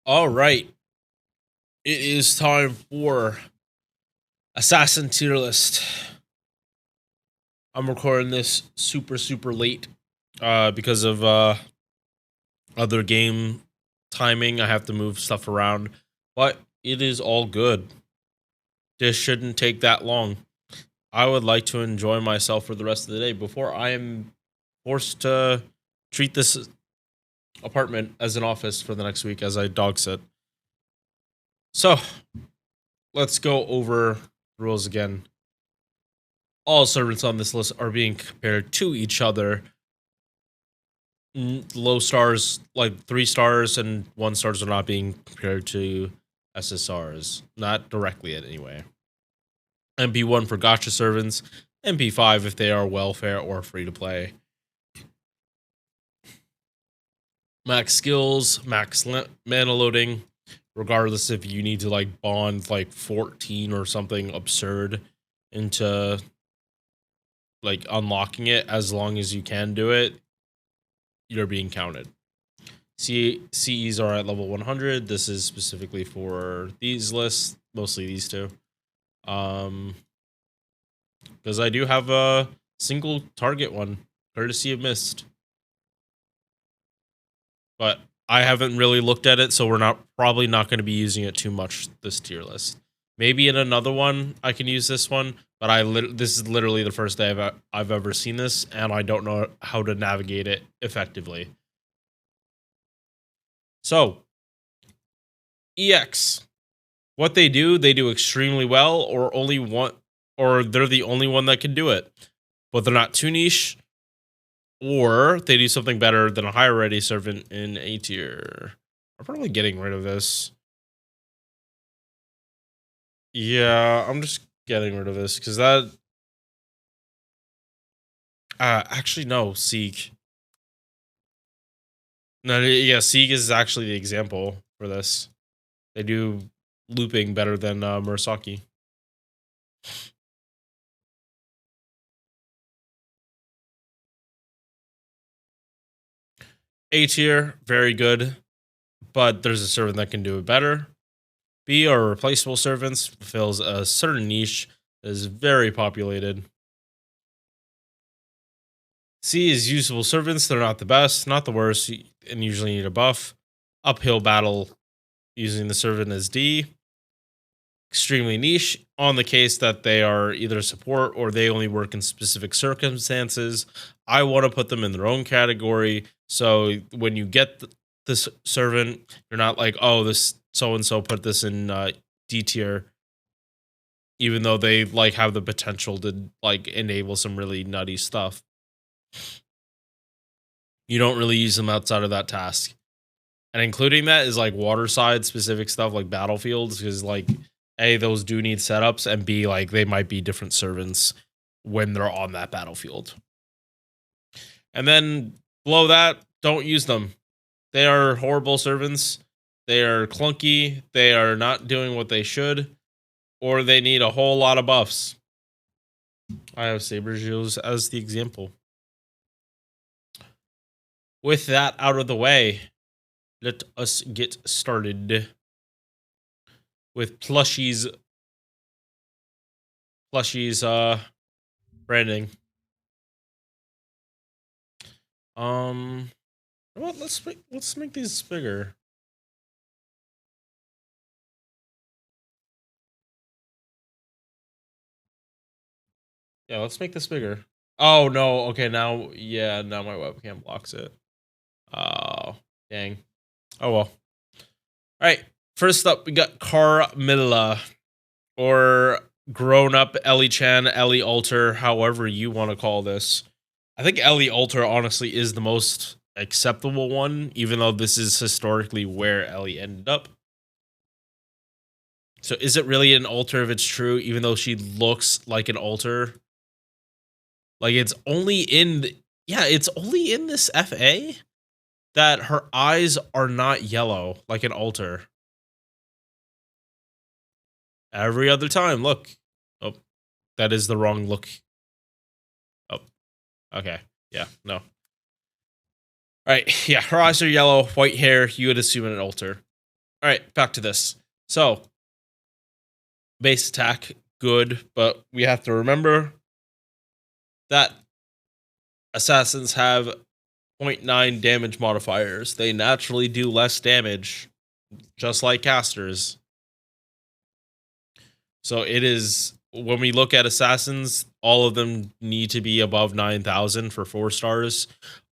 All right. It is time for Assassin tier list. I'm recording this super late because of other game timing. I have to move stuff around, but it is all good. This shouldn't take that long. I would like to enjoy myself for the rest of the day before I am forced to treat this apartment as an office for the next week as I dog sit. So, let's go over the rules again. All servants on this list are being compared to each other. Low stars, like 3 stars and 1 stars, are not being compared to SSRs. Not directly, anyway. MP1 for gotcha servants. MP5 if they are welfare or free to play. Max skills, max mana loading. Regardless if you need to like bond like 14 or something absurd into like unlocking it, as long as you can do it, you're being counted. CEs are at level 100. This is specifically for these lists, mostly these two. Because I do have a single target one, courtesy of Mist. But I haven't really looked at it, so we're probably not going to be using it too much this tier list. Maybe in another one I can use this one, but this is literally the first day I've ever seen this, and I don't know how to navigate it effectively. So, EX. What they do extremely well, or they're the only one that can do it. But they're not too niche, or they do something better than a higher ready servant in A tier. I'm probably getting rid of this. Yeah, I'm just getting rid of this because that. Actually, no, Seek. No, yeah, Seek is actually the example for this. They do looping better than Murasaki. A tier, very good, but there's a servant that can do it better. B are replaceable servants, fulfills a certain niche that is very populated. C is usable servants. They're not the best, not the worst, and usually need a buff. Uphill battle using the servant as D. Extremely niche on the case that they are either support or they only work in specific circumstances. I want to put them in their own category. So when you get this servant, you're not like, oh, this so-and-so put this in D tier, even though they like have the potential to like enable some really nutty stuff. You don't really use them outside of that task. And including that is like waterside specific stuff like battlefields, because like A, those do need setups, and B, like they might be different servants when they're on that battlefield. And then below that, don't use them. They are horrible servants. They are clunky. They are not doing what they should, or they need a whole lot of buffs. I have Saber Shields as the example. With that out of the way, let us get started with Plushie's branding. Well, let's make these bigger. Yeah, let's make this bigger. Oh no, okay, now my webcam blocks it. Oh, dang. Oh well. Alright, first up we got Carmilla, or grown up Ellie-chan, Ellie Alter, however you want to call this. I think Ellie Alter honestly is the most acceptable one, even though this is historically where Ellie ended up. So is it really an alter if it's true, even though she looks like an alter? Like it's only in this FA that her eyes are not yellow like an alter. Every other time, look. Oh, that is the wrong look. Oh, okay. Yeah, no. All right, yeah, her eyes are yellow, white hair. You would assume an alter. All right, back to this. So, base attack, good, but we have to remember that assassins have 0.9 damage modifiers. They naturally do less damage, just like casters. So it is, when we look at assassins, all of them need to be above 9,000 for 4 stars.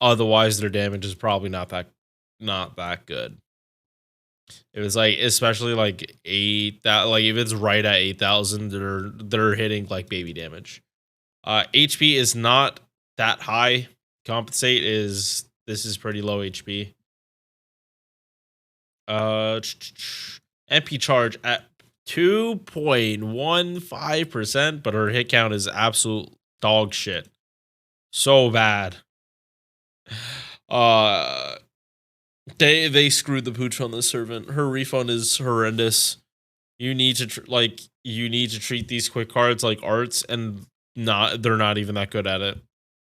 Otherwise, their damage is probably not that good. It was like, especially like 8, that like if it's right at 8,000, they're hitting like baby damage. HP is not that high. Compensate is, this is pretty low HP. MP charge at 2.15%, but her hit count is absolute dog shit. So bad. They screwed the pooch on this servant. Her refund is horrendous. You need to you need to treat these quick cards like arts, and they're not even that good at it.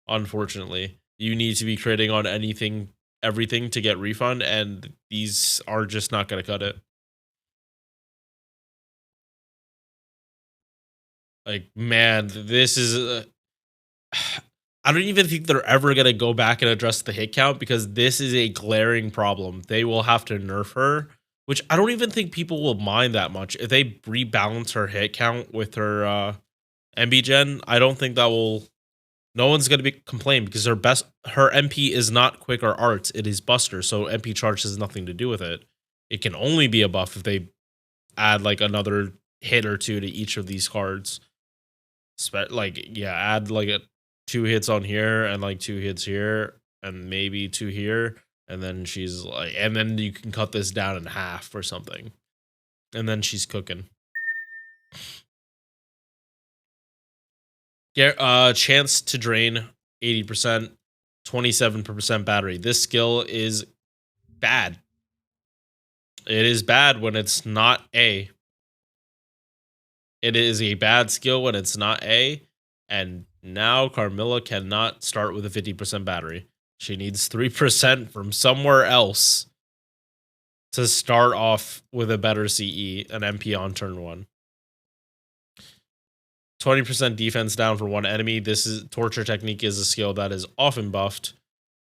Unfortunately, you need to be critting on everything to get refund, and these are just not going to cut it. Like, man, this is. I don't even think they're ever going to go back and address the hit count, because this is a glaring problem. They will have to nerf her, which I don't even think people will mind that much. If they rebalance her hit count with her MB gen, I don't think that will. No one's going to be complain, because her MP is not quick or arts. It is buster, so MP charge has nothing to do with it. It can only be a buff if they add like another hit or two to each of these cards. Like, yeah, add like 2 hits on here and like 2 hits here and maybe 2 here, and then she's like, and then you can cut this down in half or something, and then she's cooking. Chance to drain 80%, 27% battery. This skill is bad. It is bad when it's not A. It is a bad skill when it's not A, and now Carmilla cannot start with a 50% battery. She needs 3% from somewhere else to start off with a better CE, an MP on turn 1. 20% defense down for 1 enemy. This is torture technique is a skill that is often buffed,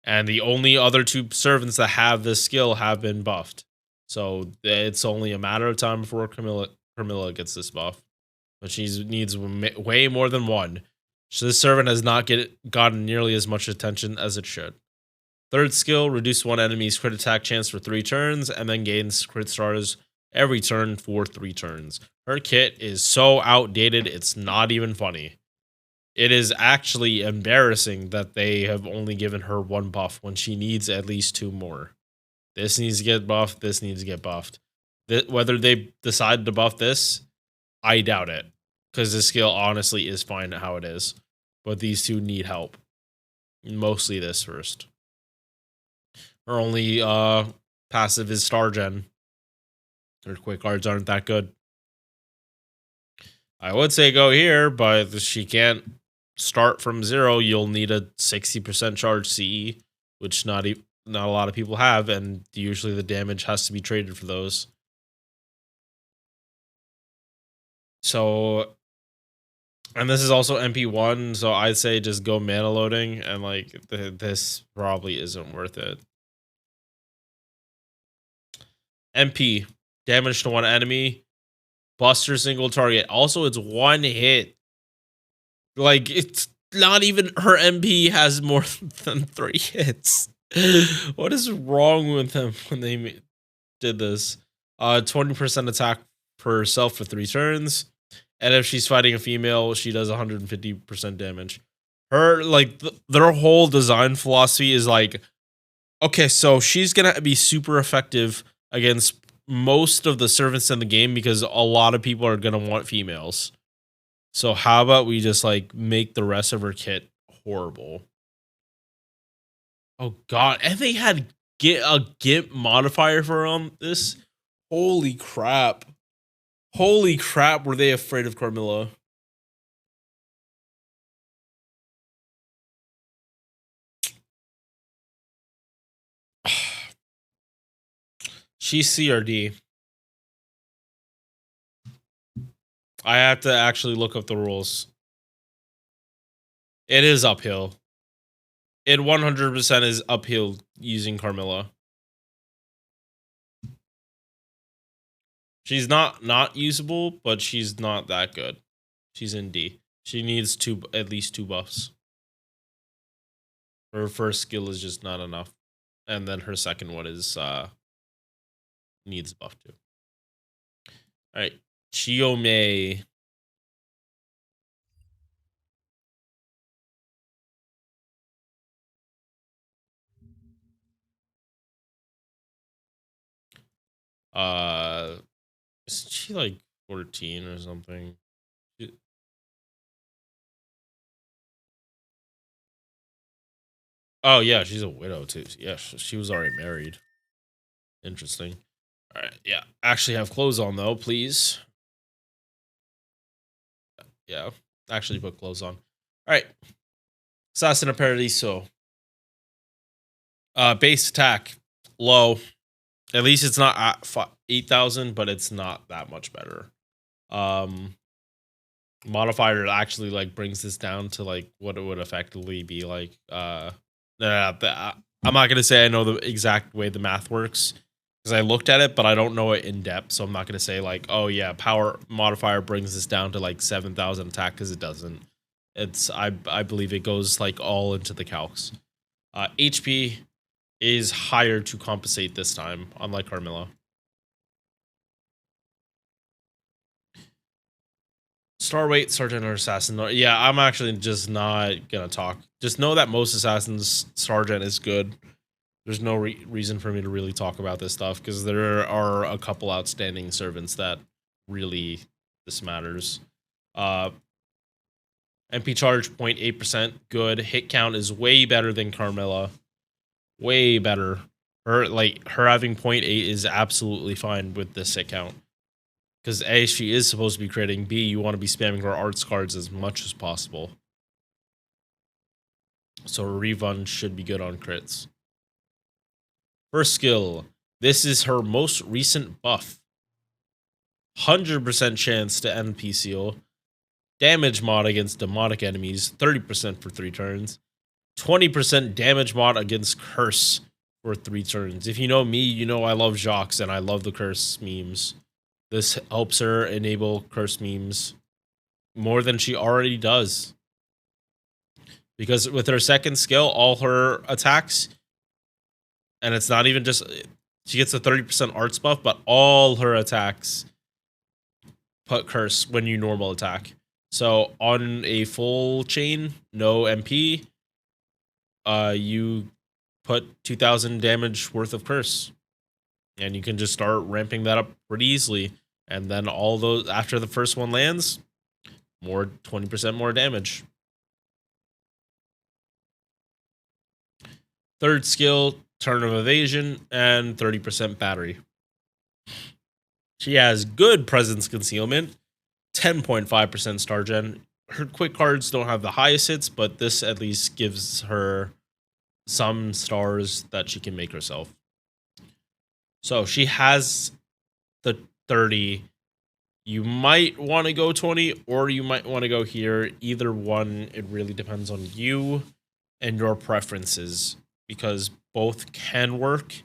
and the only other 2 servants that have this skill have been buffed. So it's only a matter of time before Carmilla gets this buff. But she needs way more than 1. So this servant has not gotten nearly as much attention as it should. Third skill, reduce 1 enemy's crit attack chance for 3 turns, and then gains crit stars every turn for 3 turns. Her kit is so outdated, it's not even funny. It is actually embarrassing that they have only given her 1 buff when she needs at least 2 more. This needs to get buffed, this needs to get buffed. Whether they decide to buff this, I doubt it, because this skill honestly is fine how it is. But these 2 need help. Mostly this first. Her only passive is Star Gen. Her quick cards aren't that good. I would say go here, but she can't start from 0. You'll need a 60% charge CE, which not a lot of people have, and usually the damage has to be traded for those. So, and this is also MP1, so I'd say just go mana loading, and like this probably isn't worth it. MP, damage to 1 enemy, buster single target. Also, it's 1 hit. Like, it's not even, her MP has more than 3 hits. What is wrong with them when they did this? 20% attack per herself for 3 turns. And if she's fighting a female, she does 150% damage. Her, like, their whole design philosophy is like, okay, so she's gonna be super effective against most of the servants in the game because a lot of people are gonna want females. So how about we just like make the rest of her kit horrible? Oh god, and they had a GIMP modifier for this. Holy crap. Holy crap, were they afraid of Carmilla? She's CRD. I have to actually look up the rules. It is uphill. It 100% is uphill using Carmilla. She's not usable, but she's not that good. She's in D. She needs at least 2 buffs. Her first skill is just not enough. And then her second one is needs buff too. Alright. Chiyome. Isn't she like 14 or something? Oh yeah, she's a widow too. Yeah, she was already married. Interesting. All right, yeah. Actually have clothes on though, please. Yeah, actually put clothes on. All right. Assassin of Paradiso. Base attack low. At least it's not at 8,000, but it's not that much better. Modifier actually like brings this down to like what it would effectively be like. I'm not gonna say I know the exact way the math works because I looked at it, but I don't know it in depth. So I'm not gonna say like, oh yeah, power modifier brings this down to like 7,000 attack because it doesn't. It's I believe it goes like all into the calcs. HP is higher to compensate this time, unlike Carmilla. Star weight, sergeant, or assassin. Yeah, I'm actually just not gonna talk. Just know that most assassins sergeant is good. There's no reason for me to really talk about this stuff because there are a couple outstanding servants that really this matters. MP charge 0.8%, good. Hit count is way better than Carmilla. Way better. Her having 0.8 is absolutely fine with this hit count. Because A, she is supposed to be critting. B, you want to be spamming her arts cards as much as possible. So Revun should be good on crits. First skill. This is her most recent buff. 100% chance to end PCO. Damage mod against demonic enemies. 30% for 3 turns. 20% damage mod against curse for 3 turns. If you know me, you know I love Jacques and I love the curse memes. This helps her enable curse memes more than she already does. Because with her second skill, all her attacks, and it's not even just, she gets a 30% arts buff, but all her attacks put curse when you normal attack. So on a full chain, no MP, you put 2,000 damage worth of curse. And you can just start ramping that up pretty easily. And then all those, after the first one lands, 20% more damage. Third skill, turn of evasion, and 30% battery. She has good presence concealment, 10.5% star gen. Her quick cards don't have the highest hits, but this at least gives her some stars that she can make herself. So she has the 30. You might want to go 20, or you might want to go here. Either one, it really depends on you and your preferences, because both can work.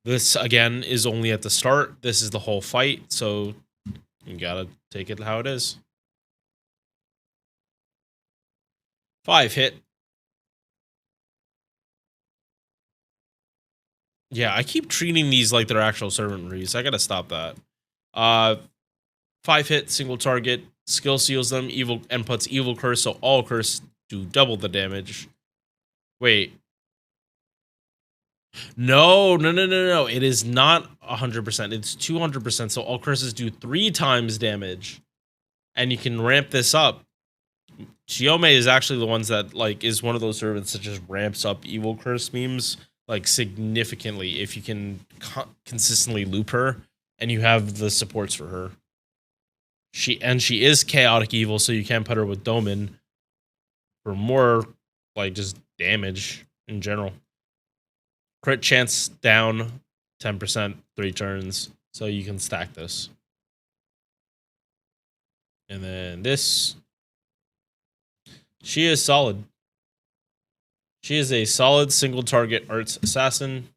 This, again, is only at the start. This is the whole fight, so you gotta take it how it is. 5 hit. Yeah, I keep treating these like they're actual servant reads. I gotta stop that. 5 hit, single target, skill seals them, evil, and puts evil curse, so all curse do double the damage. Wait. No. It is not 100%. It's 200%, so all curses do 3 times damage. And you can ramp this up. Chiyome is actually the ones that, like, is one of those servants that just ramps up evil curse memes, like, significantly if you can consistently loop her and you have the supports for her. She is chaotic evil, so you can put her with Domin for more, like, just damage in general. Crit chance down 10%, 3 turns, so you can stack this. And then this. She is solid. She is a solid single target arts assassin.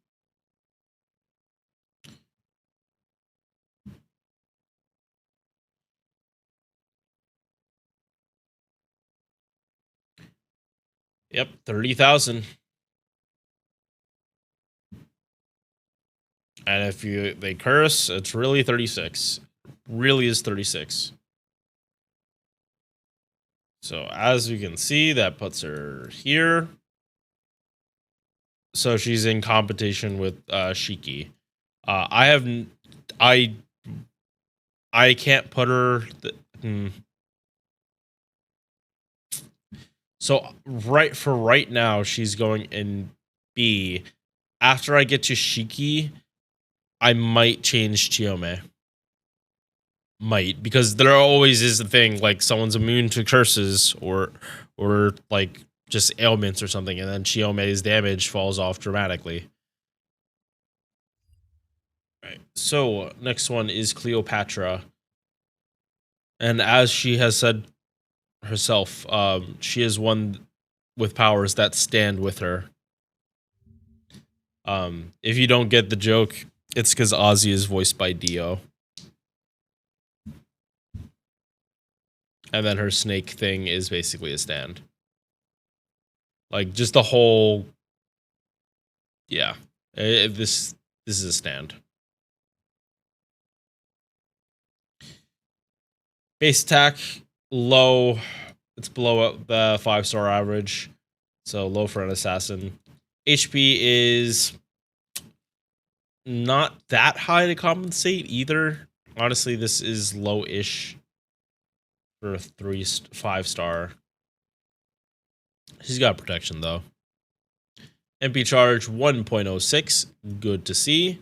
Yep, 30,000. And if they curse, it's really 36. Really is 36. So as you can see, that puts her here. So she's in competition with Shiki. I can't put her. So right now, she's going in B. After I get to Shiki, I might change Chiyome. Might, because there always is a thing like someone's immune to curses or like just ailments or something, and then Chiyome's damage falls off dramatically. Right. So next one is Cleopatra, and as she has said herself, she is one with powers that stand with her. If you don't get the joke, it's because Ozzy is voiced by Dio. And then her snake thing is basically a stand. Like, just the whole... Yeah. This is a stand. Base attack, low. It's below the 5-star average. So, low for an assassin. HP is not that high to compensate either. Honestly, this is low-ish for a 5-star. She's got protection, though. MP charge 1.06. Good to see.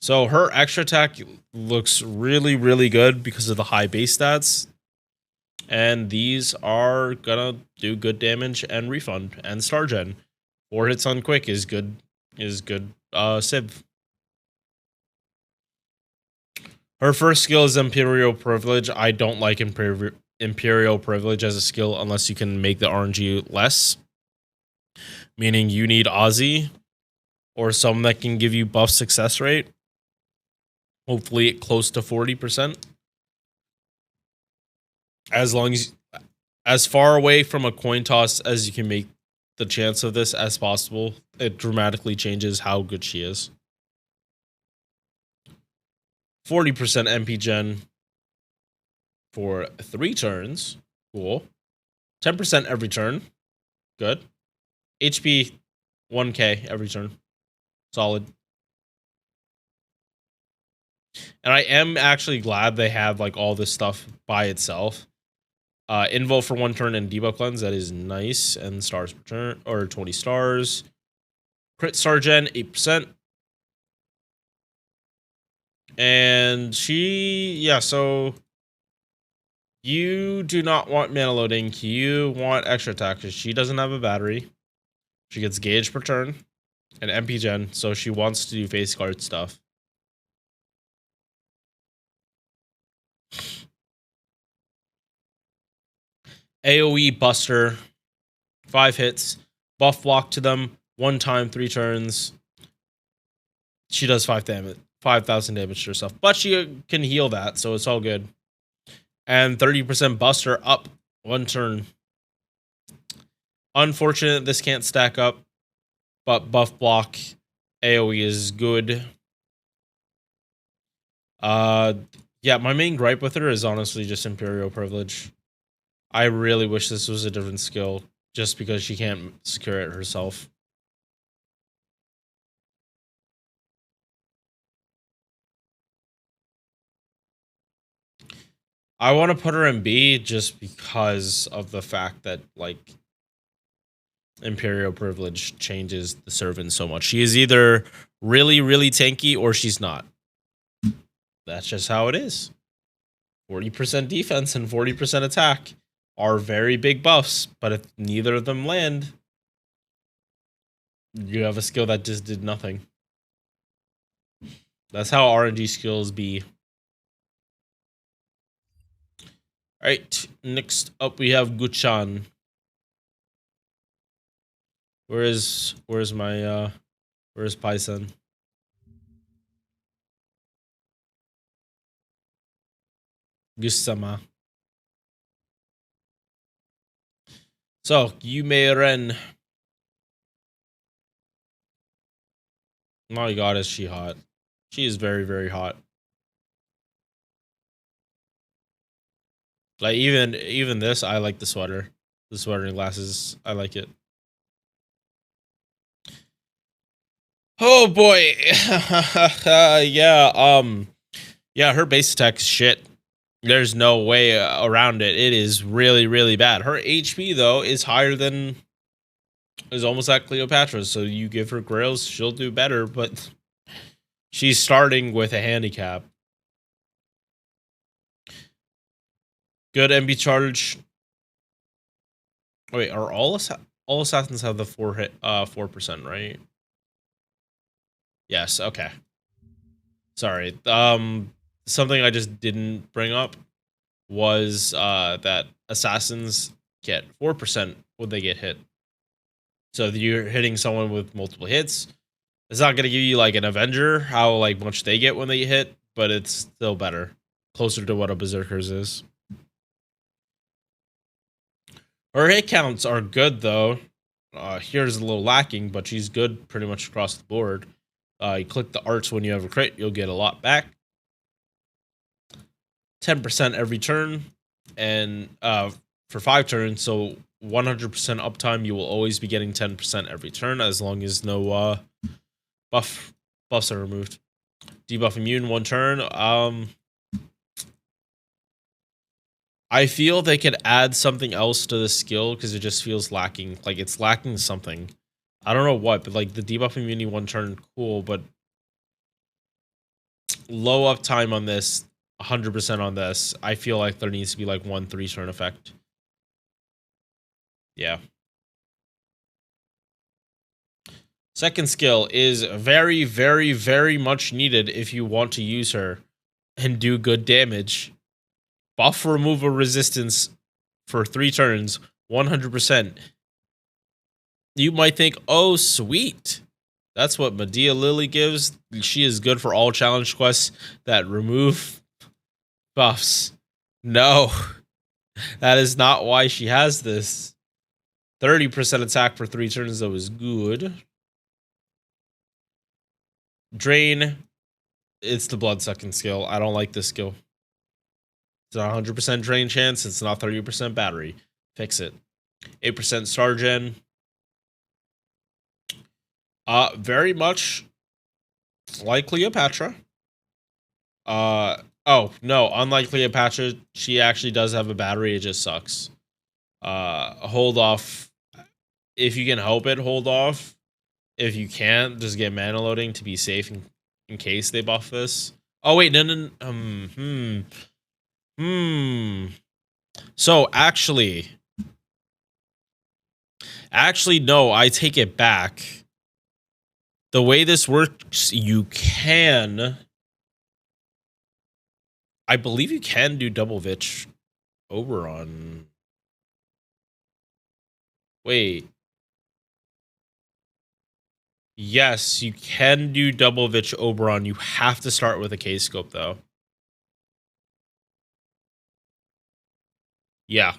So her extra attack looks really, really good because of the high base stats. And these are gonna do good damage and refund and star gen. 4 hits on quick is good. Civ. Her first skill is Imperial Privilege. I don't like Imperial Privilege as a skill unless you can make the RNG less. Meaning you need Ozzy or someone that can give you buff success rate. Hopefully close to 40%. As far away from a coin toss as you can make the chance of this as possible, it dramatically changes how good she is. 40% MP gen for 3 turns. Cool. 10% every turn. Good. HP 1k every turn. Solid. And I am actually glad they have like all this stuff by itself. Invo for 1 turn and debuff cleanse, that is nice. And stars per turn, or 20 stars. Crit star gen, 8%. And so you do not want mana loading. You want extra attack because she doesn't have a battery. She gets gauge per turn and MP gen, so she wants to do face guard stuff. AoE Buster, 5 hits, buff block to them 1 time, 3 turns. She does 5,000 damage to herself, but she can heal that, so it's all good. And 30% Buster up 1 turn. Unfortunate this can't stack up, but buff block AoE is good. Yeah, my main gripe with her is honestly just Imperial Privilege. I really wish this was a different skill, just because she can't secure it herself. I want to put her in B just because of the fact that, like, Imperial Privilege changes the servant so much. She is either really, really tanky or she's not. That's just how it is. 40% defense and 40% attack are very big buffs, but if neither of them land, you have a skill that just did nothing. That's how RNG skills be. Alright, next up we have Gucchan. Where's my where's Paisan? Gusama. So, Yume Ren. My god, is she hot. She is very, very hot. Like, even this, I like the sweater. The sweater and glasses, I like it. Oh boy. Yeah, her base attack is shit. There's no way around it. It is really, really bad. Her HP, though, is higher than... is almost like Cleopatra's, so you give her grills, she'll do better, but... she's starting with a handicap. Good MB charge. Wait, are all assassins have the 4%, right? Yes, okay. Sorry. Something I just didn't bring up was that assassins get 4% when they get hit. So if you're hitting someone with multiple hits, it's not gonna give you like an Avenger, how like much they get when they hit, but it's still better. Closer to what a Berserker's is. Her hit counts are good though. Here's a little lacking, but she's good pretty much across the board. You click the arts when you have a crit, you'll get a lot back. 10% every turn, and for 5 turns, so 100% uptime, you will always be getting 10% every turn as long as no buffs are removed. Debuff immune 1 turn. I feel they could add something else to the skill because it just feels lacking. Like it's lacking something. I don't know what, but like the debuff immunity 1 turn, cool, but low uptime on this, 100% on this. I feel like there needs to be like 1 3-turn effect. Yeah. Second skill is very, very, very much needed if you want to use her and do good damage. Buff removal resistance for 3 turns, 100%. You might think, oh, sweet. That's what Medea Lily gives. She is good for all challenge quests that remove buffs. No, that is not why she has this. 30% attack for 3 turns, though, is good. Drain. It's the blood-sucking skill. I don't like this skill. It's not 100% drain chance. It's not 30% battery. Fix it. 8% star gen. Very much like Cleopatra. Oh, no. Unlike Cleopatra, she actually does have a battery. It just sucks. Hold off. If you can help it, hold off. If you can't, just get mana loading to be safe in case they buff this. Oh, wait. No. So, actually, no. I take it back. The way this works, you can... I believe you can do double Vitch Oberon. Wait. Yes, you can do double Vitch Oberon. You have to start with a K-scope, though. Yeah.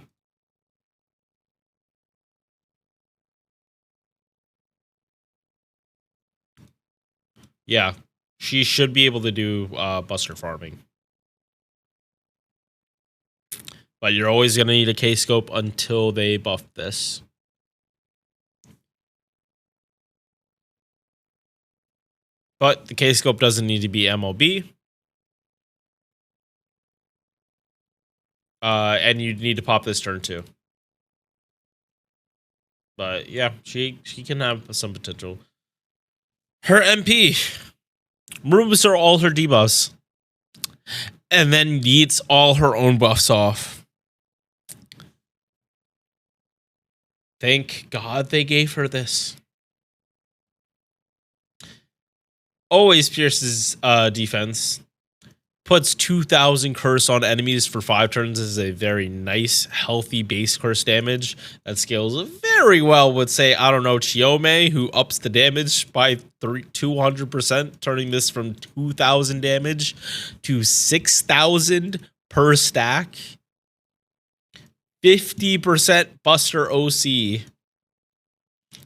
Yeah. She should be able to do Buster farming. But you're always going to need a K-scope until they buff this. But the K-scope doesn't need to be MLB. And you need to pop this turn too. But yeah, she can have some potential. Her MP removes her all her debuffs. And then yeets all her own buffs off. Thank God they gave her this. Always pierces defense. puts 2,000 curse on enemies for 5 turns. Is a very nice, healthy base curse damage that scales very well with, say, I don't know, Chiyome, who ups the damage by 200%, turning this from 2,000 damage to 6,000 per stack. 50% Buster OC.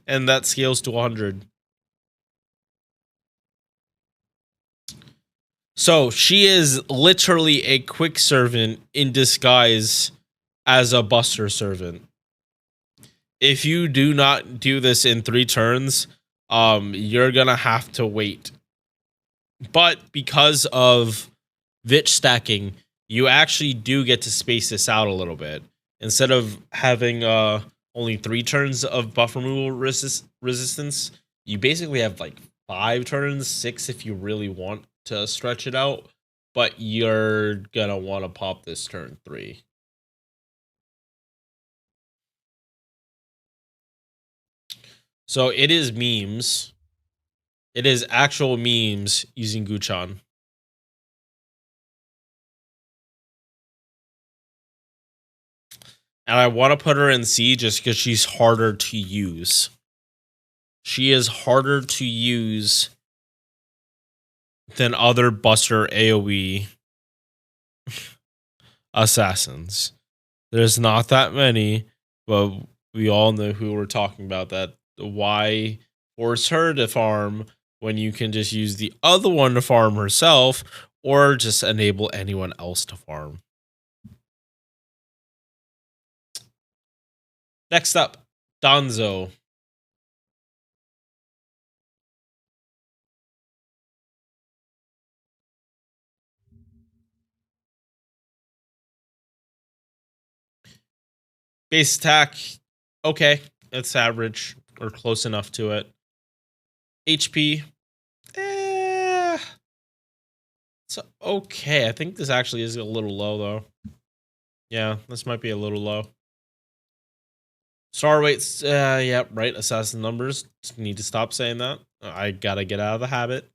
And that scales to 100. So she is literally a quick servant in disguise as a Buster servant. If you do not do this in 3 turns, you're gonna have to wait. But because of Vitch stacking, you actually do get to space this out a little bit. Instead of having only 3 turns of buff removal resistance, you basically have like 5 turns, 6 if you really want to stretch it out, but you're gonna want to pop this turn 3. So it is memes. It is actual memes using Gucchan. And I want to put her in C just because she's harder to use. She is harder to use than other Buster AoE assassins. There's not that many, but we all know who we're talking about. That why force her to farm when you can just use the other one to farm herself, or just enable anyone else to farm. Next up, Danzo. Base attack, okay, it's average or close enough to it. HP, it's okay. I think this actually is a little low though. Yeah, this might be a little low. Star weights, yeah, right. Assassin numbers. Need to stop saying that. I gotta get out of the habit.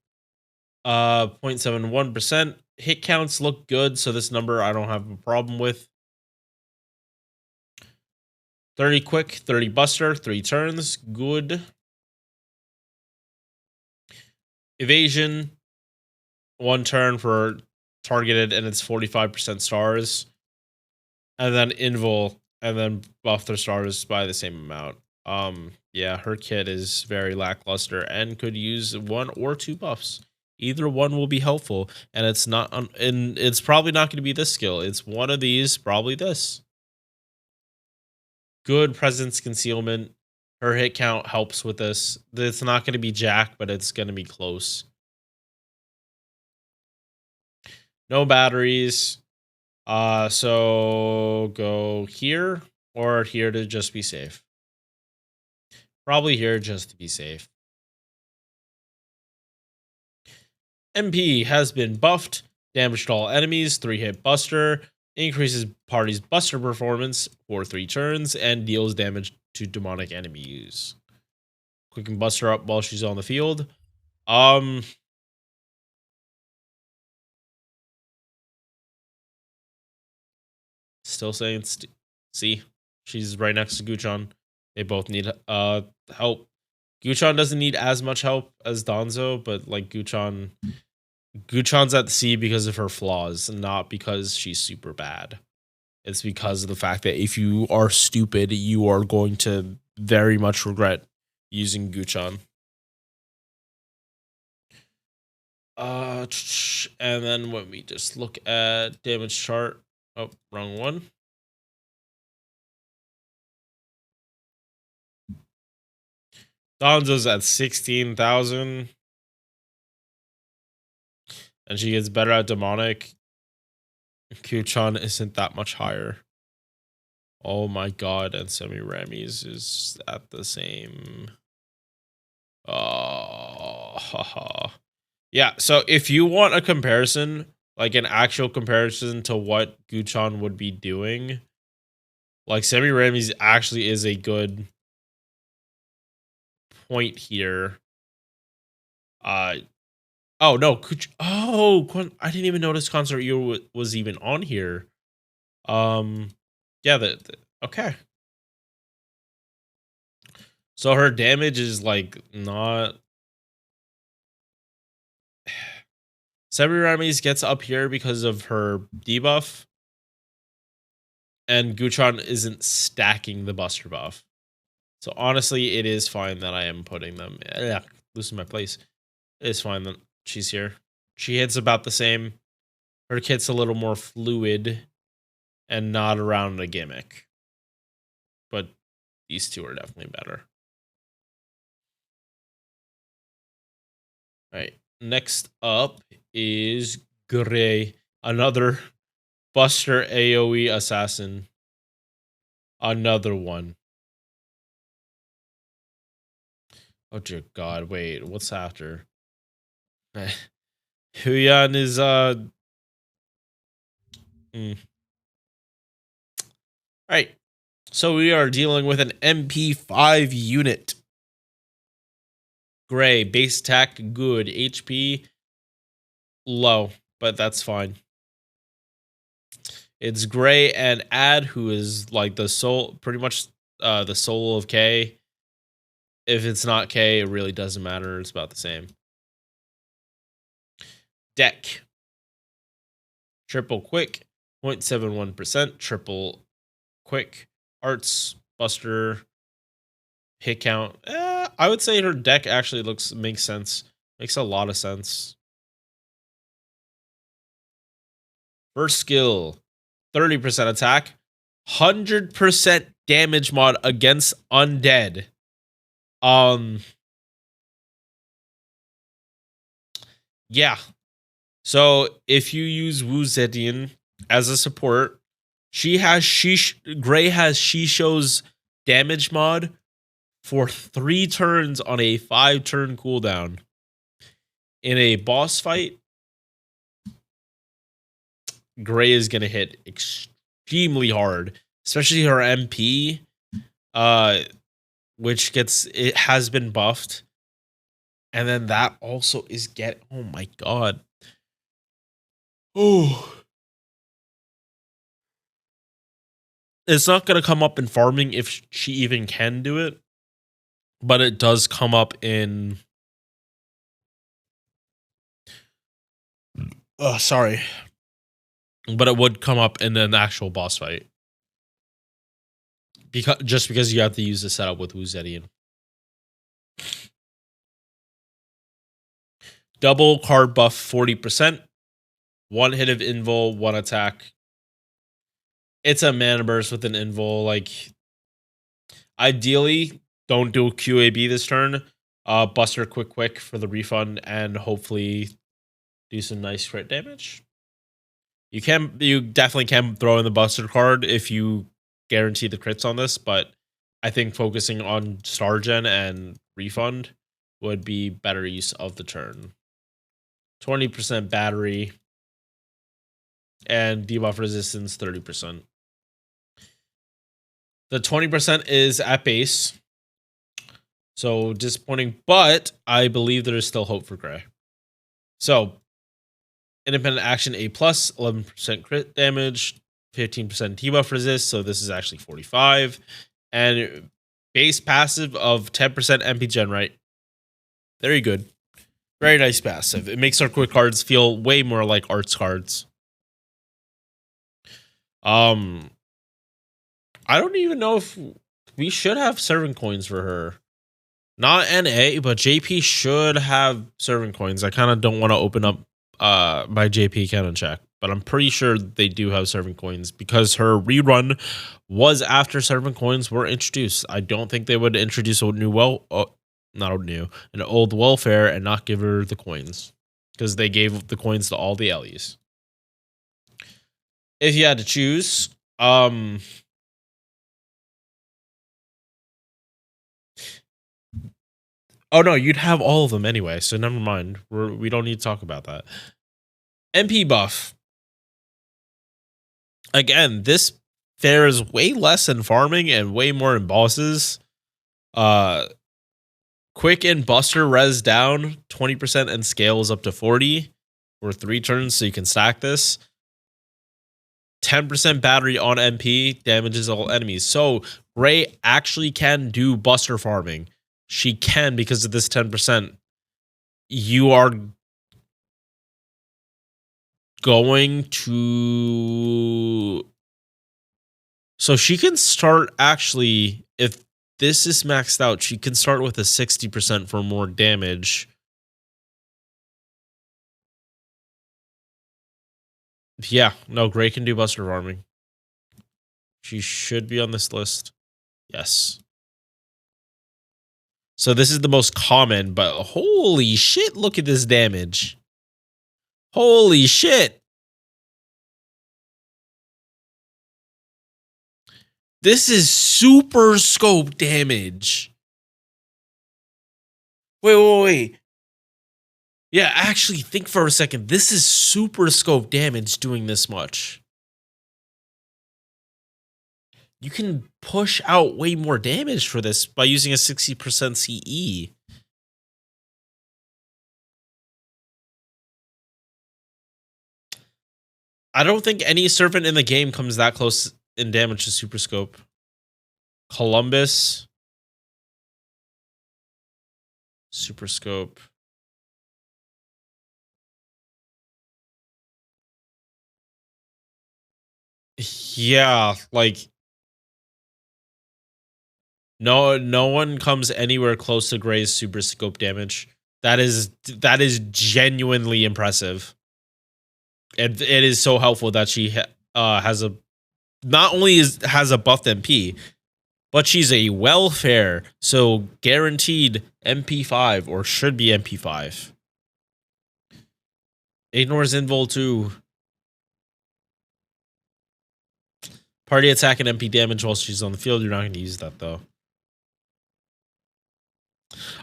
0.71%. Hit counts look good, so this number I don't have a problem with. 30 quick, 30 buster, 3 turns. Good. Evasion, 1 turn for targeted, and it's 45% stars. And then invul, and then buff their stars by the same amount. Yeah, her kit is very lackluster and could use 1 or 2 buffs. Either one will be helpful, and it's not, and it's probably not going to be this skill. It's one of these, probably this. Good presence concealment. Her hit count helps with this. It's not going to be jack, but it's going to be close. No batteries. So go here or here to just be safe. Probably here just to be safe. MP has been buffed. Damage to all enemies, 3-hit buster. Increases party's buster performance for 3 turns and deals damage to demonic enemies. Quick and buster up while she's on the field. Still saying see, she's right next to Gucchan. They both need help. Gucchan doesn't need as much help as Danzo, but like Gucchan's at the C because of her flaws, not because she's super bad. It's because of the fact that if you are stupid, you are going to very much regret using Gucchan. And then when we just look at damage chart, oh, wrong one. Danzo's at 16,000. And she gets better at demonic. Gucchan isn't that much higher. Oh my god, and Semiramis is at the same. Oh, haha. Yeah, so if you want a comparison, like an actual comparison to what Gucchan would be doing, like Semiramis actually is a good point here. Oh no, I didn't even notice Concert Year was even on here. Yeah, okay. So her damage is like not. Semiramis gets up here because of her debuff, and Gucchan isn't stacking the Buster buff. So honestly, it is fine that I am putting them. Yeah, losing my place. It's fine that she's here. She hits about the same. Her kit's a little more fluid and not around a gimmick. But these two are definitely better. All right. Next up is Gray, another Buster AoE assassin. Another one. Oh dear God! Wait, what's after? Huyan is All right. So we are dealing with an MP5 unit. Gray, base attack, good. HP, low, but that's fine. It's Gray and Ad, who is like the soul, pretty much the soul of K. If it's not K, it really doesn't matter. It's about the same. Deck. Triple quick, 0.71%. Triple quick. Arts, Buster, hit count. I would say her deck actually makes sense. Makes a lot of sense. First skill, 30% attack, 100% damage mod against undead. Yeah. So if you use Wu Zetian as a support, Gray has Shisho's damage mod for 3 turns on a 5-turn cooldown. In a boss fight, Gray is gonna hit extremely hard, especially her MP, which has been buffed, and then that also is oh my God, oh, it's not gonna come up in farming if she even can do it, but it does come up in. Sorry. But it would come up in an actual boss fight. Because you have to use the setup with Wu Zetian. Double card buff 40%. 1 hit of invul, 1 attack. It's a mana burst with an invul. Like, ideally, don't do QAB this turn. Buster quick for the refund and hopefully do some nice crit damage. You definitely can throw in the Buster card if you guarantee the crits on this, but I think focusing on Star Gen and refund would be better use of the turn. 20% battery and debuff resistance 30%. The 20% is at base, so disappointing, but I believe there is still hope for Gray. So independent action A+, 11% crit damage, 15% debuff resist, so this is actually 45. And base passive of 10% MP gen, right? Very good. Very nice passive. It makes our quick cards feel way more like arts cards. I don't even know if we should have servant coins for her. Not NA, but JP should have servant coins. I kind of don't want to open up my JP account and check, but I'm pretty sure they do have servant coins because her rerun was after servant coins were introduced. I don't think they would introduce an old welfare and not give her the coins because they gave the coins to all the Ellies. If you had to choose, oh no, you'd have all of them anyway, so never mind. We don't need to talk about that. MP buff. Again, this fares way less in farming and way more in bosses. Quick and Buster res down 20% and scale is up to 40 for 3 turns, so you can stack this. 10% battery on MP damages all enemies. So Gray actually can do Buster farming. She can because of this 10%. You are going to... So she can start, actually, if this is maxed out, she can start with a 60% for more damage. Yeah, no, Gray can do Buster farming. She should be on this list. Yes. So this is the most common, but holy shit, look at this damage. Holy shit. This is super scope damage. Wait. Yeah, actually, think for a second. This is super scope damage doing this much. You can push out way more damage for this by using a 60% CE. I don't think any serpent in the game comes that close in damage to Super Scope. Columbus. Super Scope. Yeah, like... No one comes anywhere close to Gray's Super Scope damage. That is genuinely impressive. And it is so helpful that she has a... Not only has a buffed MP, but she's a welfare, so guaranteed MP5, or should be MP5. Ignores invul too. Party attack and MP damage while she's on the field. You're not going to use that, though.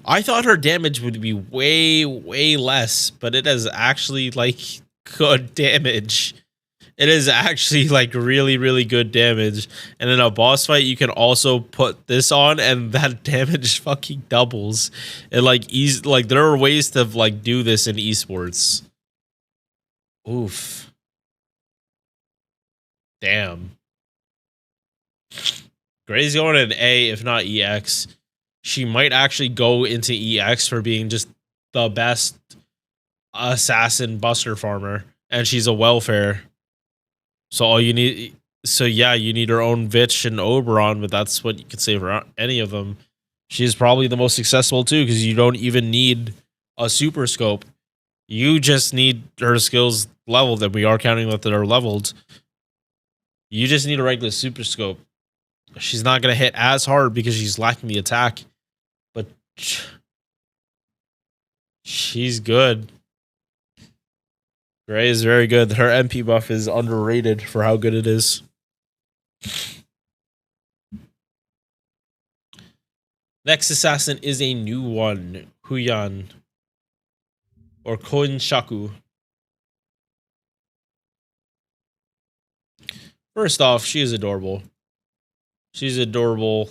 I thought her damage would be way less, but it is actually, like, good damage. It is actually, like, really good damage. And in a boss fight, you can also put this on, and that damage fucking doubles. And, like, there are ways to, like, do this in esports. Oof. Damn. Gray's going in A, if not EX. She might actually go into EX for being just the best assassin buster farmer. And she's a welfare. So all you need... So yeah, you need her own Vitch and Oberon, but that's what you can say for any of them. She's probably the most successful too, because you don't even need a super scope. You just need her skills leveled, and we are counting that they're leveled. You just need a regular super scope. She's not going to hit as hard because she's lacking the attack. But she's good. Gray is very good. Her MP buff is underrated for how good it is. Next assassin is a new one. Huyan. Or Koyanshaku. First off, she is adorable. She's adorable.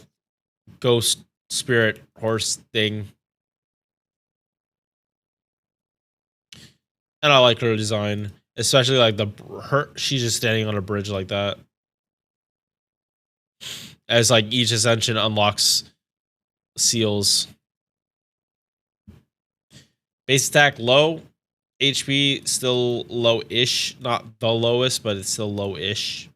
Ghost spirit horse thing. And I like her design. Especially like she's just standing on a bridge like that. As like each ascension unlocks seals. Base attack low. HP still low-ish. Not the lowest, but it's still low-ish.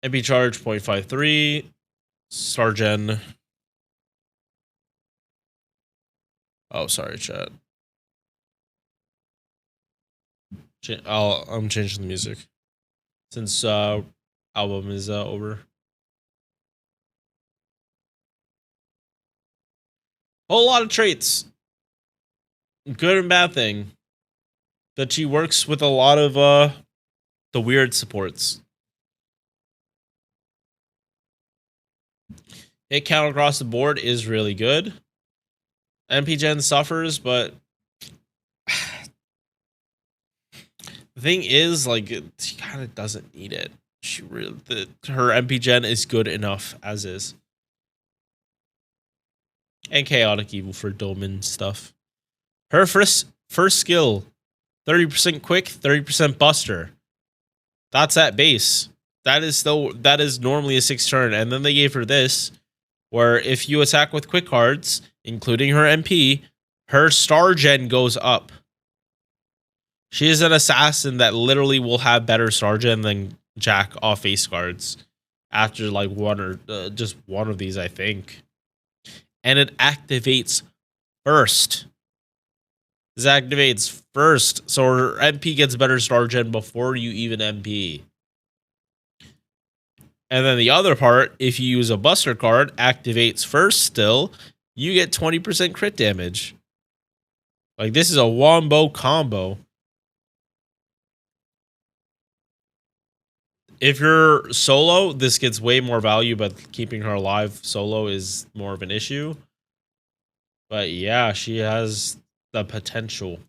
MP charge 0.53. Sargen. Oh, sorry, chat. I'm changing the music since album is over. Whole lot of traits. Good and bad thing. That she works with a lot of the weird supports. Hit count across the board is really good. MP Gen suffers, but the thing is, like, she kind of doesn't need it. Her MP Gen is good enough as is. and chaotic evil for Dolmen stuff. Her first skill, 30% quick, 30% buster. That's at base. That is normally a 6 turn, and then they gave her this, where if you attack with quick cards, including her MP, her star gen goes up. She is an assassin that literally will have better star gen than Jack off face cards after like one or just one of these, I think. And it activates first. This activates first, so her MP gets better star gen before you even MP. And then the other part, if you use a buster card, activates first still, you get 20% crit damage. Like, this is a wombo combo. If you're solo, this gets way more value, but keeping her alive solo is more of an issue. But yeah, she has the potential.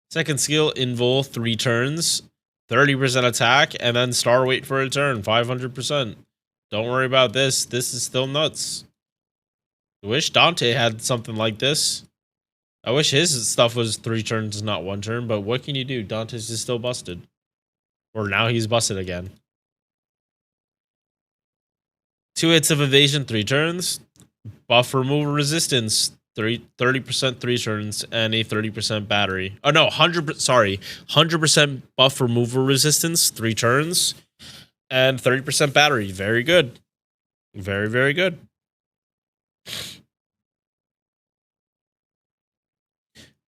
Second skill, Invul, 3 turns, 30% attack, and then star weight for a turn, 500%. Don't worry about this. This is still nuts. I wish Dante had something like this. I wish his stuff was 3 turns, not 1 turn, but what can you do? Dante's is still busted. Or now he's busted again. 2 hits of evasion, 3 turns. Buff removal resistance, 30% 3 turns, and a 30% battery. Oh no, 100% buff removal resistance, 3 turns, and 30% battery. Very good. Very, very good.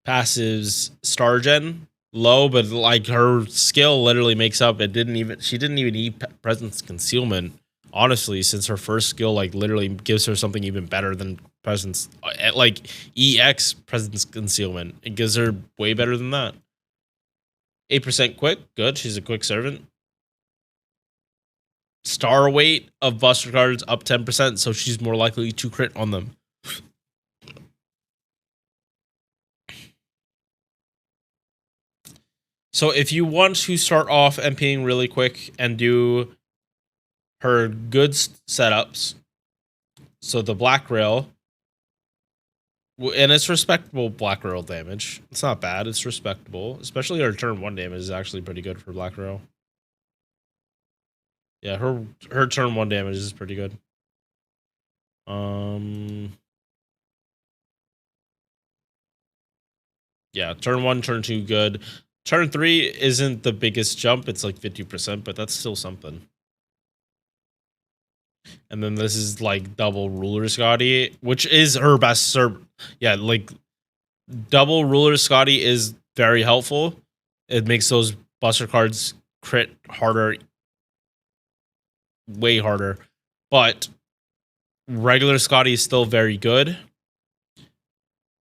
Passives, star gen, low, but like her skill literally makes up. She didn't even need presence concealment. Honestly, since her first skill like literally gives her something even better than presence, like EX presence concealment. It gives her way better than that. 8% quick, good. She's a quick servant. Star weight of buster cards up 10%, so she's more likely to crit on them. So if you want to start off MPing really quick and do her good setups, so the black rail, and it's respectable black rail damage. It's not bad, it's respectable. Especially her turn 1 damage is actually pretty good for black rail. Yeah, her turn 1 damage is pretty good. Yeah, turn 1, turn 2 good. Turn 3 isn't the biggest jump, it's like 50%, but that's still something. And then this is like double ruler Scotty, which is her best serve. Yeah, like double ruler Scotty is very helpful. It makes those buster cards crit harder, way harder. But regular Scotty is still very good.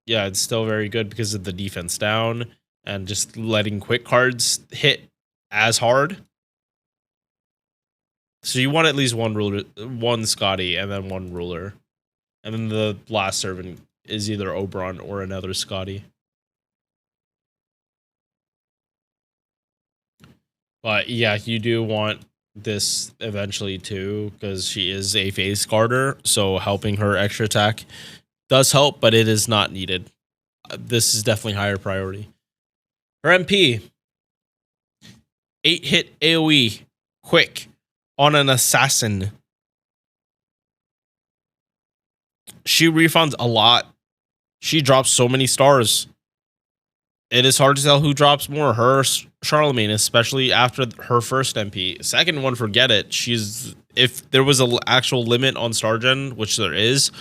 Yeah, it's still very good because of the defense down and just letting quick cards hit as hard. So you want at least one ruler, one Scotty, and then one ruler. And then the last servant is either Oberon or another Scotty. But yeah, you do want this eventually too, because she is a face guarder, so helping her extra attack does help, but it is not needed. This is definitely higher priority. Her MP, 8 hit AoE, quick, on an assassin. She refunds a lot. She drops so many stars. It is hard to tell who drops more, her or Charlemagne, especially after her first MP. Second one, forget it. If there was an actual limit on star gen, which there is,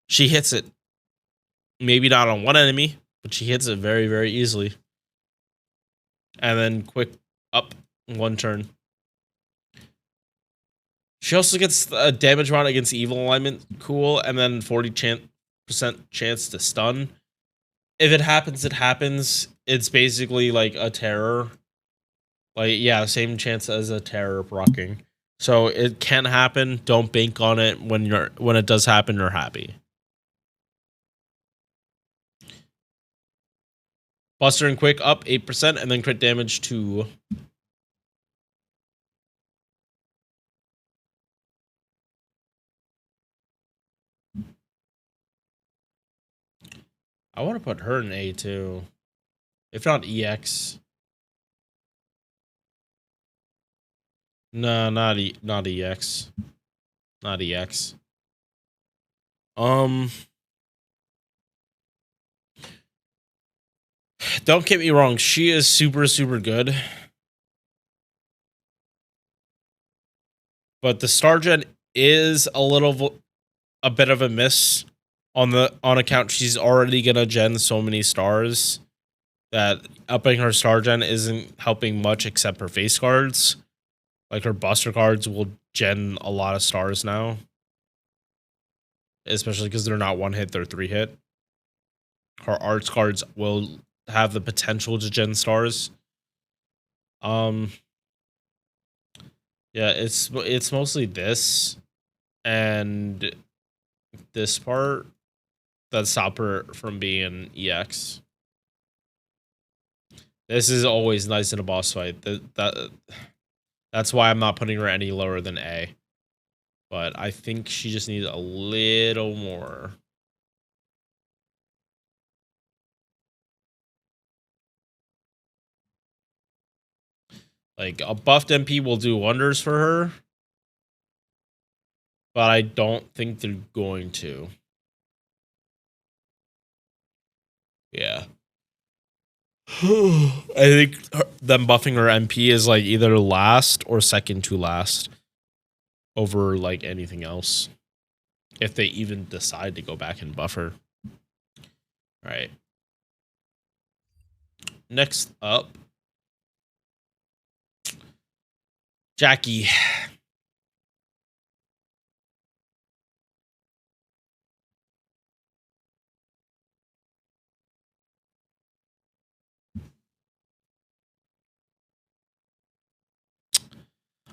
she hits it. Maybe not on one enemy, but she hits it very, very easily. And then quick up 1 turn. She also gets a damage round against evil alignment, cool, and then 40% chance to stun. If it happens, it happens. It's basically like a terror. Like, yeah, same chance as a terror rocking. So it can happen. Don't bank on it. When it does happen, you're happy. Buster and quick up 8%, and then crit damage 2. I want to put her in A too. If not EX. No, not EX. Not EX. Don't get me wrong, she is super, super good. But the star gen is a bit of a miss on account she's already gonna gen so many stars that upping her star gen isn't helping much except her face cards. Like her buster cards will gen a lot of stars now. Especially because they're not 1 hit, they're 3 hit. Her arts cards will have the potential to gen stars. Yeah, it's mostly this and this part that stop her from being EX. This is always nice in a boss fight. That's why I'm not putting her any lower than A. But I think she just needs a little more. Like, a buffed MP will do wonders for her. But I don't think they're going to. Yeah. I think them buffing her MP is like either last or second to last over like anything else. If they even decide to go back and buff her. All right. Next up, Jackie.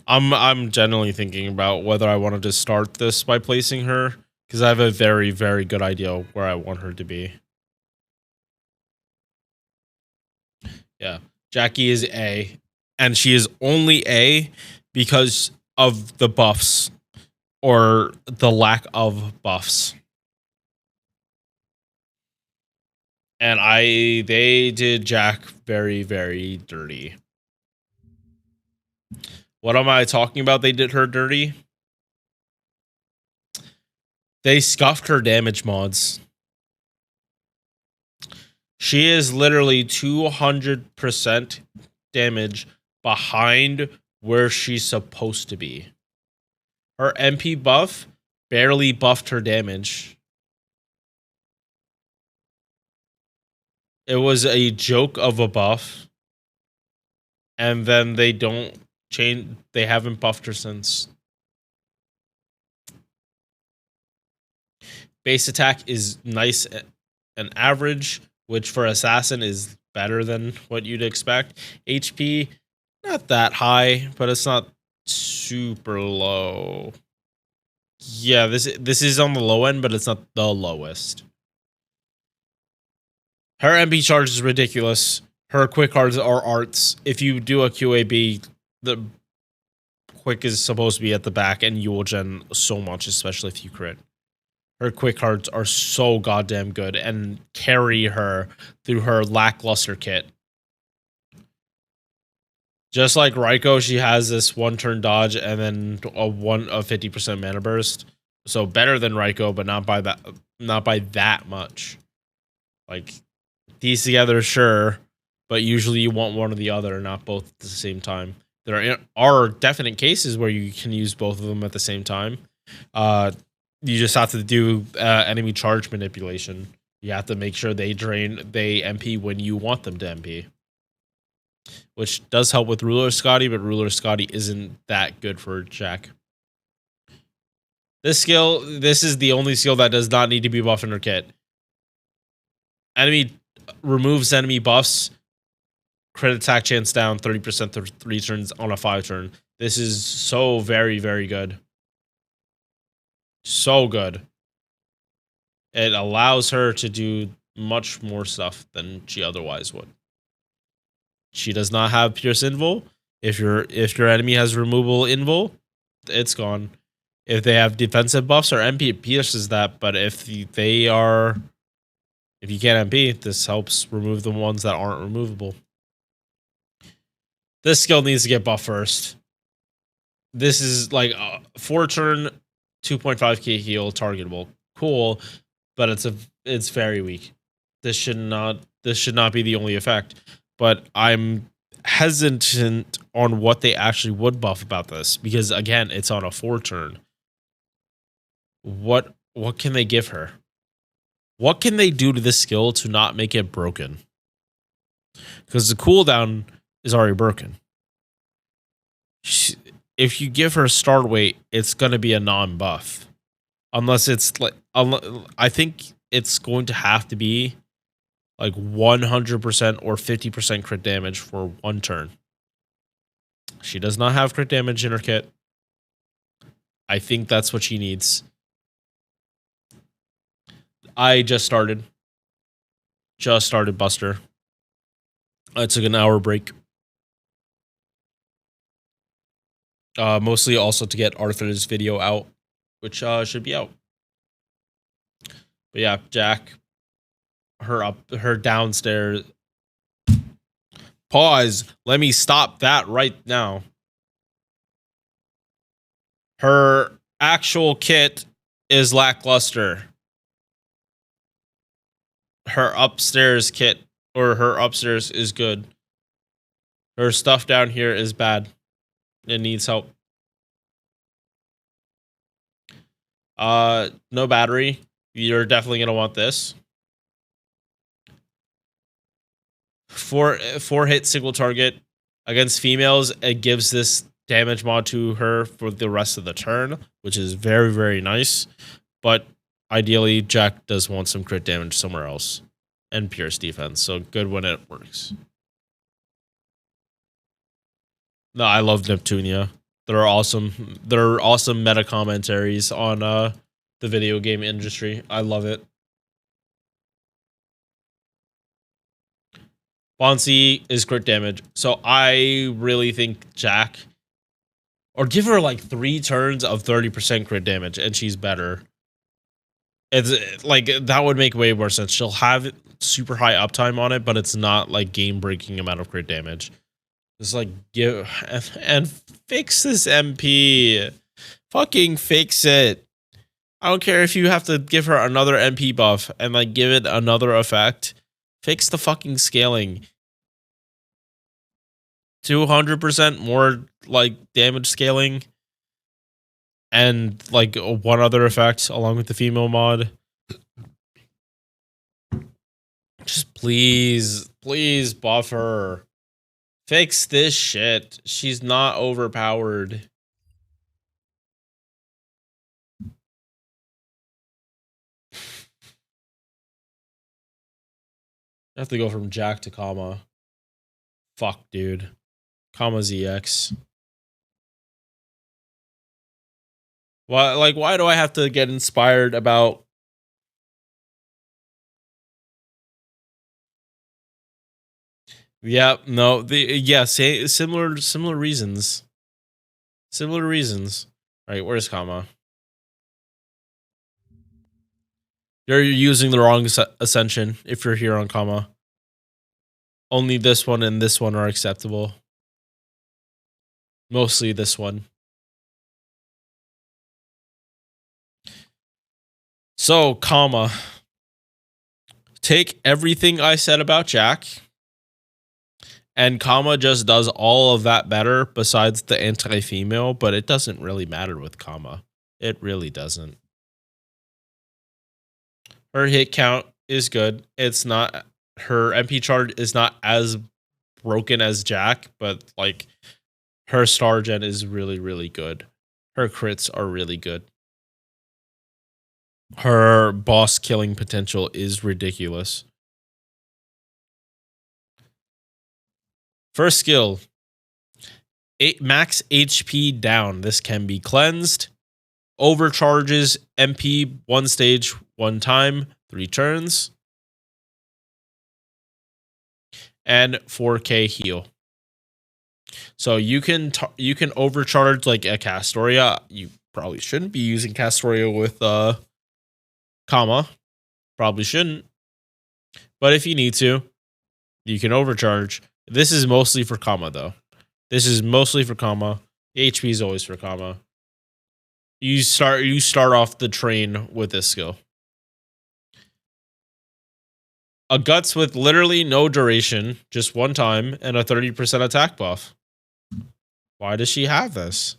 I'm generally thinking about whether I wanted to start this by placing her because I have a very, very good idea where I want her to be. Yeah, Jackie is A, and she is only A because of the buffs or the lack of buffs. And they did Jack very, very dirty. What am I talking about? They did her dirty. They scuffed her damage mods. She is literally 200% damage behind where she's supposed to be. Her MP buff barely buffed her damage. It was a joke of a buff. And then they don't change. They haven't buffed her since. Base attack is nice and average, which for assassin is better than what you'd expect. HP, not that high, but it's not super low. Yeah, this is on the low end, but it's not the lowest. Her MP charge is ridiculous. Her quick cards are arts. If you do a QAB, the quick is supposed to be at the back, and you will gen so much, especially if you crit. Her quick cards are so goddamn good and carry her through her lackluster kit. Just like Raikou, she has this 1-turn dodge and then a 50% mana burst. So better than Raikou, but not by that much. Like, these together, sure, but usually you want one or the other, not both at the same time. There are definite cases where you can use both of them at the same time. You just have to do enemy charge manipulation. You have to make sure they MP when you want them to MP. Which does help with Ruler Scotty, but Ruler Scotty isn't that good for Jack. This is the only skill that does not need to be buffed in her kit. Enemy removes enemy buffs. Crit attack chance down 30% to 3 turns on a 5-turn. This is so very, very good. So good. It allows her to do much more stuff than she otherwise would. She does not have Pierce Invul. If your enemy has removable Invul, it's gone. If they have defensive buffs or MP, it pierces that. But if they are If you can't MP, this helps remove the ones that aren't removable. This skill needs to get buffed first. This is like 4 turn, 2.5k heal, targetable. Cool, but it's very weak. This should not be the only effect. But I'm hesitant on what they actually would buff about this, because again, it's on a 4 turn. What can they give her? What can they do to this skill to not make it broken? Because the cooldown is already broken. If you give her start weight, it's going to be a non-buff. Unless it's like, I think it's going to have to be like 100% or 50% crit damage for 1 turn. She does not have crit damage in her kit. I think that's what she needs. I just started Buster. I took an hour break. Mostly also to get Arthur's video out, which should be out. But yeah, Jack, her downstairs. Pause. Let me stop that right now. Her actual kit is lackluster. Her upstairs kit, or her upstairs, is good. Her stuff down here is bad. It needs help. No battery. You're definitely gonna want this. 4 hit single target against females. It gives this damage mod to her for the rest of the turn, which is very, very nice. But ideally, Jack does want some crit damage somewhere else and pierce defense. So good when it works. No, I love Neptunia. They're awesome. They're awesome meta commentaries on the video game industry. I love it. Bonsi is crit damage. So I really think Jack, or give her like 3 turns of 30% crit damage and she's better. It's like, that would make way more sense. She'll have super high uptime on it, but it's not like game breaking amount of crit damage. Just like give and fix this MP. Fucking fix it. I don't care if you have to give her another MP buff and like give it another effect. Fix the fucking scaling. 200% more like damage scaling. And like 1 other effect along with the female mod. Just please buff her. Fix this shit. She's not overpowered. I have to go from Jack to Kama. Fuck, dude. Kama's EX. Why do I have to get inspired about... Yeah, no, similar reasons. Similar reasons. All right, where's Kama? You're using the wrong ascension if you're here on Kama. Only this one and this one are acceptable. Mostly this one. So, Kama. Take everything I said about Jack, and Kama just does all of that better besides the anti-female, but it doesn't really matter with Kama. It really doesn't. Her hit count is good. It's not... Her MP chart is not as broken as Jack, but like her star gen is really, really good. Her crits are really good. Her boss killing potential is ridiculous. First skill. Max HP down. This can be cleansed. Overcharges MP 1 stage 1 time, 3 turns. And 4k heal. So you can overcharge like a Castoria. You probably shouldn't be using Castoria with Kama. Probably shouldn't. But if you need to, you can overcharge. This is mostly for comma, though. This is mostly for comma. HP is always for comma. You start off the train with this skill. A guts with literally no duration, just one time, and a 30% attack buff. Why does she have this?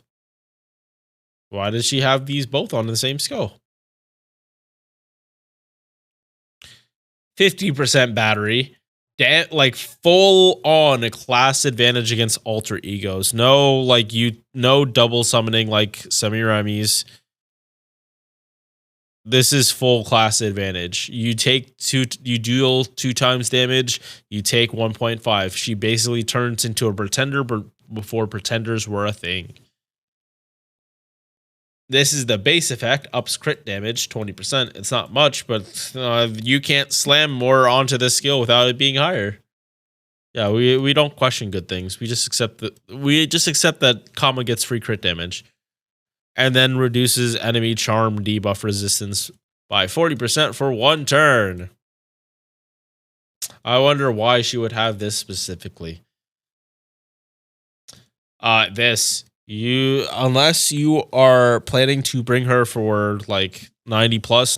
Why does she have these both on the same skill? 50% battery. Like full on a class advantage against alter egos. No double summoning like Semiramis. This is full class advantage. You deal 2 times damage, you take 1.5. She basically turns into a pretender before pretenders were a thing. This is the base effect, ups crit damage 20%. It's not much, but you can't slam more onto this skill without it being higher. Yeah, we don't question good things. We just accept that comma gets free crit damage. And then reduces enemy charm debuff resistance by 40% for 1 turn. I wonder why she would have this specifically. Unless you are planning to bring her for like 90 plus,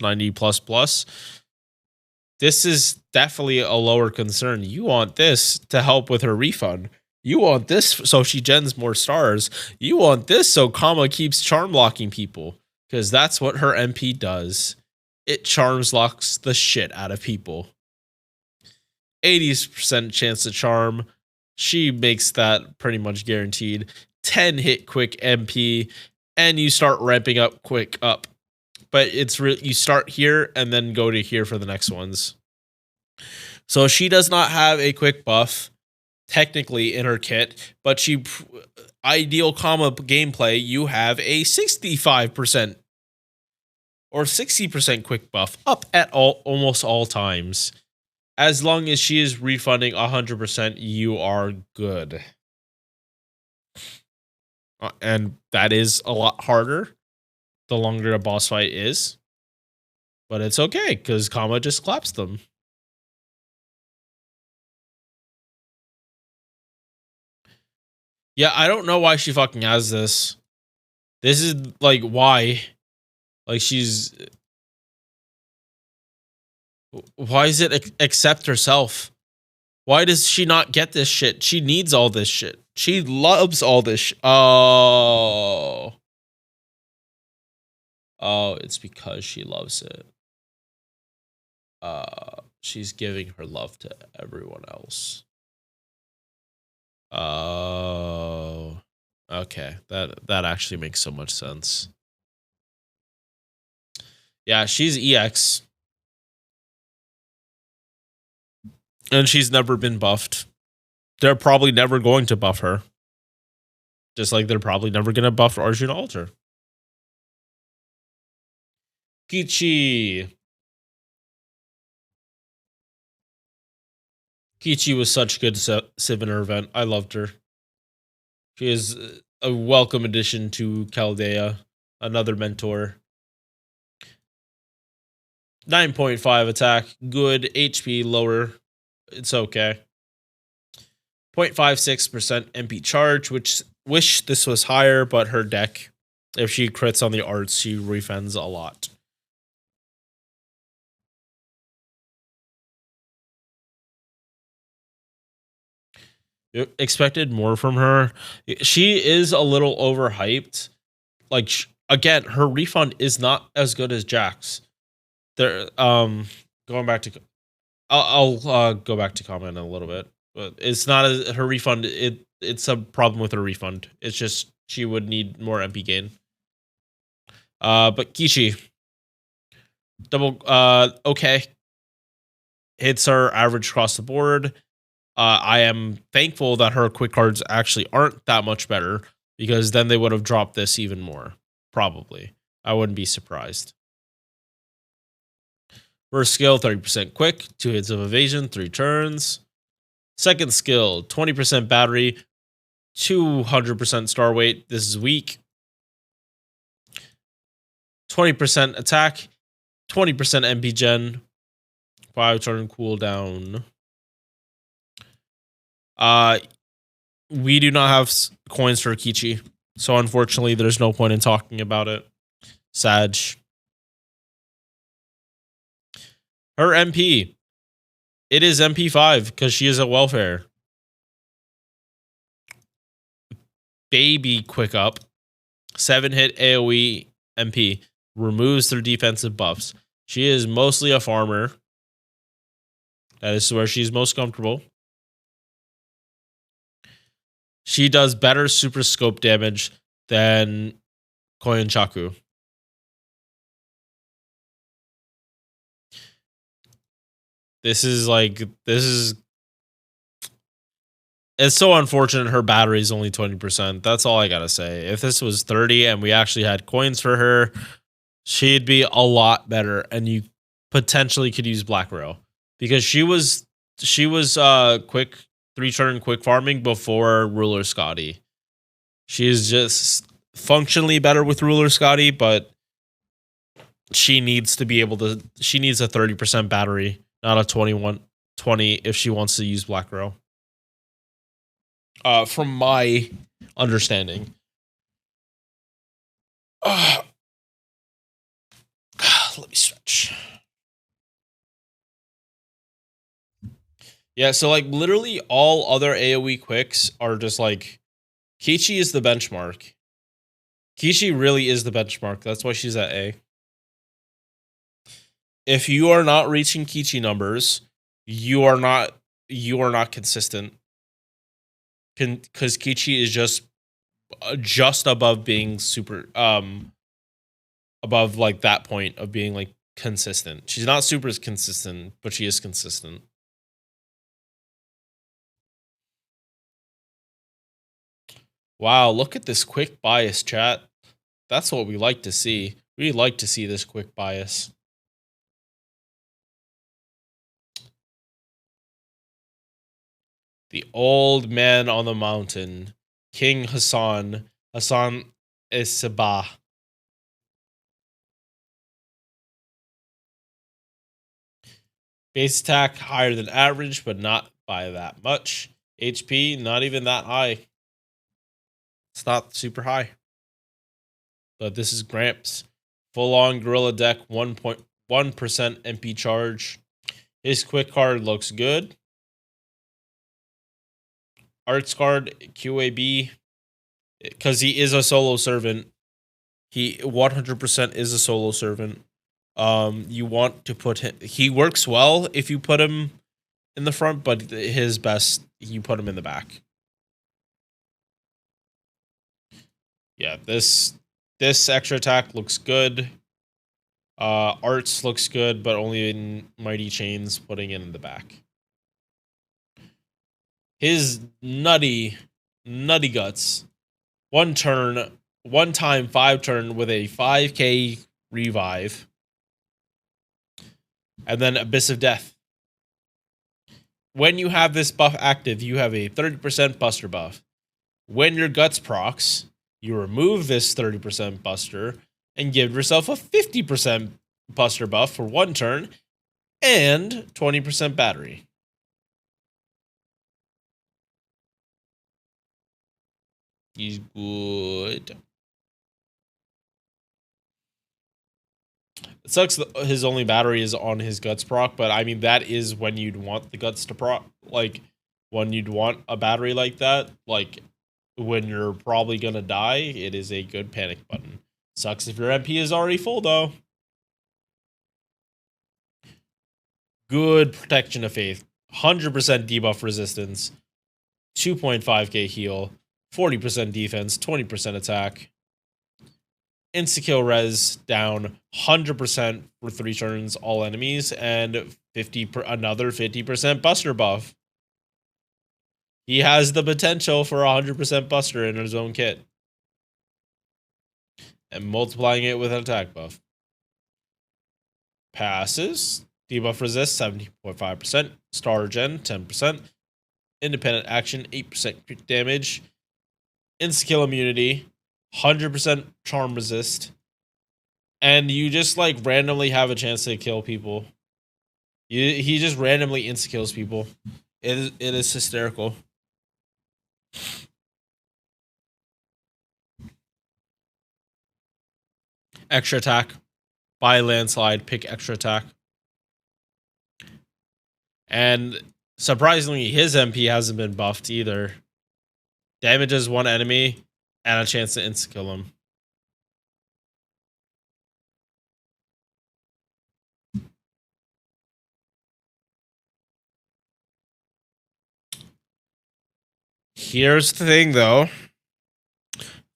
this is definitely a lower concern. You want this to help with her refund. You want this so she gens more stars. You want this so comma keeps charm locking people. Because that's what her MP does. It charms locks the shit out of people. 80% chance to charm. She makes that pretty much guaranteed. 10 hit quick MP. And you start ramping up quick up. But it's you start here and then go to here for the next ones. So she does not have a quick buff technically in her kit, but she ideal comma gameplay, you have a 65% or 60% quick buff up at almost all times. As long as she is refunding 100%, you are good. And that is a lot harder the longer a boss fight is. But it's okay, because comma just claps them. Yeah, I don't know why she fucking has this. This is, like, why? Like, why is it accept herself? Why does she not get this shit? She needs all this shit. She loves all this Oh, it's because she loves it. She's giving her love to everyone else. Oh, okay. That actually makes so much sense. Yeah, she's EX. And she's never been buffed. They're probably never going to buff her. Just like they're probably never going to buff Arjuna Alter. Kiichi. Kiichi was such a good Siviner event. I loved her. She is a welcome addition to Chaldea. Another mentor. 9.5 attack. Good. HP lower. It's okay. 0.56% MP charge, which wish this was higher, but her deck, if she crits on the arts, she refends a lot. Expected more from her. She is a little overhyped. Like, again, her refund is not as good as Jack's. There, going back to, I'll go back to comment in a little bit, but it's not as her refund. It's a problem with her refund. It's just she would need more MP gain. But Kiichi, okay, hits her average across the board. I am thankful that her quick cards actually aren't that much better, because then they would have dropped this even more. Probably. I wouldn't be surprised. First skill, 30% quick, 2 hits of evasion, 3 turns. Second skill, 20% battery, 200% star weight. This is weak. 20% attack, 20% MP gen, 5-turn cooldown. We do not have coins for Kiichi, so unfortunately, there's no point in talking about it. Sag. Her MP. It is MP5 because she is a welfare. Baby quick up. 7-hit AoE MP. Removes their defensive buffs. She is mostly a farmer. That is where she's most comfortable. She does better super scope damage than Koyanskaku. This is it's so unfortunate her battery is only 20%. That's all I gotta say. If this was 30 and we actually had coins for her, she'd be a lot better, and you potentially could use Black Rail. Because she was quick 3-turn quick farming before Ruler Scotty. She is just functionally better with Ruler Scotty, but she needs to be able to. She needs a 30% battery, not a 20 if she wants to use Black Rail. From my understanding. Let me stretch. Yeah, so like literally all other AoE quicks are just like Kiichi is the benchmark. Kiichi really is the benchmark. That's why she's at A. If you are not reaching Kiichi numbers, you are not consistent. Because Kiichi is just above being super above like that point of being like consistent. She's not super consistent, but she is consistent. Wow, look at this quick bias, chat. That's what we like to see. We like to see this quick bias. The old man on the mountain, King Hassan. Hassan Isaba. Base attack higher than average, but not by that much. HP, not even that high. It's not super high. But this is Gramps. Full-on Gorilla deck, 1.1% MP charge. His quick card looks good. Arts card, QAB. Because he is a solo servant. He 100% is a solo servant. You want to put him... He works well if you put him in the front, but his best, you put him in the back. Yeah, this extra attack looks good. Arts looks good, but only in Mighty Chains, putting it in the back. His nutty guts. 1 time 5-turn with a 5k revive. And then Abyss of Death. When you have this buff active, you have a 30% buster buff. When your guts procs, you remove this 30% buster and give yourself a 50% buster buff for 1 turn and 20% battery. He's good. It sucks that his only battery is on his guts proc, but I mean, that is when you'd want the guts to proc. Like, when you'd want a battery like that, like, when you're probably gonna die, it is a good panic button. Sucks if your MP is already full, though. Good Protection of Faith. 100% debuff resistance. 2.5k heal. 40% defense. 20% attack. Insta-kill res down 100% for 3 turns, all enemies, and another 50% buster buff. He has the potential for 100% buster in his own kit. And multiplying it with an attack buff. Passes. Debuff resist 70.5%. Star Gen 10%. Independent action 8% crit damage. Insta-kill immunity. 100% charm resist. And you just like randomly have a chance to kill people. He just randomly insta kills people. It is hysterical. Extra attack. Buy landslide, pick extra attack. And surprisingly, his MP hasn't been buffed either. Damages one enemy and a chance to insta kill him. Here's the thing though.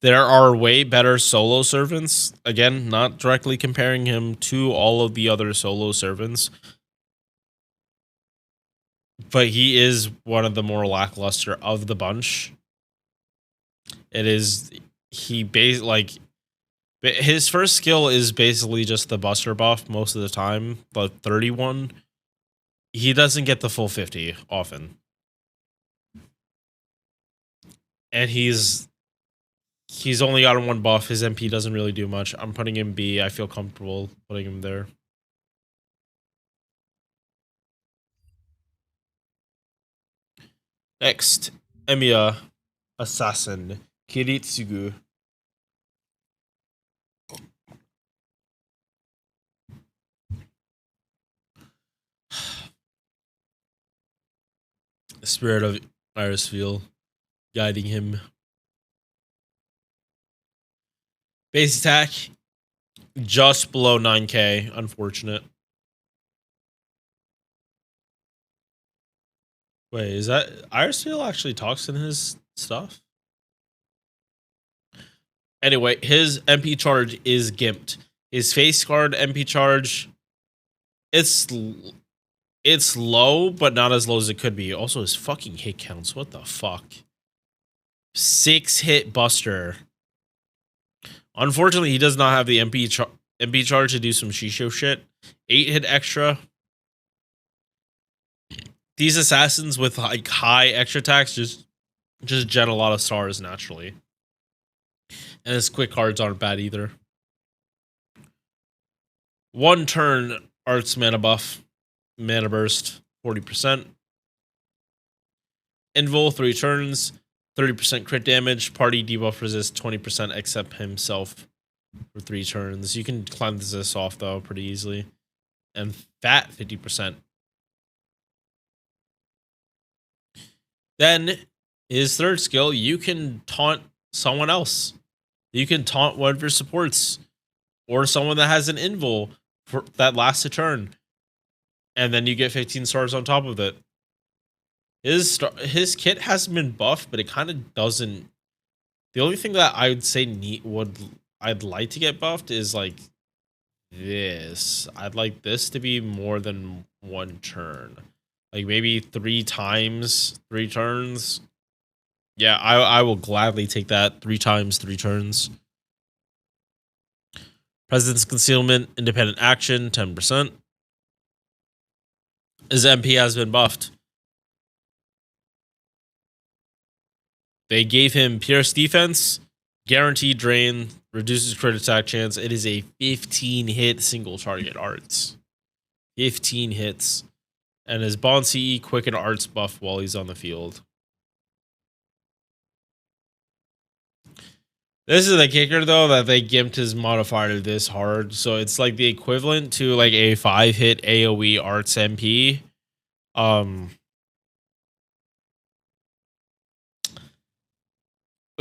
There are way better solo servants. Again, not directly comparing him to all of the other solo servants. But he is one of the more lackluster of the bunch. It is his first skill is basically just the buster buff most of the time, but 31. He doesn't get the full 50 often. And he's only gotten one buff. His MP doesn't really do much. I'm putting him B. I feel comfortable putting him there. Next, EMIYA Assassin Kiritsugu. Spirit of Irisfield guiding him. Base attack just below 9k. Unfortunate. Wait, is that Irisfield actually talks in his stuff? Anyway, his MP charge is gimped. His face guard MP charge, it's low, but not as low as it could be. Also, his fucking hit counts. What the fuck? 6 hit buster. Unfortunately, he does not have the MP charge to do some Shisho shit. 8 hit extra. These assassins with like high extra attacks just gen a lot of stars naturally. And his quick cards aren't bad either. 1 turn arts mana buff. Mana burst 40%. Invul 3 turns. 30% crit damage. Party debuff resist 20% except himself for 3 turns. You can cleanse this off though pretty easily. And fat 50%. Then his third skill, you can taunt someone else. You can taunt one of your supports or someone that has an invul for that lasts a turn. And then you get 15 stars on top of it. His kit hasn't been buffed, but it kind of doesn't. The only thing that I would say I'd like to get buffed is like this. I'd like this to be more than 1 turn. Like maybe 3 times 3 turns. Yeah, I will gladly take that 3 times 3 turns. Presence concealment, independent action, 10%. His MP has been buffed. They gave him Pierce defense, guaranteed drain, reduces crit attack chance. It is a 15 hit single target arts. 15 hits. And his Bond CE quicken arts buff while he's on the field. This is the kicker though, that they gimped his modifier this hard. So it's like the equivalent to like a 5 hit AoE arts MP.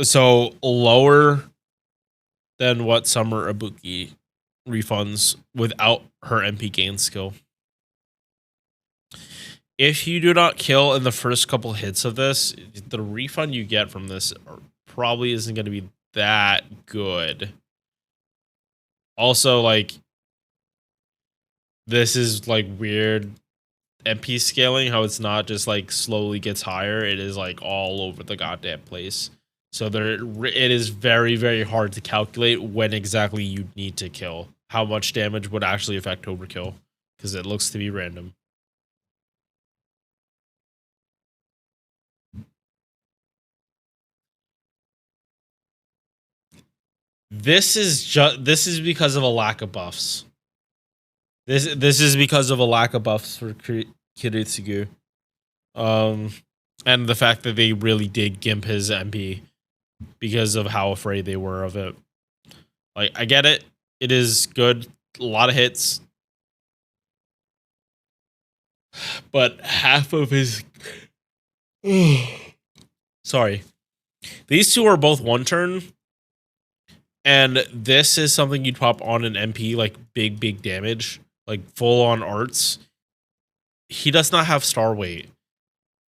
So lower than what Summer Ibuki refunds without her MP gain skill. If you do not kill in the first couple hits of this, the refund you get from this probably isn't going to be that good. Also, like, this is like weird MP scaling, how it's not just like slowly gets higher. It is like all over the goddamn place. So it is very, very hard to calculate when exactly you need to kill. How much damage would actually affect overkill, because it looks to be random. This is because of a lack of buffs. This is because of a lack of buffs for Kiritsugu. And the fact that they really did gimp his MP because of how afraid they were of it. Like, I get it. It is good. A lot of hits. But half of his... Sorry. These two are both one turn. And this is something you'd pop on an MP, like big damage. Like full on arts. He does not have star weight.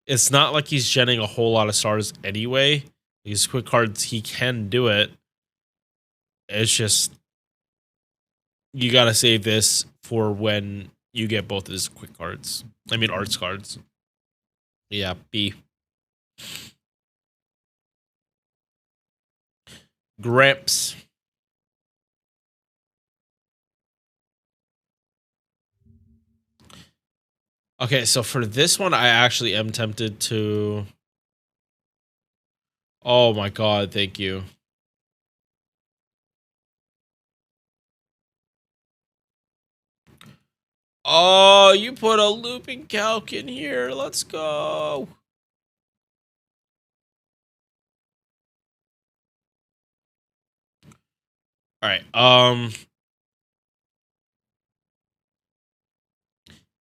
It's not like he's genning a whole lot of stars anyway. These quick cards, he can do it. It's just... You gotta save this for when you get both of his quick cards. I mean, arts cards. Yeah, B. Gramps. Okay, so for this one, I actually am tempted to... Oh my god, thank you. Oh, you put a looping calc in here. Let's go. All right.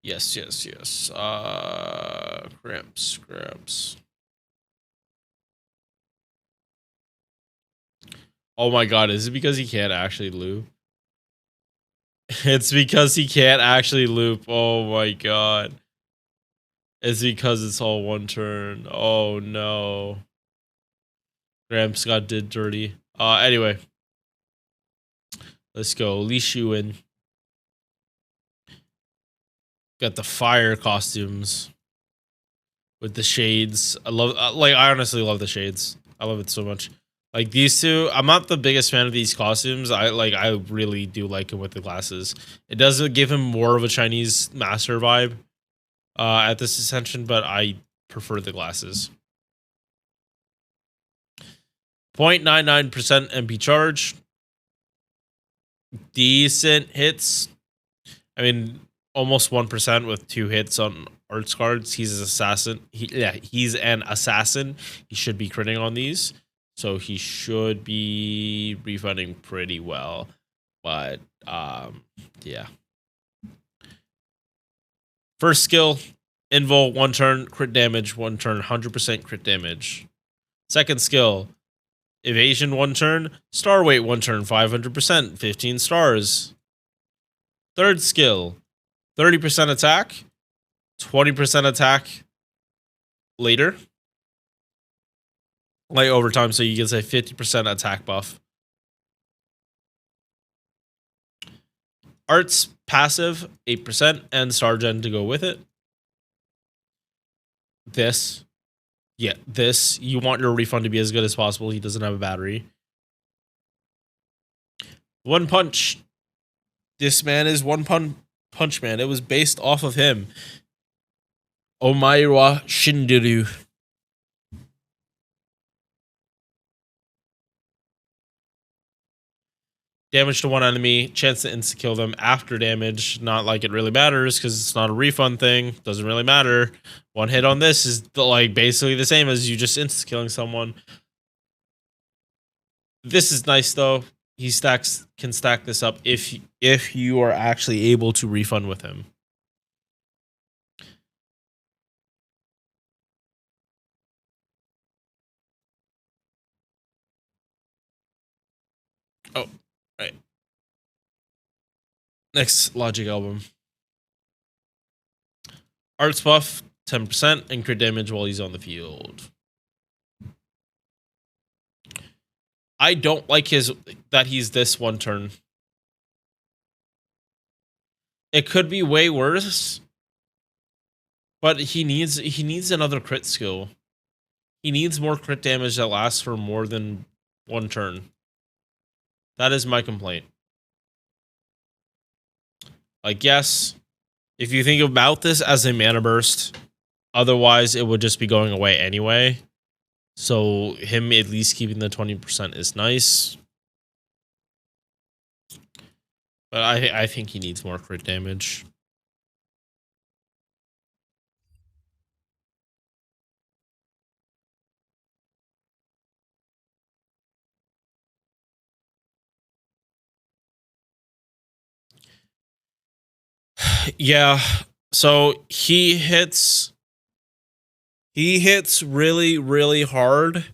Yes. Gramps. Oh my god, is it because he can't actually loop? It's because he can't actually loop. Oh my god. It's because it's all one turn. Oh no. Gramps got did dirty. Anyway. Let's go. Li Shuwen. Got the fire costumes. With the shades. I love, I honestly love the shades. I love it so much. Like these two, I'm not the biggest fan of these costumes. I really do like him with the glasses. It does give him more of a Chinese master vibe at this ascension, but I prefer the glasses. 0.99% MP charge. Decent hits. I mean, almost 1% with 2 hits on arts cards. He's an assassin. He's an assassin. He should be critting on these. So he should be refunding pretty well. But, yeah. First skill, invul, 1 turn, crit damage, 1 turn, 100% crit damage. Second skill, evasion, 1 turn, star weight, 1 turn, 500%, 15 stars. Third skill, 30% attack, 20% attack later. Like overtime, so you can say 50% attack buff. Arts passive, 8%, and star gen to go with it. This. Yeah, this. You want your refund to be as good as possible. He doesn't have a battery. One punch. This man is one punch man. It was based off of him. Omaira Shindiru. Damage to one enemy, chance to insta-kill them after damage. Not like it really matters because it's not a refund thing. Doesn't really matter. One hit on this is like basically the same as you just insta-killing someone. This is nice though. He can stack this up if you are actually able to refund with him. Oh, right. Next logic album. Arts buff, 10%, and crit damage while he's on the field. I don't like that he's this 1 turn. It could be way worse, but he needs another crit skill. He needs more crit damage that lasts for more than 1 turn. That is my complaint. Like, yes, if you think about this as a mana burst, otherwise it would just be going away anyway. So him at least keeping the 20% is nice. But I think he needs more crit damage. Yeah. So he hits really, really hard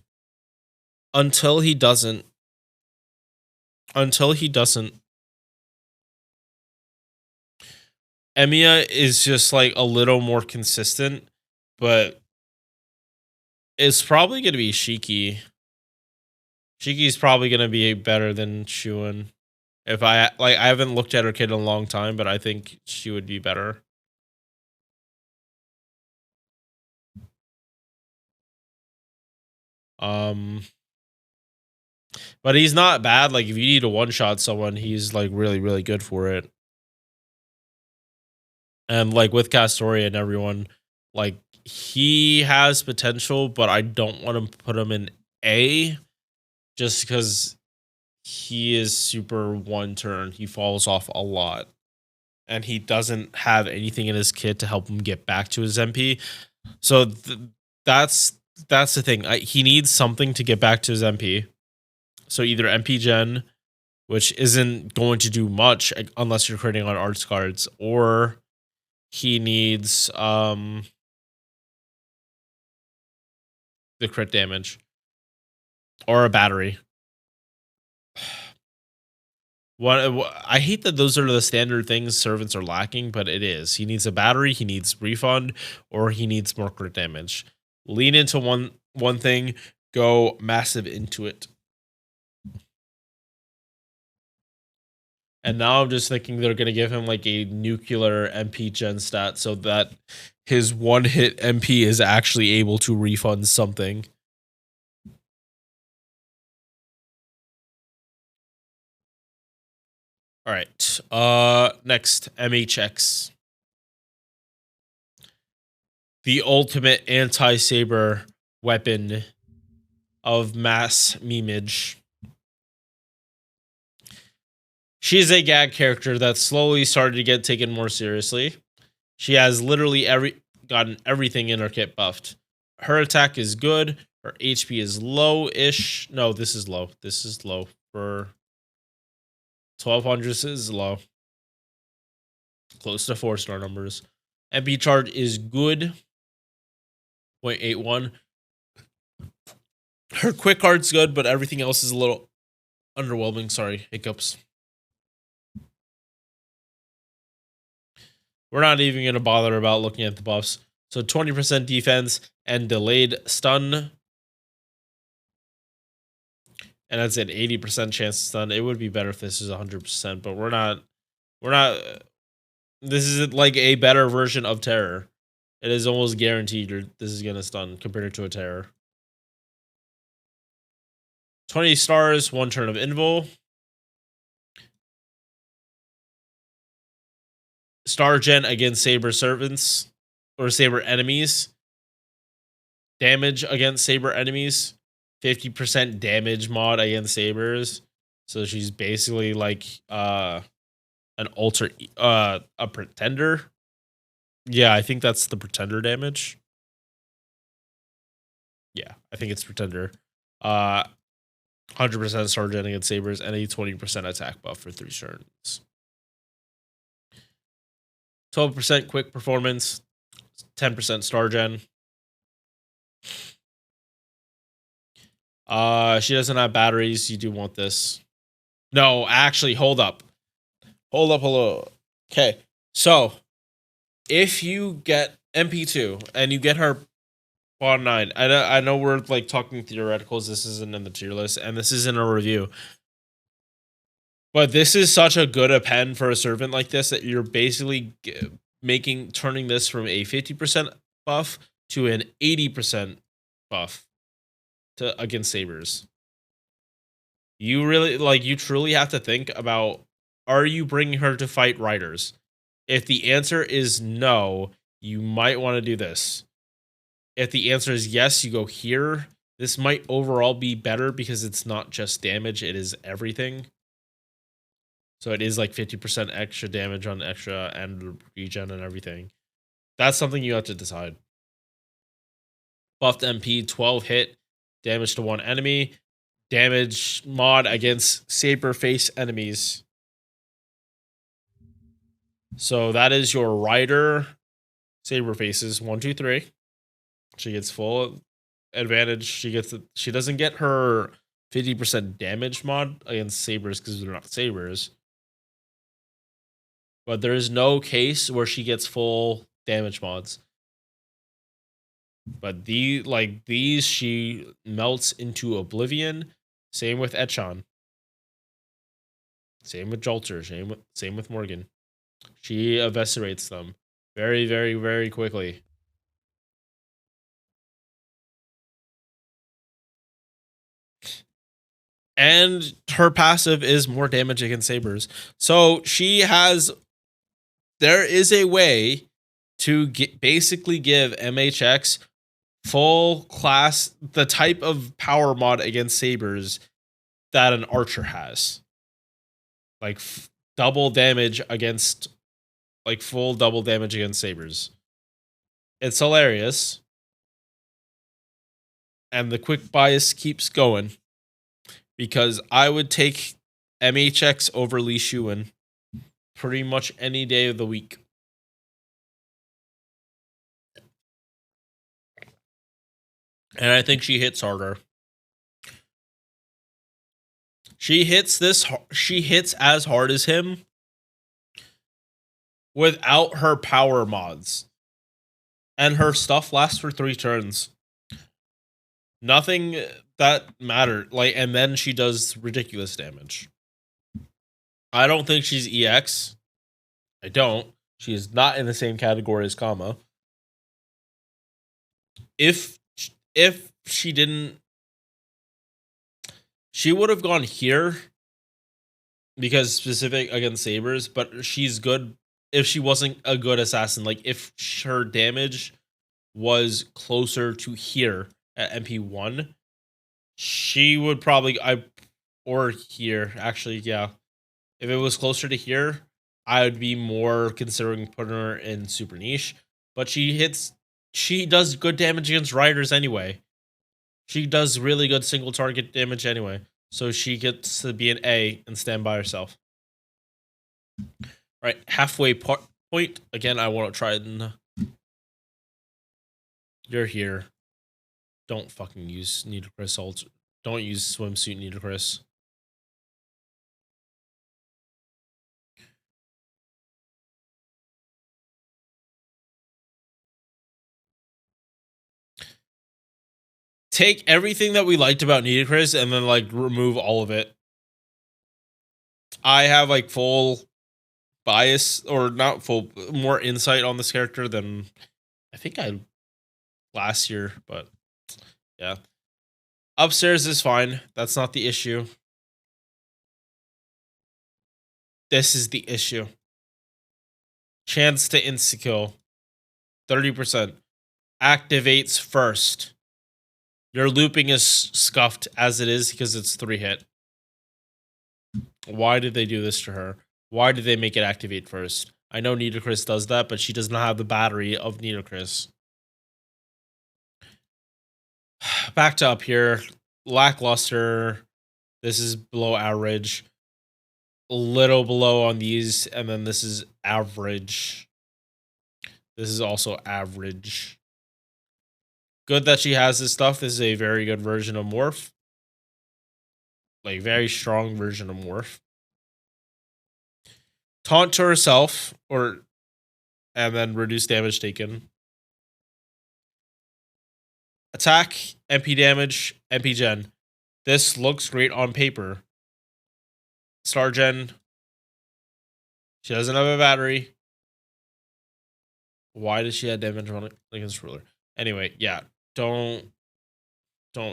until he doesn't. Until he doesn't. EMIYA is just like a little more consistent, but it's probably gonna be Shiki. Shiki's probably gonna be better than Shuwen. If I haven't looked at her kid in a long time, but I think she would be better. But he's not bad. Like, if you need to one shot someone, he's like really, really good for it. And like with Castoria and everyone, like he has potential, but I don't want to put him in A just because he is super one turn. He falls off a lot. And he doesn't have anything in his kit to help him get back to his MP. So that's the thing. He needs something to get back to his MP. So either MP Gen, which isn't going to do much unless you're critting on arts cards, or he needs the crit damage or a battery. I hate that those are the standard things servants are lacking, but it is. He needs a battery, he needs refund, or he needs more crit damage. Lean into one thing, go massive into it. And now I'm just thinking they're going to give him like a nuclear MP gen stat so that his one hit MP is actually able to refund something. All right. Next, MHX. The ultimate anti-saber weapon of mass memeage. She's a gag character that slowly started to get taken more seriously. She has literally gotten everything in her kit buffed. Her attack is good. Her HP is low-ish. No, this is low. This is low. For 1200, this is low. Close to 4-star numbers. MP charge is good. 0.81. Her quick card's good, but everything else is a little underwhelming. Sorry, hiccups. We're not even going to bother about looking at the buffs. So 20% defense and delayed stun. And that's an 80% chance to stun. It would be better if this is 100%, but we're not. This is like a better version of terror. It is almost guaranteed this is going to stun compared to a terror. 20 stars, 1 turn of invul. Star gen against saber servants or saber enemies. Damage against saber enemies. 50% damage mod against sabers. So she's basically like an a pretender. Yeah, I think that's the pretender damage. Yeah, I think it's pretender. 100% star gen against sabers and a 20% attack buff for 3 turns. 12% quick performance, 10% star gen. She doesn't have batteries. You do want this. No, actually, hold up. Okay, so if you get MP2 and you get her bottom 9, I know we're like talking theoreticals. This isn't in the tier list, and this isn't a review. But this is such a good append for a servant like this that you're basically turning this from a 50% buff to an 80% buff to against sabers. You truly have to think about, are you bringing her to fight riders? If the answer is no, you might want to do this. If the answer is yes, you go here. This might overall be better because it's not just damage, it is everything. So it is like 50% extra damage on extra and regen and everything. That's something you have to decide. Buffed MP, 12 hit, damage to one enemy, damage mod against saber face enemies. So that is your rider saber faces 1, 2, 3. She gets full advantage. She doesn't get her 50% damage mod against sabers because they're not sabers. But there is no case where she gets full damage mods. But these she melts into oblivion. Same with Echan. Same with Jolter. Same with Morgan. She eviscerates them very, very, very quickly. And her passive is more damage against sabers. So there is a way to basically give MHX full class, the type of power mod against sabers that an archer has. Like double damage against, like full double damage against sabers. It's hilarious. And the quick bias keeps going. Because I would take MHX over Li Shuwen pretty much any day of the week. And I think she hits harder. She hits as hard as him without her power mods. And her stuff lasts for 3 turns. Nothing that mattered. And then she does ridiculous damage. I don't think she's EX. I don't. She is not in the same category as Kama. If she didn't, she would have gone here because specific against sabers, but she's good if she wasn't a good assassin. Like if her damage was closer to here at MP1, she would probably or here actually, yeah. If it was closer to here, I would be more considering putting her in super niche. But she does good damage against riders anyway. She does really good single target damage anyway. So she gets to be an A and stand by herself. Right, halfway point. Again, I want to try and... You're here. Don't fucking use Nitocris ult. Don't use swimsuit Nitocris. Take everything that we liked about Nitocris and then remove all of it. I have full bias, or not full, more insight on this character than I think I last year, but yeah. Upstairs is fine. That's not the issue. This is the issue. Chance to insta-kill. 30%. Activates first. Your looping is scuffed as it is because it's 3 hit. Why did they do this to her? Why did they make it activate first? I know Nitocris does that, but she does not have the battery of Nitocris. Back to up here. Lackluster. This is below average. A little below on these, and then this is average. This is also average. Good that she has this stuff. This is a very good version of Morph. Very strong version of Morph. Taunt to herself, and then reduce damage taken. Attack, MP damage, MP gen. This looks great on paper. Star gen. She doesn't have a battery. Why does she have damage on it against ruler? Anyway, yeah. Don't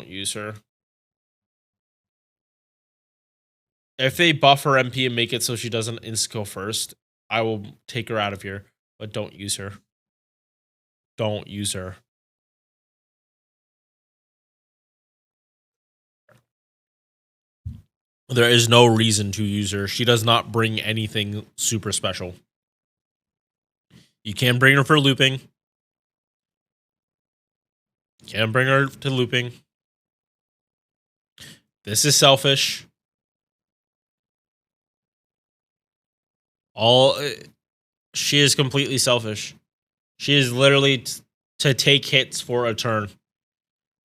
use her. If they buff her MP and make it so she doesn't insta-kill first, I will take her out of here. But don't use her. Don't use her. There is no reason to use her. She does not bring anything super special. You can bring her for looping. Can bring her to looping. This is selfish. She is completely selfish. She is literally to take hits for a turn,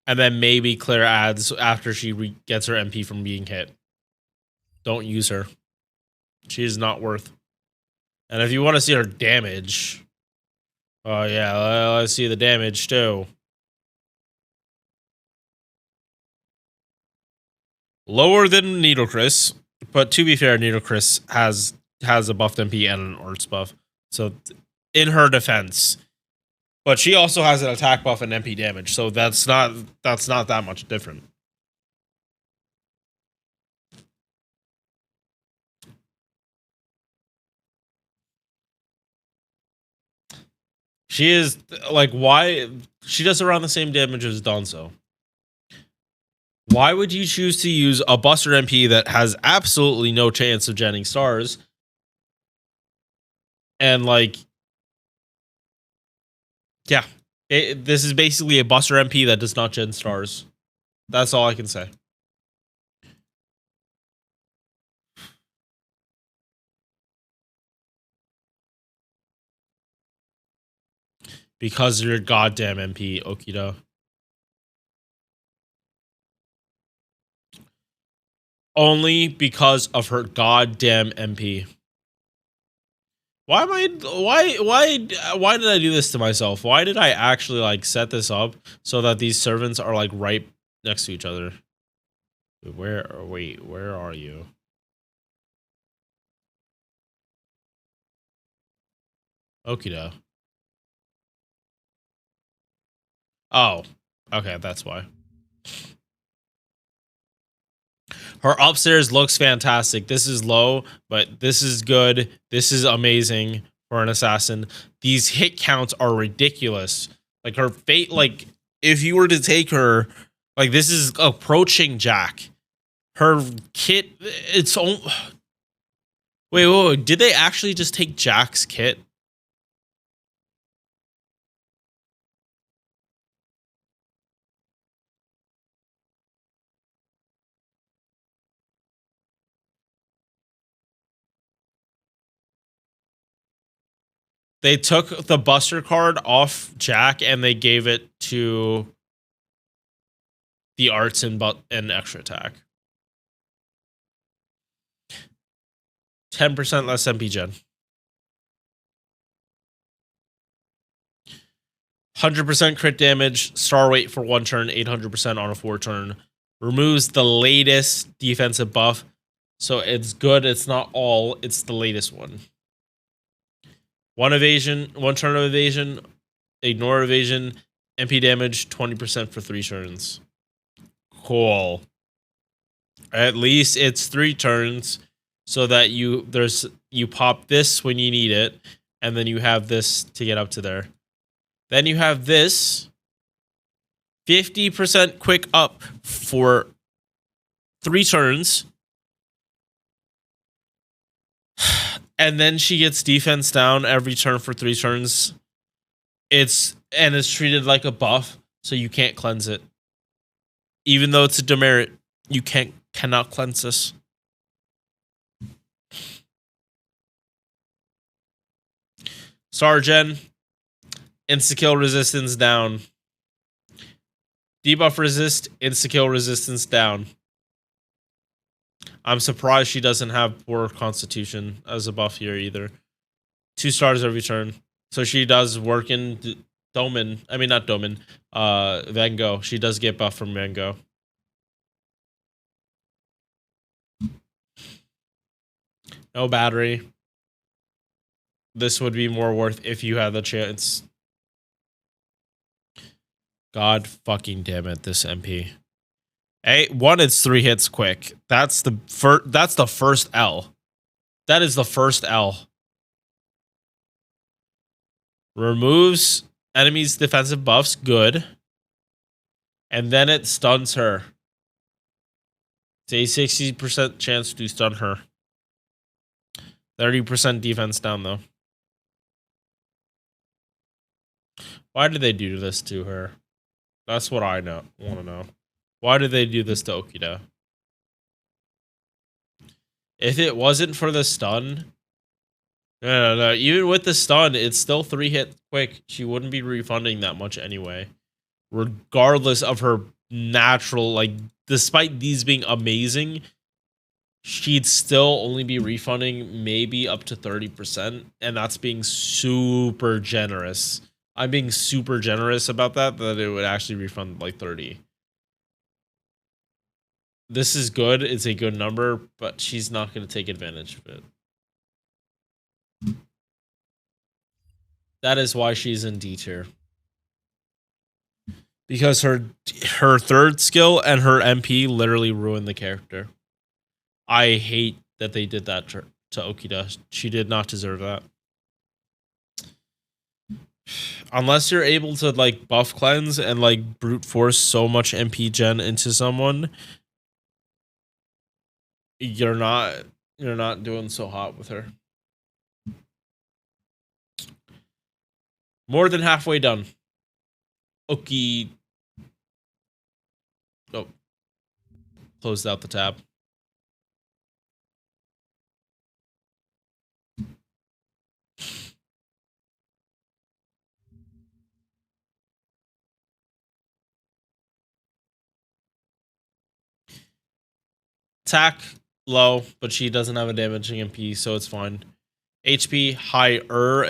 and then maybe clear ads after she gets her MP from being hit. Don't use her. She is not worth. And if you want to see her damage, oh yeah, let's see the damage too. Lower than Nitocris, but to be fair, Nitocris has a buffed MP and an arts buff. So in her defense, but she also has an attack buff and MP damage, so that's not that much different. She is like, why she does around the same damage as Danzo. Why would you choose to use a Buster MP that has absolutely no chance of genning stars? And like, yeah, this is basically a Buster MP that does not gen stars. That's all I can say. Because you're a goddamn MP, Okita. Only because of her goddamn MP. Why did I do this to myself? Why did I actually like set this up so that these servants are like right next to each other? Where are you? Okita. Oh, okay, that's why. Her upstairs looks fantastic. This is low, but this is good. This is amazing for an assassin. These hit counts are ridiculous. Like her fate, like if you were to take her, like this is approaching Jack. Her kit, it's all. Wait. Did they actually just take Jack's kit? They took the Buster card off Jack and they gave it to the arts and extra attack. 10% less MP gen. 100% crit damage, star weight for 1 turn, 800% on a 4 turn. Removes the latest defensive buff. So it's good. It's not all. It's the latest one. 1 evasion, 1 turn of evasion, ignore evasion, MP damage, 20% for 3 turns. Cool. At least it's 3 turns, so that you pop this when you need it, and then you have this to get up to there. Then you have this 50% quick up for 3 turns. And then she gets defense down every turn for 3 turns. It's treated like a buff, so you can't cleanse it. Even though it's a demerit, you cannot cleanse this. Sargen, insta-kill resistance down. Debuff resist, insta-kill resistance down. I'm surprised she doesn't have poor constitution as a buff here either. 2 stars every turn. So she does work in Domin. I mean, not Domin. Van Gogh. She does get buff from Van Gogh. No battery. This would be more worth if you had the chance. God fucking damn it, this MP. One, it's 3 hits quick. That's the first L. That is the first L. Removes enemies' defensive buffs, good. And then it stuns her. It's a 60% chance to stun her. 30% defense down, though. Why did they do this to her? That's what I want to know. Why did they do this to Okita? If it wasn't for the stun... No. Even with the stun, it's still 3-hit quick. She wouldn't be refunding that much anyway. Regardless of her natural, like, despite these being amazing, she'd still only be refunding maybe up to 30%. And that's being super generous. I'm being super generous about that it would actually refund like 30. This is good. It's a good number, but she's not going to take advantage of it. That is why she's in D tier. Because her third skill and her MP literally ruined the character. I hate that they did that to Okita. She did not deserve that. Unless you're able to like buff cleanse and like brute force so much MP gen into someone, you're not doing so hot with her. More than halfway done. Oki. Oh. Closed out the tab. Attack low, but she doesn't have a damaging MP, so it's fine. HP higher.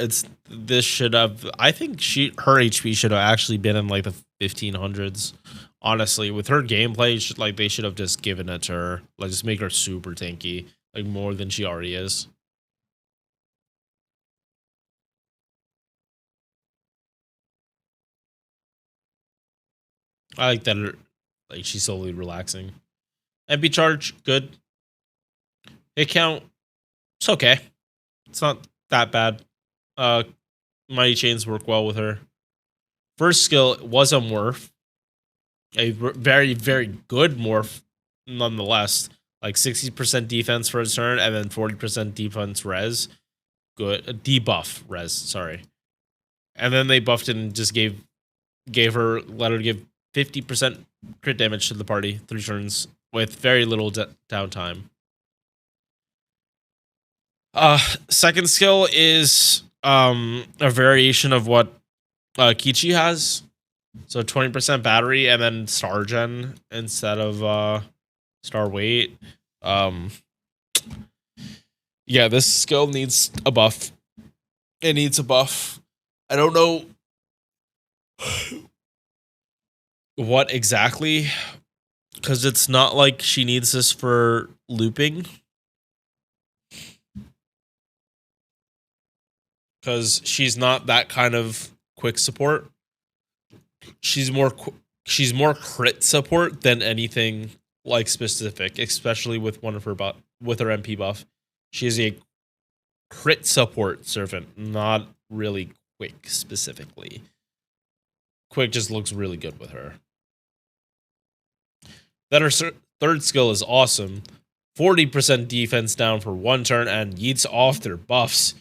This should have. I think her HP should have actually been in like the 1500s. Honestly, with her gameplay, they should have just given it to her. Like just make her super tanky, like more than she already is. I like that. Like she's slowly relaxing. MP charge good. Hit count, it's okay. It's not that bad. Mighty chains work well with her. First skill was a morph. A very, very good morph, nonetheless. Like 60% defense for a turn, and then 40% defense res. Good debuff res. Sorry. And then they buffed it and just let her give 50% crit damage to the party 3 turns with very little downtime. Second skill is a variation of what Kiichi has. So 20% battery and then star gen instead of star weight. Yeah, this skill needs a buff. It needs a buff. I don't know what exactly, because it's not like she needs this for looping. Because she's not that kind of quick support. She's more crit support than anything like specific, especially with one of her with her MP buff. She is a crit support servant, not really quick specifically. Quick just looks really good with her. Then her third skill is awesome. 40% defense down for 1 turn and yeets off their buffs.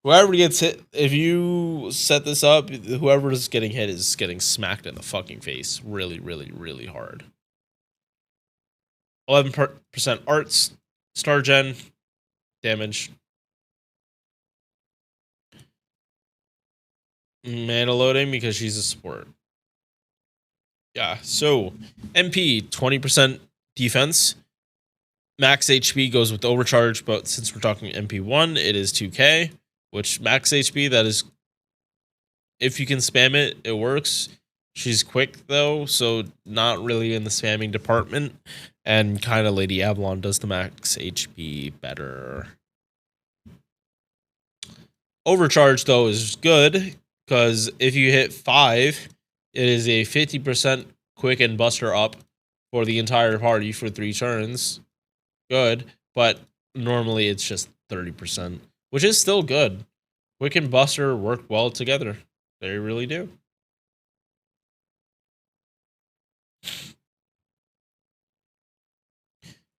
Whoever gets hit, if you set this up, whoever is getting hit is getting smacked in the fucking face really, really, really hard. 11% arts, star gen, damage. Mana loading because she's a support. Yeah, so MP, 20% defense. Max HP goes with overcharge, but since we're talking MP1, it is 2k. Which max HP, that is, if you can spam it, it works. She's quick though, so not really in the spamming department. And kind of Lady Avalon does the max HP better. Overcharge though is good, because if you hit 5, it is a 50% quick and buster up for the entire party for 3 turns. Good, but normally it's just 30%. Which is still good. Quick and Buster work well together. They really do.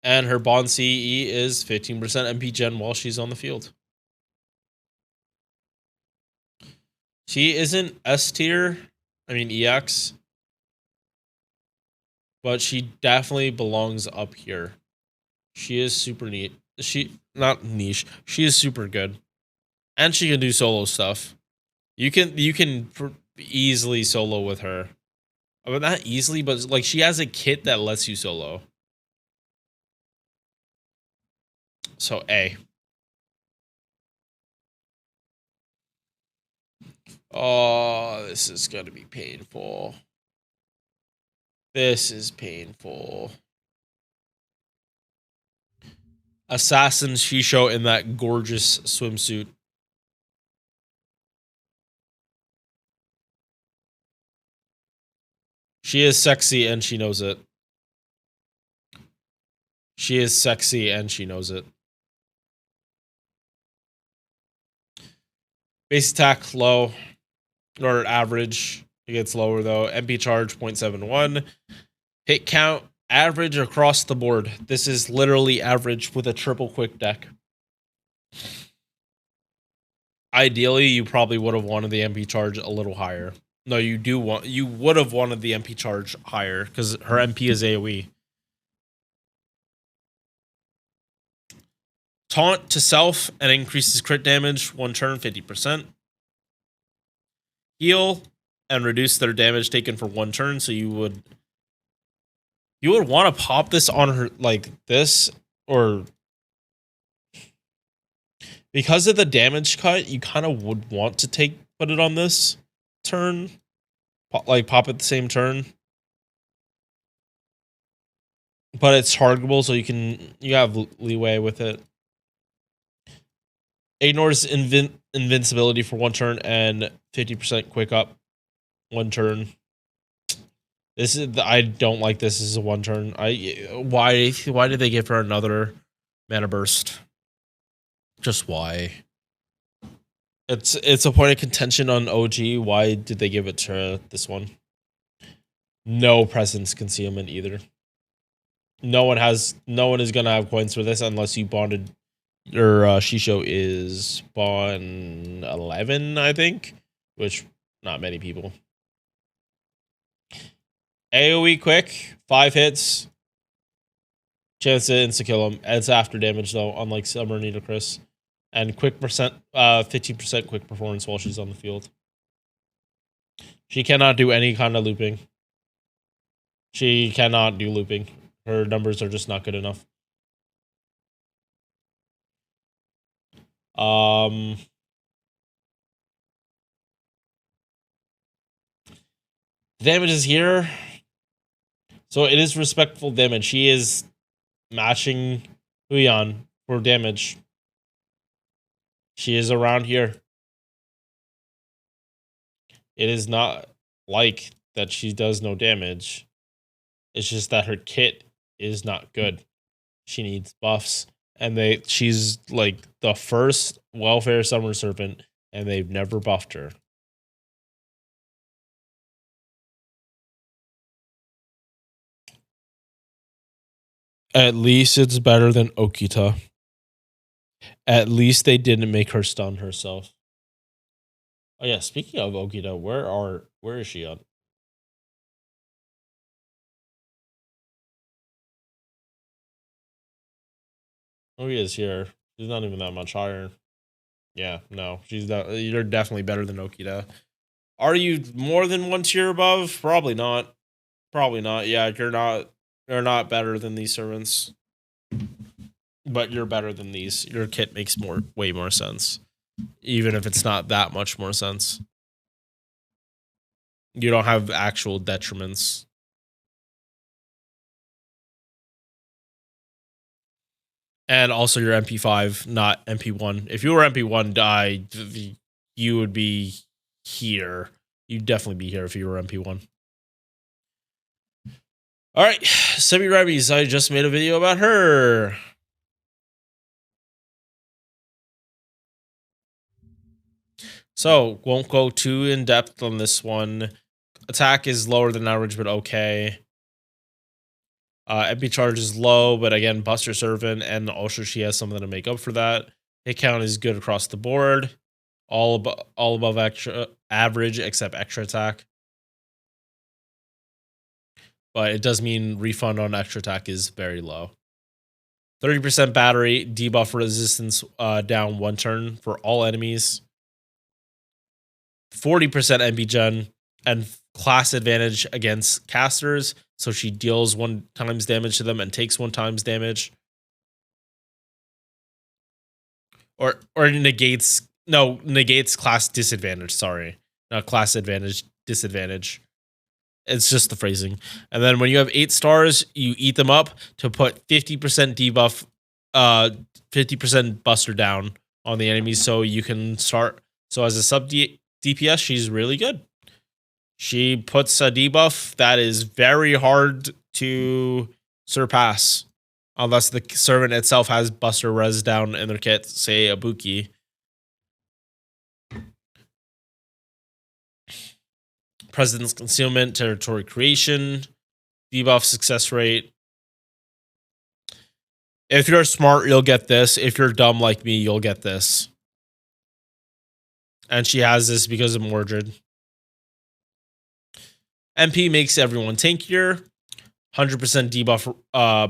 And her bond CE is 15% MP gen while she's on the field. She isn't S tier, I mean EX, but she definitely belongs up here. She is super neat. Not niche. She is super good, and she can do solo stuff. You can easily solo with her. I mean, not easily, but like she has a kit that lets you solo. So A. Oh, this is gonna be painful. This is painful. Assassin Shisho in that gorgeous swimsuit. She is sexy and she knows it. She is sexy and she knows it. Base attack low or average. It gets lower though. MP charge 0.71. Hit count average across the board. This is literally average with a triple quick deck. Ideally, you probably would have wanted the MP charge a little higher. No, you would have wanted the MP charge higher because her MP is AoE. Taunt to self and increases crit damage 1 turn 50%. Heal and reduce their damage taken for 1 turn. So you would want to pop this on her like this, or because of the damage cut, you kind of would want to put it on this turn, like pop it the same turn. But it's targetable, so you have leeway with it. Ignores invincibility for 1 turn and 50% quick up 1 turn. I don't like this as a 1 turn. Why did they give her another mana burst? Just why? It's a point of contention on OG. Why did they give it to this one? No presence concealment either. No one is gonna have coins for this unless you bonded. Your Shisho is bond 11, I think, which not many people. AoE quick, 5 hits. Chance to insta-kill him. It's after damage though, unlike Summer Nitocris. And quick 15% quick performance while she's on the field. She cannot do any kind of looping. She cannot do looping. Her numbers are just not good enough. Damage is here. So it is respectful damage. She is matching Huyan for damage. She is around here. It is not like that she does no damage. It's just that her kit is not good. She needs buffs. And she's like the first welfare summer serpent, and they've never buffed her. At least it's better than Okita. At least they didn't make her stun herself. Oh yeah, speaking of Okita, where is she on? Oh, he is here. She's not even that much higher. Yeah, no, you're definitely better than Okita. Are you more than 1 tier above? Probably not. Probably not. Yeah, you're not better than these servants. But you're better than these. Your kit makes way more sense. Even if it's not that much more sense. You don't have actual detriments. And also your MP5, not MP1. If you were MP1, you would be here. You'd definitely be here if you were MP1. Alright, Semiramis, I just made a video about her. So, won't go too in depth on this one. Attack is lower than average, but okay. MP charge is low, but again, Buster Servant, and also she has something to make up for that. Hit count is good across the board. All above extra average except extra attack. But it does mean refund on extra attack is very low. 30% battery, debuff resistance down 1 turn for all enemies. 40% MP gen, and class advantage against casters. So she deals 1 times damage to them and takes 1 times damage. Or negates class disadvantage, sorry. Not class advantage, disadvantage. It's just the phrasing. And then when you have 8 stars, you eat them up to put 50% debuff, 50% buster down on the enemies, so you can start. So as a sub DPS, she's really good. She puts a debuff that is very hard to surpass, unless the servant itself has buster res down in their kit, say Ibuki. President's Concealment, Territory Creation, debuff success rate. If you're smart, you'll get this. If you're dumb like me, you'll get this. And she has this because of Mordred. MP makes everyone tankier. 100% debuff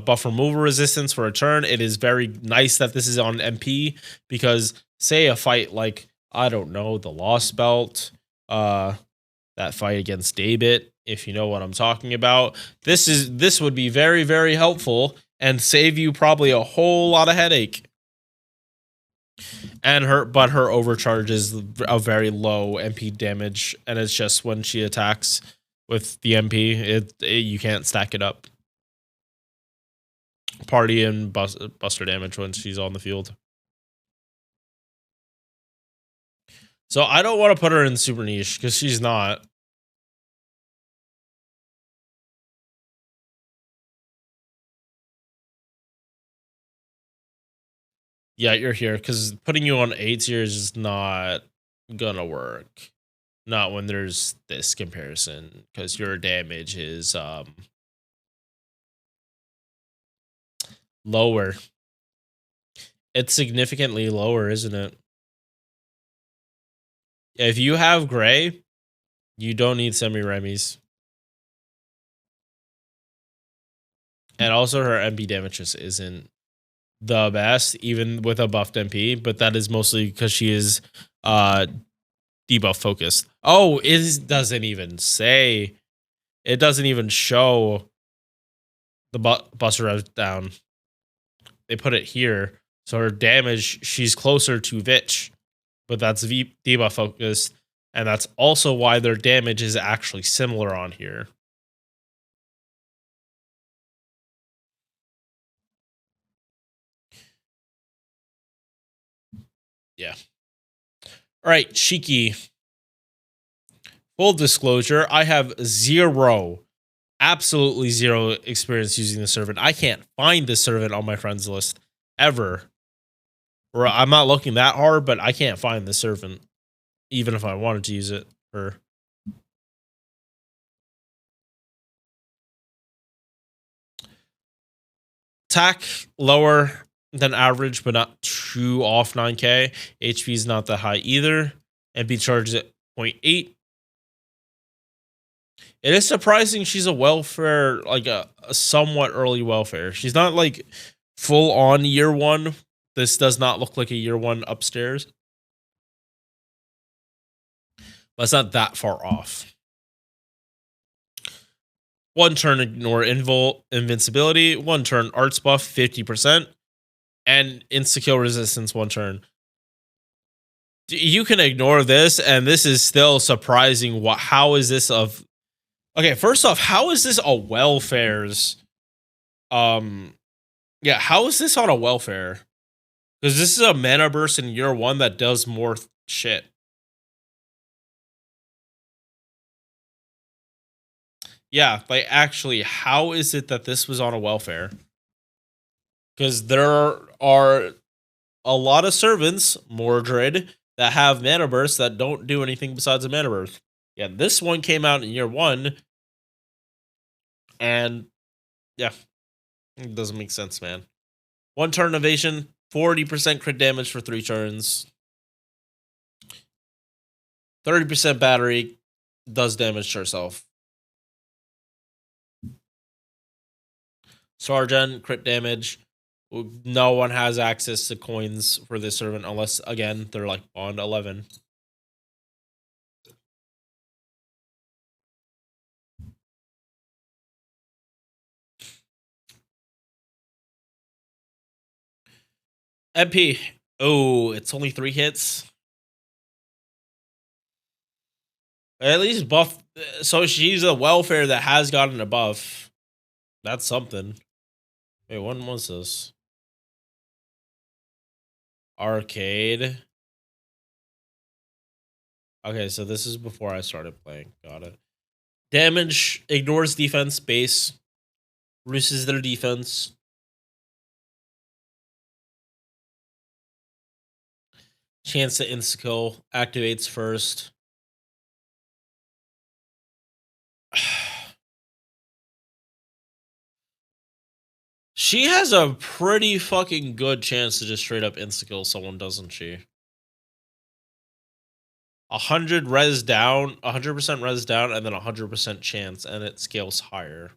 buff removal resistance for a turn. It is very nice that this is on MP, because say a fight like, I don't know, the Lost Belt, that fight against David, if you know what I'm talking about. This would be very, very helpful and save you probably a whole lot of headache. And her overcharge is a very low MP damage, and it's just when she attacks with the MP, you can't stack it up. Party and buster damage when she's on the field. So I don't want to put her in super niche because she's not. Yeah, you're here because putting you on A tier is just not gonna work. Not when there's this comparison, because your damage is lower. It's significantly lower, isn't it? If you have gray, you don't need Semiramis. And also her MP damage just isn't the best, even with a buffed MP, but that is mostly because she is debuff focused. Oh, it doesn't even say. It doesn't even show the buster rev down. They put it here. So her damage, she's closer to Vitch, but that's debuff focused. And that's also why their damage is actually similar on here. Yeah. All right, Shiki. Full disclosure, I have absolutely zero experience using the servant. I can't find this servant on my friends list ever. Or I'm not looking that hard, but I can't find the servant, even if I wanted to use it. Or attack lower than average, but not too off 9k. HP is not that high either. MP charges at 0.8. It is surprising she's a welfare, like a somewhat early welfare. She's not like full on year 1. This does not look like a year 1 upstairs. But it's not that far off. 1 turn ignore invincibility. 1 turn arts buff 50%. And insta-kill resistance 1 turn. You can ignore this, and this is still surprising. How is this of... Okay, first off, how is this a welfare's... Yeah, how is this on a welfare? Because this is a mana burst in year 1 that does more shit. Yeah, like actually, how is it that this was on a welfare? Because there are a lot of servants, Mordred, that have mana bursts that don't do anything besides a mana burst. Yeah, this one came out in year 1. And yeah, It doesn't make sense, man. 1 turn evasion, 40% crit damage for 3 turns. 30% battery, does damage to herself. Sergeant, crit damage. No one has access to coins for this servant unless, again, they're like Bond 11. MP. Oh, it's only 3 hits. At least buff. So she's a welfare that has gotten a buff. That's something. Wait, when was this? Arcade. Okay, so this is before I started playing. Got it. Damage, ignores defense, base. Reduces their defense. Chance to insta-kill. Activates first. She has a pretty fucking good chance to just straight up insta-kill someone, doesn't she? 100 res down, 100% res down, and then 100% chance, and it scales higher.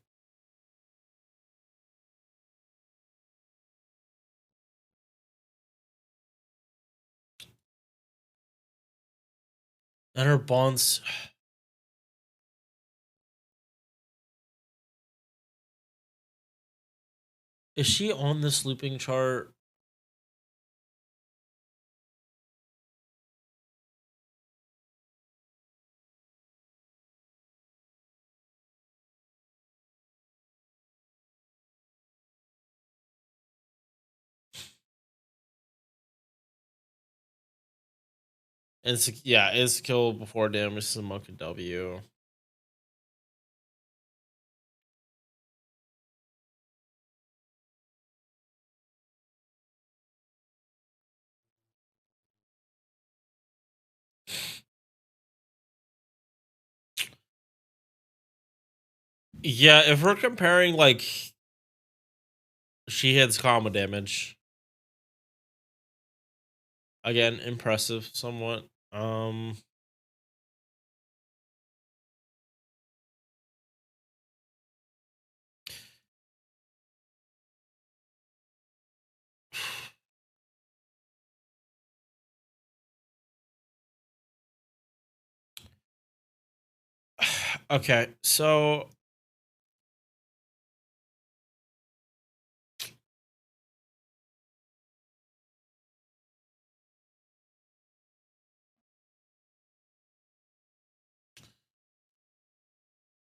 And her bonds. Is she on this looping chart? Insta kill before damage to Monk and W. Yeah, if we're comparing, like, she hits combo damage. Again, impressive somewhat. Okay, so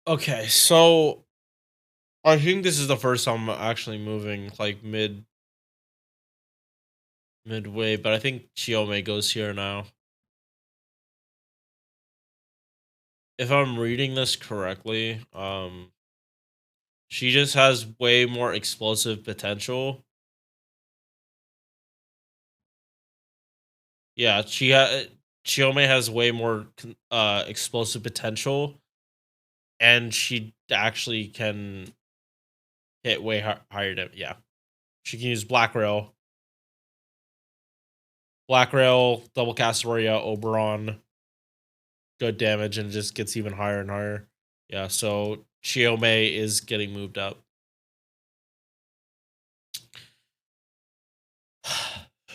okay, so I think this is the first time I'm actually moving like midway, but I think Chiyome goes here now. If I'm reading this correctly, she just has way more explosive potential. Yeah, Chiyome has way more explosive potential, and she actually can hit way higher than, yeah. She can use Black Rail, double Castoria, Oberon, good damage, and it just gets even higher and higher. Yeah, so Chiyome is getting moved up.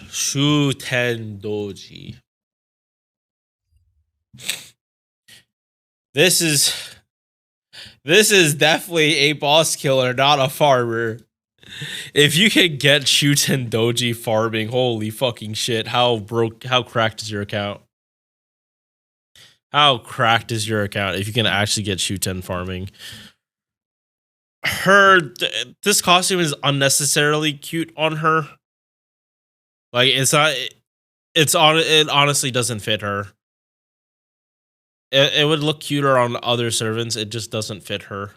Shuten Douji. This is definitely a boss killer, not a farmer. If you can get Shuten Douji farming, holy fucking shit! How cracked is your account? How cracked is your account if you can actually get Shuten farming? This costume is unnecessarily cute on her. Like, it's not. It honestly doesn't fit her. It would look cuter on other servants. It just doesn't fit her.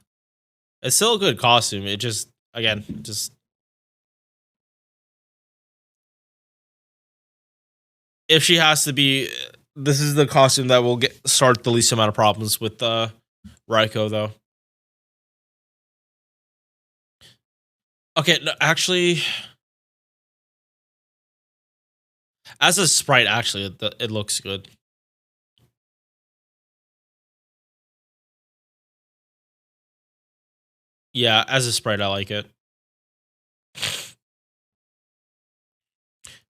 It's still a good costume. It just, again, just, if she has to be, this is the costume that will start the least amount of problems with Raiko, though. Okay, no, actually, as a sprite, actually, it looks good. Yeah, as a sprite, I like it.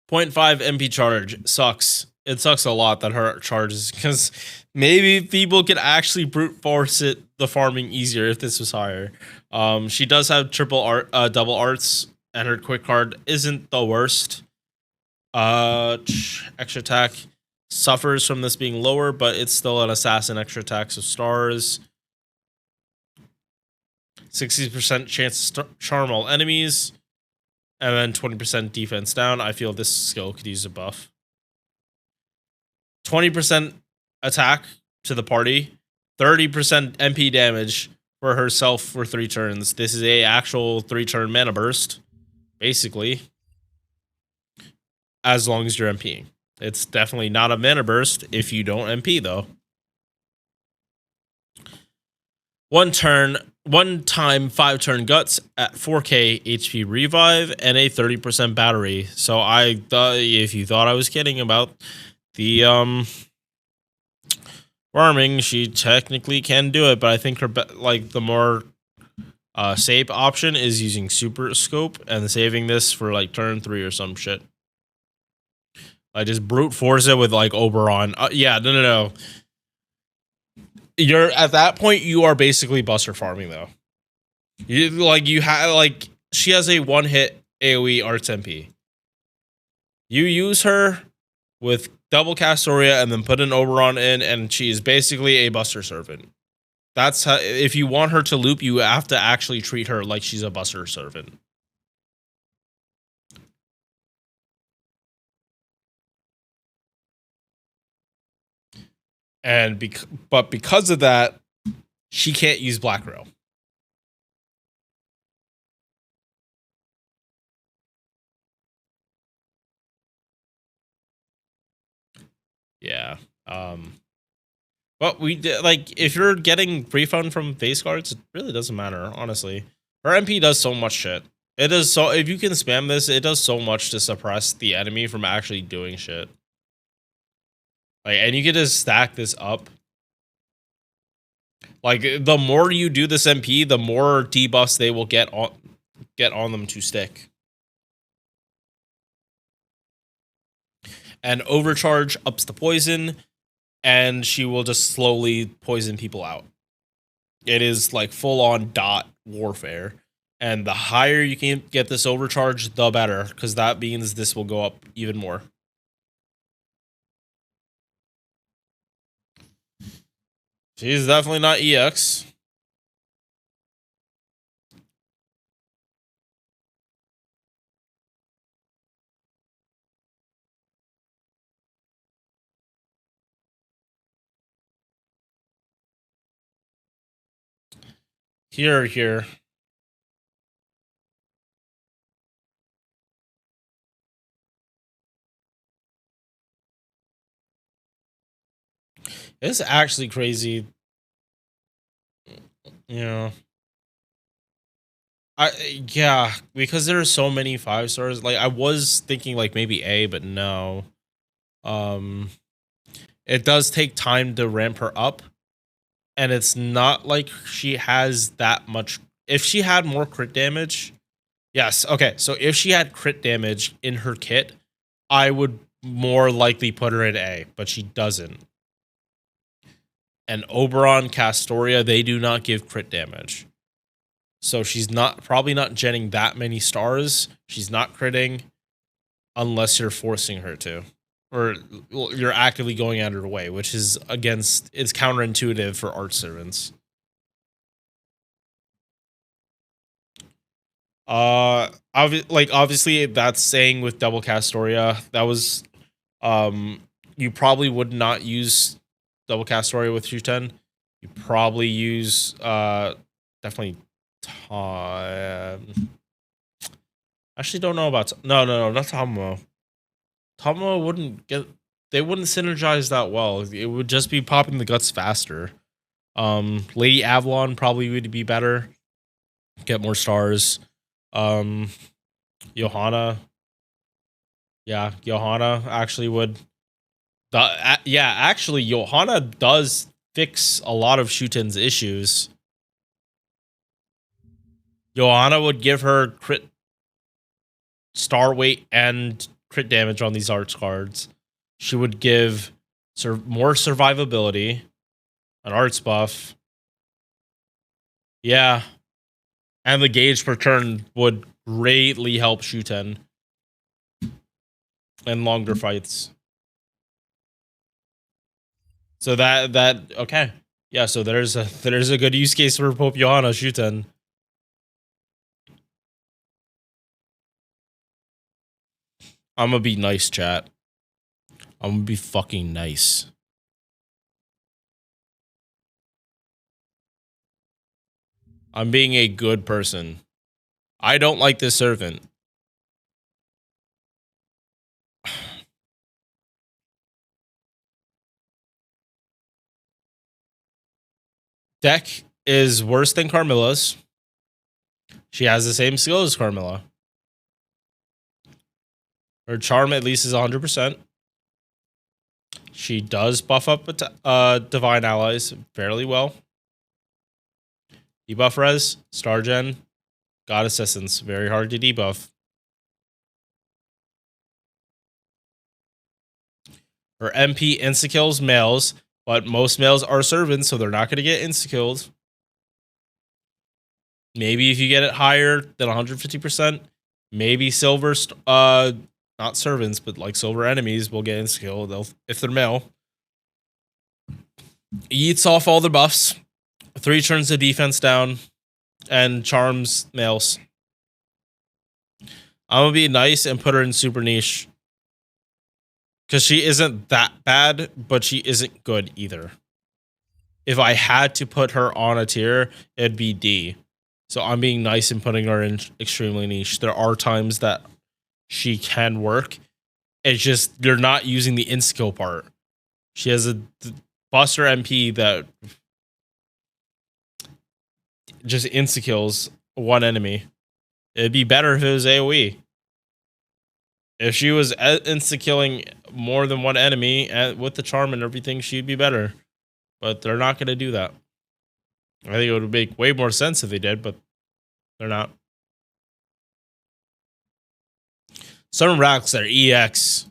0.5 MP charge sucks. It sucks a lot that her charges, because maybe people could actually brute force it the farming easier if this was higher. She does have double arts, and her quick card isn't the worst. Extra attack suffers from this being lower, but it's still an assassin extra attack, so stars. 60% chance to charm all enemies, and then 20% defense down. I feel this skill could use a buff. 20% attack to the party, 30% MP damage for herself for 3 turns. This is a actual 3-turn mana burst, basically, as long as you're MPing. It's definitely not a mana burst if you don't MP, though. 1 time 5-turn guts at 4k HP revive and a 30% battery. So I thought, if you thought I was kidding about the farming, she technically can do it, but I think her the more safe option is using super scope and saving this for like turn 3 or some shit. I just brute force it with like Oberon. Yeah, no. You're at that point, you are basically buster farming though. You she has a 1-hit AoE arts MP. You use her with double Castoria and then put an Oberon in, and she is basically a buster servant. That's how, if you want her to loop, you have to actually treat her like she's a buster servant. And because of that, she can't use Black Rail. Yeah. But we did, like, if you're getting refund from face cards, it really doesn't matter, honestly. Her MP does so much shit. It does so, if you can spam this, it does so much to suppress the enemy from actually doing shit. Like, and you can just stack this up. Like, the more you do this MP, the more debuffs they will get on them to stick. And overcharge ups the poison, and she will just slowly poison people out. It is like full-on dot warfare. And the higher you can get this overcharge, the better, because that means this will go up even more. She's definitely not EX. Here. It's actually crazy. Yeah. Yeah, because there are so many 5 stars. Like, I was thinking like maybe A, but no. It does take time to ramp her up, and it's not like she has that much. If she had more crit damage, yes, okay. So if she had crit damage in her kit, I would more likely put her in A, but she doesn't. And Oberon, Castoria, they do not give crit damage. So she's probably not genning that many stars. She's not critting unless you're forcing her to. Or you're actively going out of her way, which is it's counterintuitive for art servants. Obviously that's saying with double Castoria, that was you probably would not use double Castoria with Shuten. You probably use definitely actually don't know about no, not Tamamo. Tamamo they wouldn't synergize that well. It would just be popping the guts faster. Lady Avalon probably would be better. Get more stars. Johanna. Yeah, Johanna actually would. Yeah, actually, Johanna does fix a lot of Shuten's issues. Johanna would give her crit star weight and crit damage on these arts cards. She would give more survivability, an arts buff. Yeah. And the gauge per turn would greatly help Shuten in longer fights. So that okay. Yeah, so there's a good use case for Pope Johanna Shuten. I'm gonna be nice, chat. I'm gonna be fucking nice. I'm being a good person. I don't like this servant. Deck is worse than Carmilla's. She has the same skill as Carmilla. Her charm at least is 100%. She does buff up divine allies fairly well. Debuff res, star gen, goddess essence, very hard to debuff. Her MP insta-kills males, but most males are servants, so they're not going to get insta-killed. Maybe if you get it higher than 150%, maybe silver, not servants, but like silver enemies will get insta-killed if they're male. Eats off all the buffs. 3 turns of defense down, and charms males. I'm gonna be nice and put her in super niche. Because she isn't that bad, but she isn't good either. If I had to put her on a tier, it'd be D. So I'm being nice and putting her in extremely niche. There are times that she can work. It's just you're not using the insta-kill part. She has a Buster MP that just insta-kills one enemy. It'd be better if it was AoE. If she was insta-killing more than one enemy with the charm and everything, she'd be better. But they're not going to do that. I think it would make way more sense if they did, but they're not. Some racks are EX.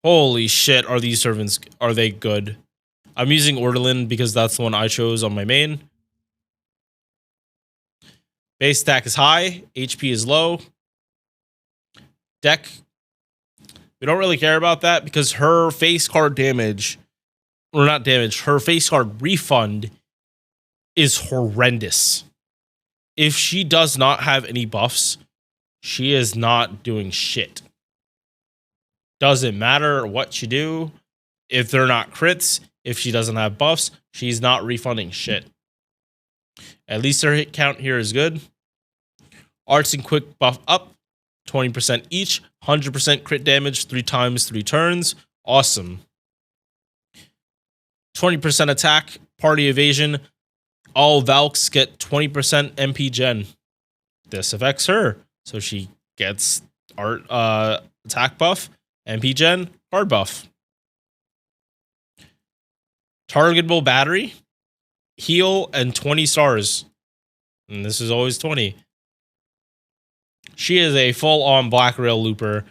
Holy shit, are these servants, are they good? I'm using Ordelin because that's the one I chose on my main. Base stack is high, HP is low. Deck, we don't really care about that because her face card damage, or not damage, her face card refund is horrendous. If she does not have any buffs, she is not doing shit. Doesn't matter what you do. If they're not crits, if she doesn't have buffs, she's not refunding shit. At least her hit count here is good. Arts and quick buff up, 20% each, 100% crit damage 3 times 3 turns. Awesome. 20% attack, party evasion. All Valks get 20% MP gen. This affects her, so she gets art attack buff, MP gen, card buff. Targetable battery, heal, and 20 stars. And this is always 20. She is a full-on Black Rail looper.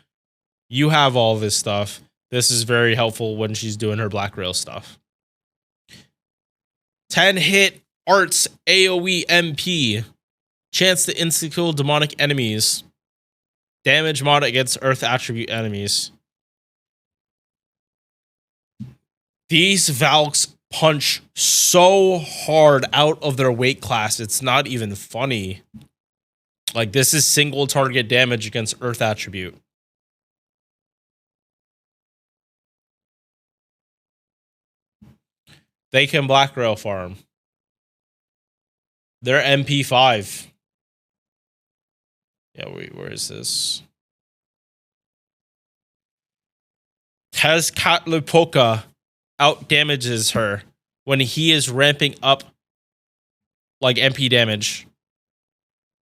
You have all this stuff. This is very helpful when she's doing her Black Rail stuff. 10 hit arts AoE MP. Chance to insta-kill demonic enemies. Damage mod against earth attribute enemies. These Valks punch so hard out of their weight class, it's not even funny. Like, this is single target damage against earth attribute. They can Black Rail farm. They're MP5. Yeah, wait, where is this? Tezcatlipoca out damages her when he is ramping up like MP damage.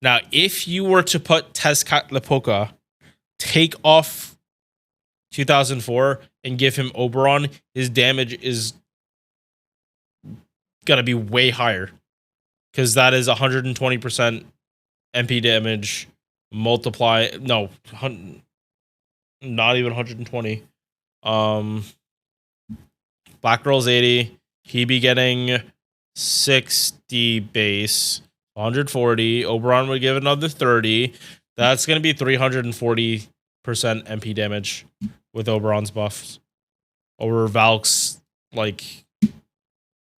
Now, if you were to put Tezcatlipoca, take off 2004, and give him Oberon, his damage is gonna be way higher. Because that is 120% MP damage multiply. No, not even 120. Black Girl's 80. He be getting 60 base, 140. Oberon would give another 30. That's going to be 340% MP damage with Oberon's buffs. Over Valk's, like,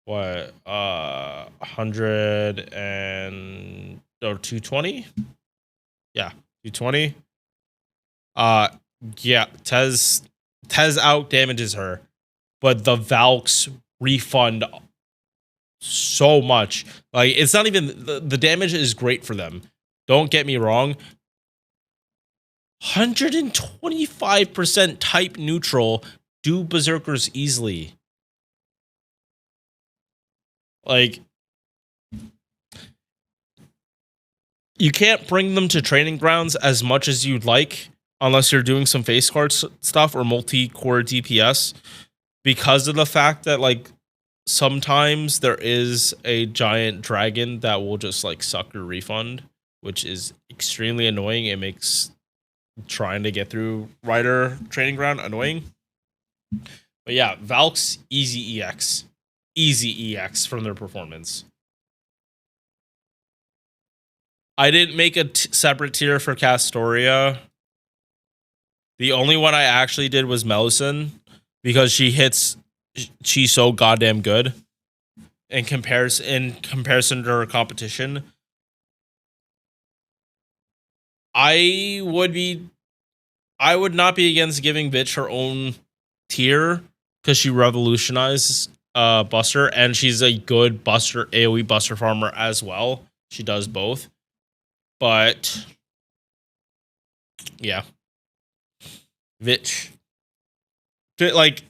what? 100 and... or 220? Yeah, 220. Yeah, Tez out damages her, but the Valks refund so much. Like, it's not even the damage is great for them. Don't get me wrong. 125% type neutral do berserkers easily. Like, you can't bring them to training grounds as much as you'd like unless you're doing some face card stuff or multi-core DPS, because of the fact that, like, sometimes there is a giant dragon that will just, like, suck your refund, which is extremely annoying. It makes trying to get through Rider training ground annoying. But yeah, Valk's easy EX from their performance. I didn't make a separate tier for Castoria. The only one I actually did was Melusin, because she's so goddamn good in comparison to her competition. I would not be against giving Vitch her own tier, because she revolutionizes Buster, and she's a good Buster AoE Buster farmer as well. She does both. But yeah, Vitch, like,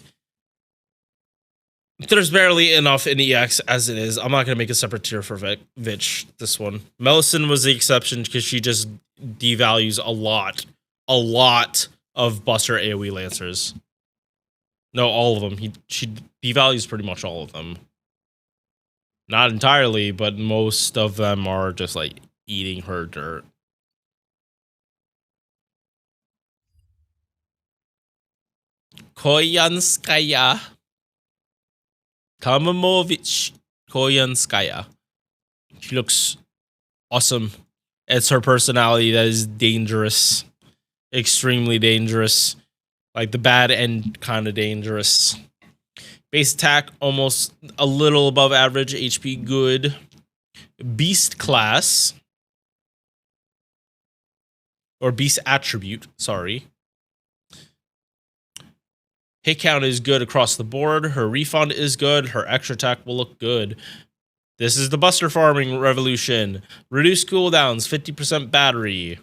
there's barely enough in EX as it is. I'm not gonna make a separate tier for Vitch. This one, Melusin was the exception because she just devalues a lot of Buster AoE Lancers. No, all of them. She devalues pretty much all of them. Not entirely, but most of them are just, like, eating her dirt. Koyanskaya. Tamamo Vitch Koyanskaya. She looks awesome. It's her personality that is dangerous. Extremely dangerous. Like, the bad end kind of dangerous. Base attack, almost a little above average. HP, good. Beast class. Or beast attribute, sorry. Hit count is good across the board. Her refund is good. Her extra attack will look good. This is the Buster farming revolution. Reduce cooldowns, 50% battery.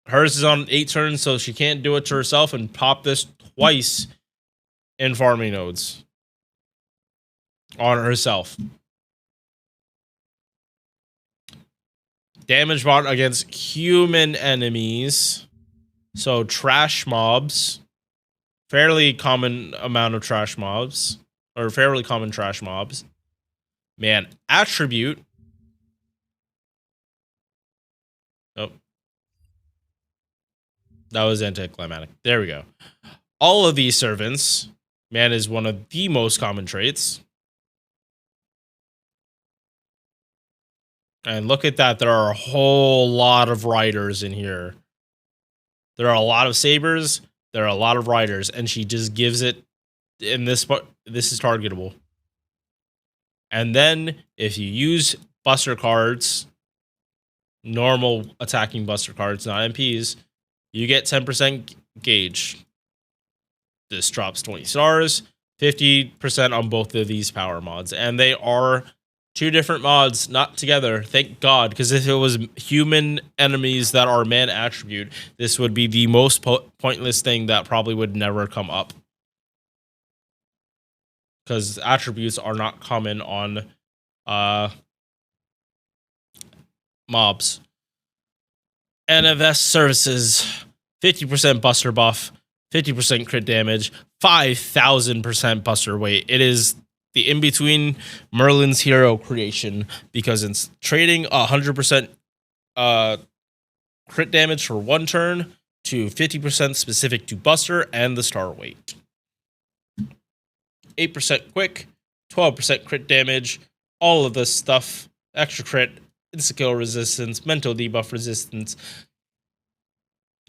Hers is on 8 turns, so she can't do it to herself, and pop this twice in farming nodes on herself. Damage bot against human enemies. So trash mobs. Fairly common amount of trash mobs. Or fairly common trash mobs. Man, attribute. Oh. That was anticlimactic. There we go. All of these servants. Man is one of the most common traits. And look at that. There are a whole lot of riders in here. There are a lot of sabers. There are a lot of riders. And she just gives it in this part. This is targetable. And then if you use Buster cards, normal attacking Buster cards, not MPs, you get 10% gauge. This drops 20 stars, 50% on both of these power mods. And they are 2 different mods, not together. Thank God, because if it was human enemies that are man attribute, this would be the most pointless thing that probably would never come up. Because attributes are not common on mobs. NFS services, 50% buster buff, 50% crit damage, 5,000% buster weight. It is the in-between Merlin's hero creation because it's trading 100% crit damage for one turn to 50% specific to buster and the star weight. 8% quick, 12% crit damage, all of this stuff, extra crit, insta-kill resistance, mental debuff resistance,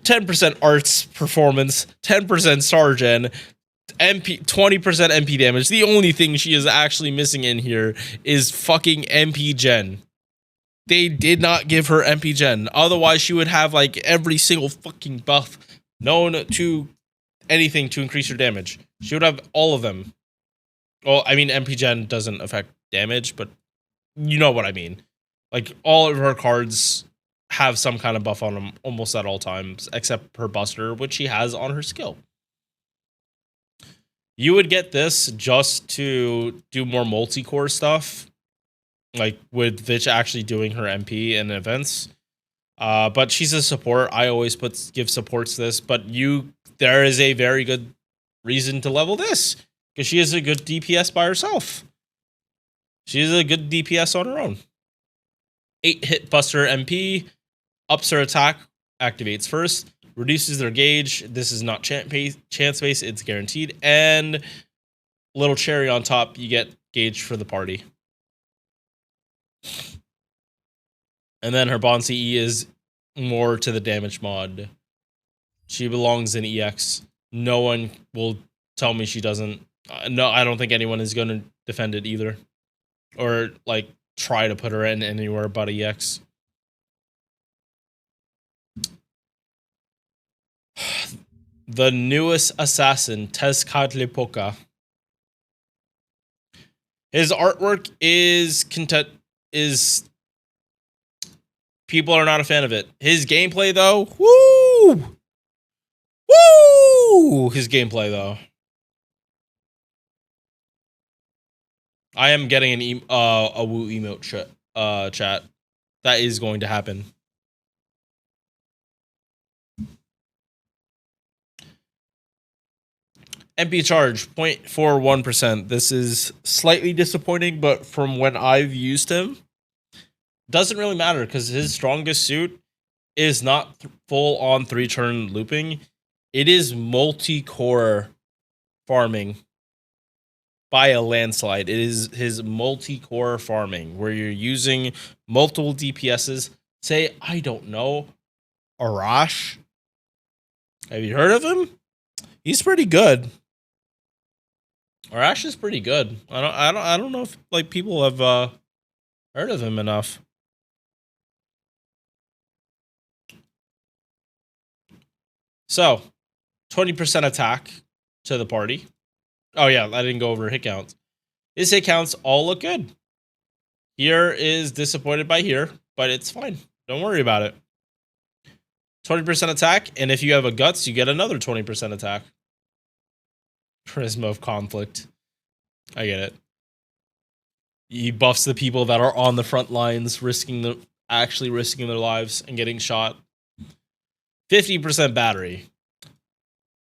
10% arts performance, 10% star gen, MP, 20% MP damage. The only thing she is actually missing in here is fucking MP gen. They did not give her MP gen. Otherwise, she would have like every single fucking buff known to anything to increase her damage. She would have all of them. Well, I mean, MP gen doesn't affect damage, but you know what I mean. Like, all of her cards have some kind of buff on them almost at all times, except her buster, which she has on her skill. You would get this just to do more multi-core stuff, like with Vitch actually doing her MP in events. But she's a support. I always give supports this, but there is a very good reason to level this, because she is a good DPS by herself. She is a good DPS on her own. 8-hit buster MP, ups her attack, activates first, reduces their gauge. This is not chance-based, it's guaranteed. And little cherry on top, you get gauge for the party. And then her bond CE is more to the damage mod. She belongs in EX. No one will tell me she doesn't. No, I don't think anyone is going to defend it either. Or, like, try to put her in anywhere but EX. The newest assassin, Tezcatlipoca. His artwork is people are not a fan of it. His gameplay though, woo! His gameplay though. I am getting a woo emote chat. That is going to happen. MP charge 0.41%. This is slightly disappointing, but from when I've used him, doesn't really matter because his strongest suit is not full on 3-turn looping. It is multi-core farming by a landslide. It is his multi-core farming where you're using multiple DPSs. Say, I don't know, Arash. Have you heard of him? He's pretty good. Arash is pretty good. I don't know if like people have heard of him enough. So, 20% attack to the party. Oh yeah, I didn't go over hit counts. His hit counts all look good. Here is disappointed by here, but it's fine. Don't worry about it. 20% attack, and if you have a guts, you get another 20% attack. Charisma of conflict. I get it. He buffs the people that are on the front lines, actually risking their lives and getting shot. 50% battery.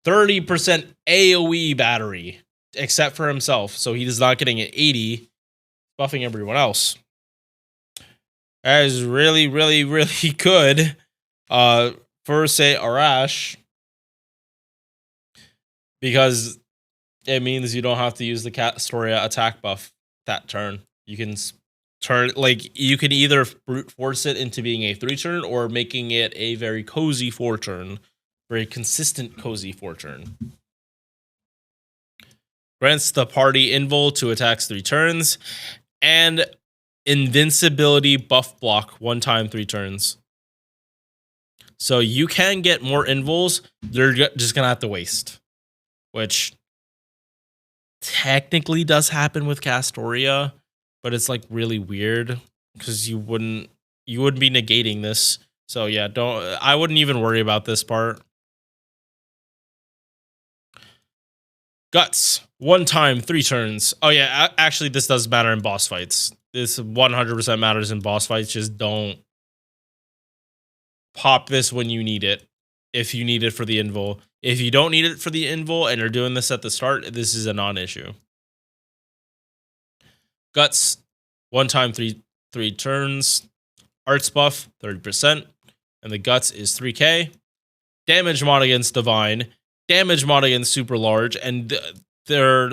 30% AoE battery, except for himself. So he is not getting an 80, buffing everyone else. That is really, really, really good. For, say, Arash. Because it means you don't have to use the Castoria attack buff that turn. You can turn, like, you can either brute force it into being a 3-turn or making it a very cozy 4-turn. Very consistent cozy 4-turn. Grants the party invul to attacks 3 turns. And invincibility buff block 1 time 3 turns. So you can get more invuls. They're just going to have to waste. Which technically does happen with Castoria, but it's like really weird because you wouldn't be negating this. So yeah, I wouldn't even worry about this part. Guts 1 time 3 turns. Oh yeah, actually this does matter in boss fights. This 100% matters in boss fights. Just don't pop this when you need it. If you need it for the invul. If you don't need it for the invul and you're doing this at the start, this is a non-issue. Guts, 1 time 3 turns. Arts buff, 30%. And the guts is 3k. Damage mod against divine. Damage mod against super large. And they're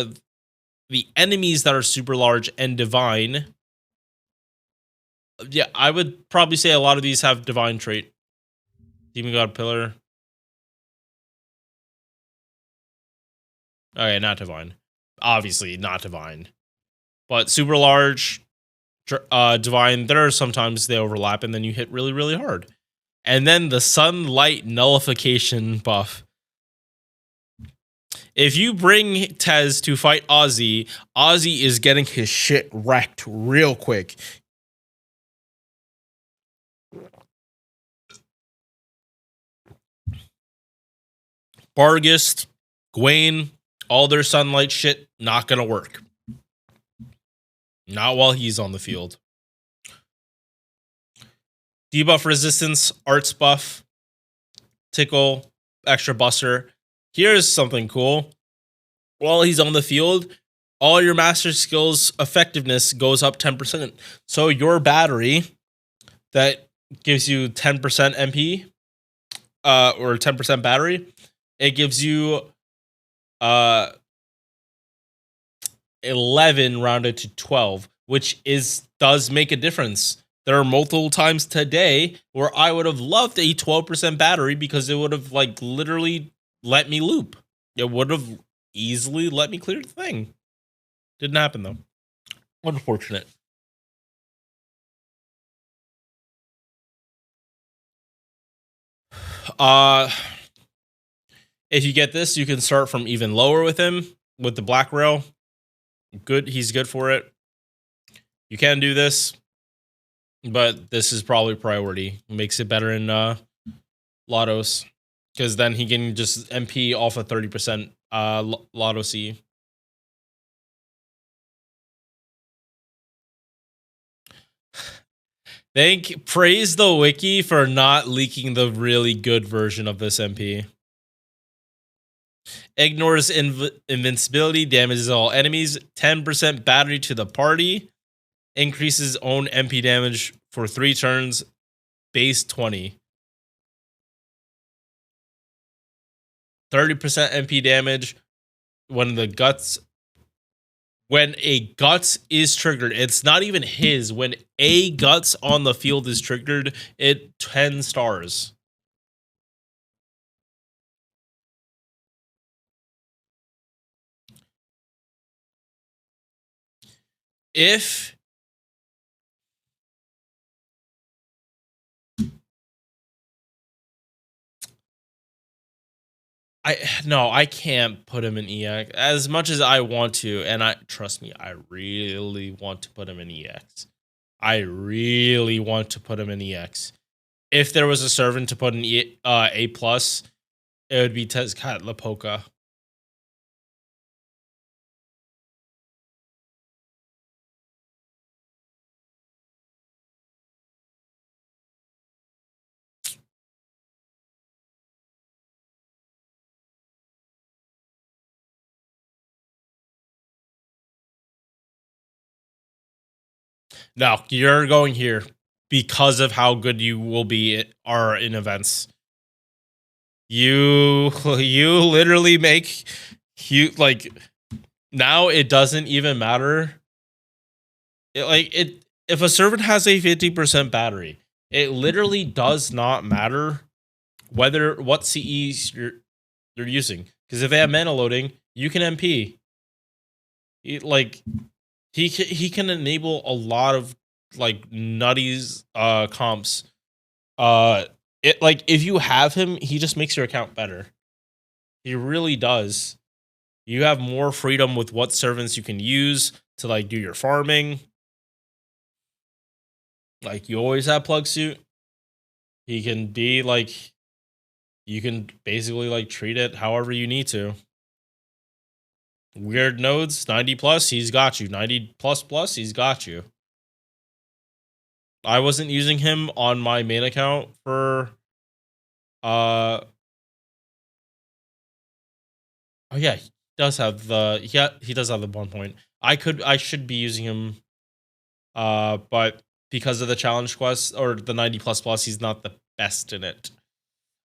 the enemies that are super large and divine. Yeah, I would probably say a lot of these have divine trait. Demon God Pillar. Okay, not divine. Obviously, not divine. But super large, divine, there are sometimes they overlap and then you hit really, really hard. And then the sunlight nullification buff. If you bring Tez to fight Ozzy, Ozzy is getting his shit wrecked real quick. Bargist, Gwaine, all their sunlight shit, not gonna work. Not while he's on the field. Debuff resistance, arts buff, tickle, extra buster. Here's something cool. While he's on the field, all your master skills effectiveness goes up 10%. So your battery that gives you 10% MP, or 10% battery, it gives you 11 rounded to 12, which does make a difference. There are multiple times today where I would have loved a 12% battery because it would have like literally let me loop. It would have easily let me clear the thing. Didn't happen though. Unfortunate. If you get this, you can start from even lower with him with the black rail. Good, he's good for it. You can do this, but this is probably priority. Makes it better in Lottos, because then he can just MP off a 30% Lotto C. Praise the wiki for not leaking the really good version of this MP. Ignores invincibility, damages all enemies, 10% battery to the party, increases own MP damage for 3 turns, base 20. 30% MP damage when a guts is triggered. It's not even his. When a guts on the field is triggered, it 10 stars. If I can't put him in EX as much as I want to, and trust me, I really want to put him in EX. I really want to put him in EX. If there was a servant to put in A+, it would be Tezcatlipoca. No, you're going here because of how good you will be are in events. You literally make like now it doesn't even matter. If a servant has a 50% battery, it literally does not matter what CEs you're using, because if they have mana loading, you can MP. He can enable a lot of like nutties comps. If you have him, he just makes your account better. He really does. You have more freedom with what servants you can use to like do your farming. Like you always have plug suit. He can be like, you can basically like treat it however you need to. Weird nodes, 90 plus, he's got you. 90 plus, he's got you. I wasn't using him on my main account for Oh yeah, he does have the he does have the 1 point. I should be using him, but because of the challenge quest or the 90 plus plus, he's not the best in it.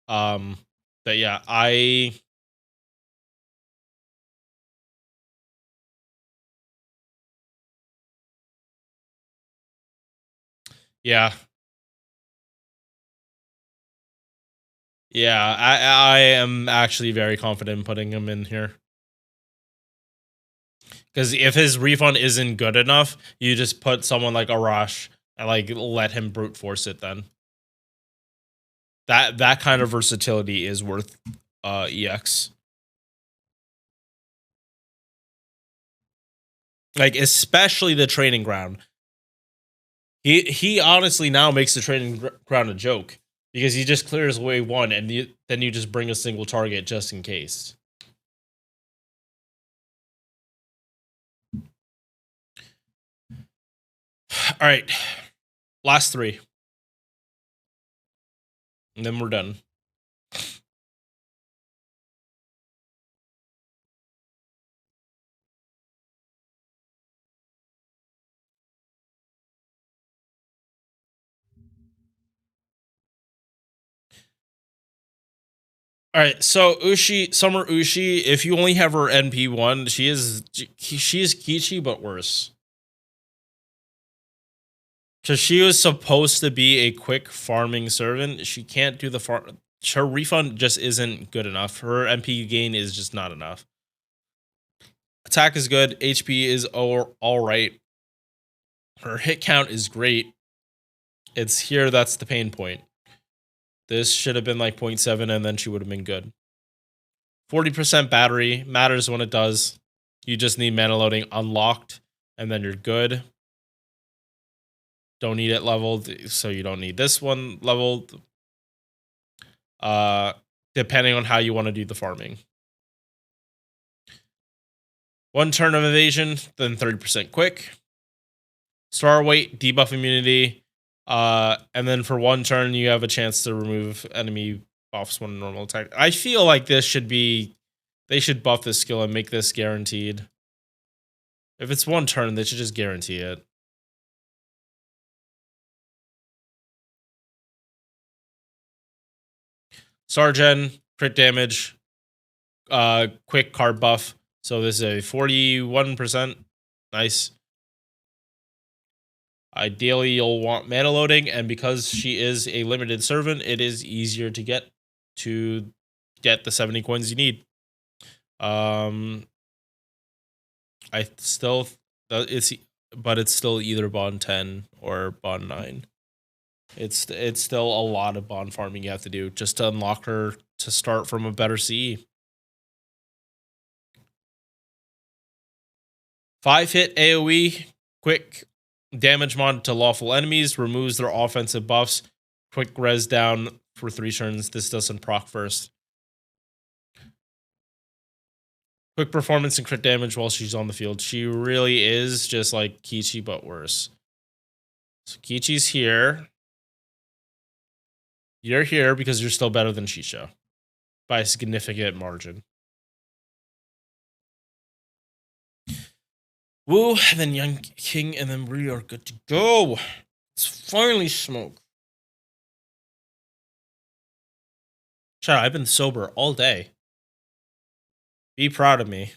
Um, but yeah, yeah, yeah, I am actually very confident in putting him in here. Because if his refund isn't good enough, you just put someone like Arash and like let him brute force it. Then that kind of versatility is worth EX. Like especially the training ground. He honestly now makes the training ground a joke because he just clears away one and then you just bring a single target just in case. All right, last three, and then we're done. All right, so Summer Ushi, if you only have her NP1, she is Kiichi but worse. Because she was supposed to be a quick farming servant. She can't do the farm. Her refund just isn't good enough. Her MP gain is just not enough. Attack is good. HP is all right. Her hit count is great. It's here that's the pain point. This should have been like 0.7 and then she would have been good. 40% battery matters when it does. You just need mana loading unlocked and then you're good. Don't need it leveled, so you don't need this one leveled. Depending on how you want to do the farming. 1 turn of evasion, then 30% quick. Star weight, debuff immunity. And then for 1 turn, you have a chance to remove enemy buffs when normal attack. I feel like this should be... They should buff this skill and make this guaranteed. If it's 1 turn, they should just guarantee it. Sargen, crit damage, quick card buff. So this is a 41%. Nice. Ideally, you'll want mana loading, and because she is a limited servant, it is easier to get the 70 coins you need. I still it's still either bond 10 or bond 9. It's still a lot of bond farming you have to do just to unlock her to start from a better CE. 5-hit AoE, quick damage mod to lawful enemies, removes their offensive buffs, quick res down for 3 turns. This doesn't proc first. Quick performance and crit damage while she's on the field. She really is just like Kiichi, but worse. So Kiichi's here. You're here because you're still better than Shisho by a significant margin. Woo, and then Young King, and then we are good to go. Let's finally smoke. Shout out, I've been sober all day. Be proud of me.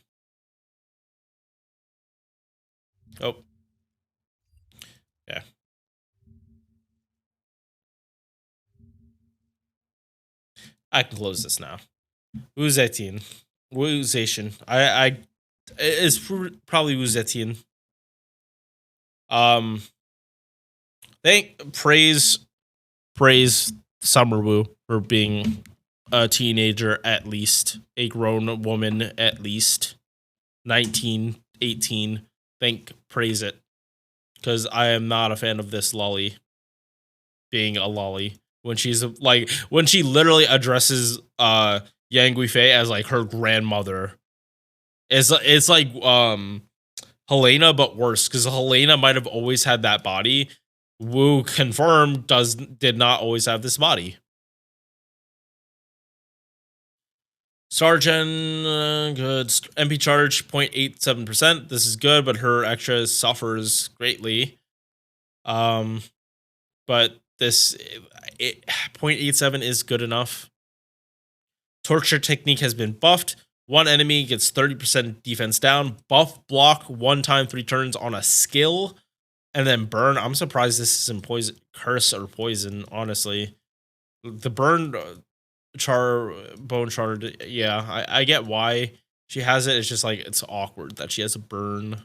Oh. Yeah. I can close this now. Wu Zetian. Wu Zetian. It's probably Wu Zetian. Praise Summer Wu for being a teenager at least. A grown woman at least. 19, 18. Praise it. Because I am not a fan of this lolly being a lolly. When she's like, when she literally addresses Yang Guifei as like her grandmother. It's like Helena, but worse, because Helena might have always had that body. Wu confirmed did not always have this body. Sergeant, good. MP charge 0.87%. This is good, but her extra suffers greatly. But this 0.87 is good enough. Torture technique has been buffed. One enemy gets 30% defense down. Buff block 1 time 3 turns on a skill. And then burn. I'm surprised this isn't poison, curse, or poison, honestly. The burn bone shard, yeah, I get why she has it. It's just like it's awkward that she has a burn.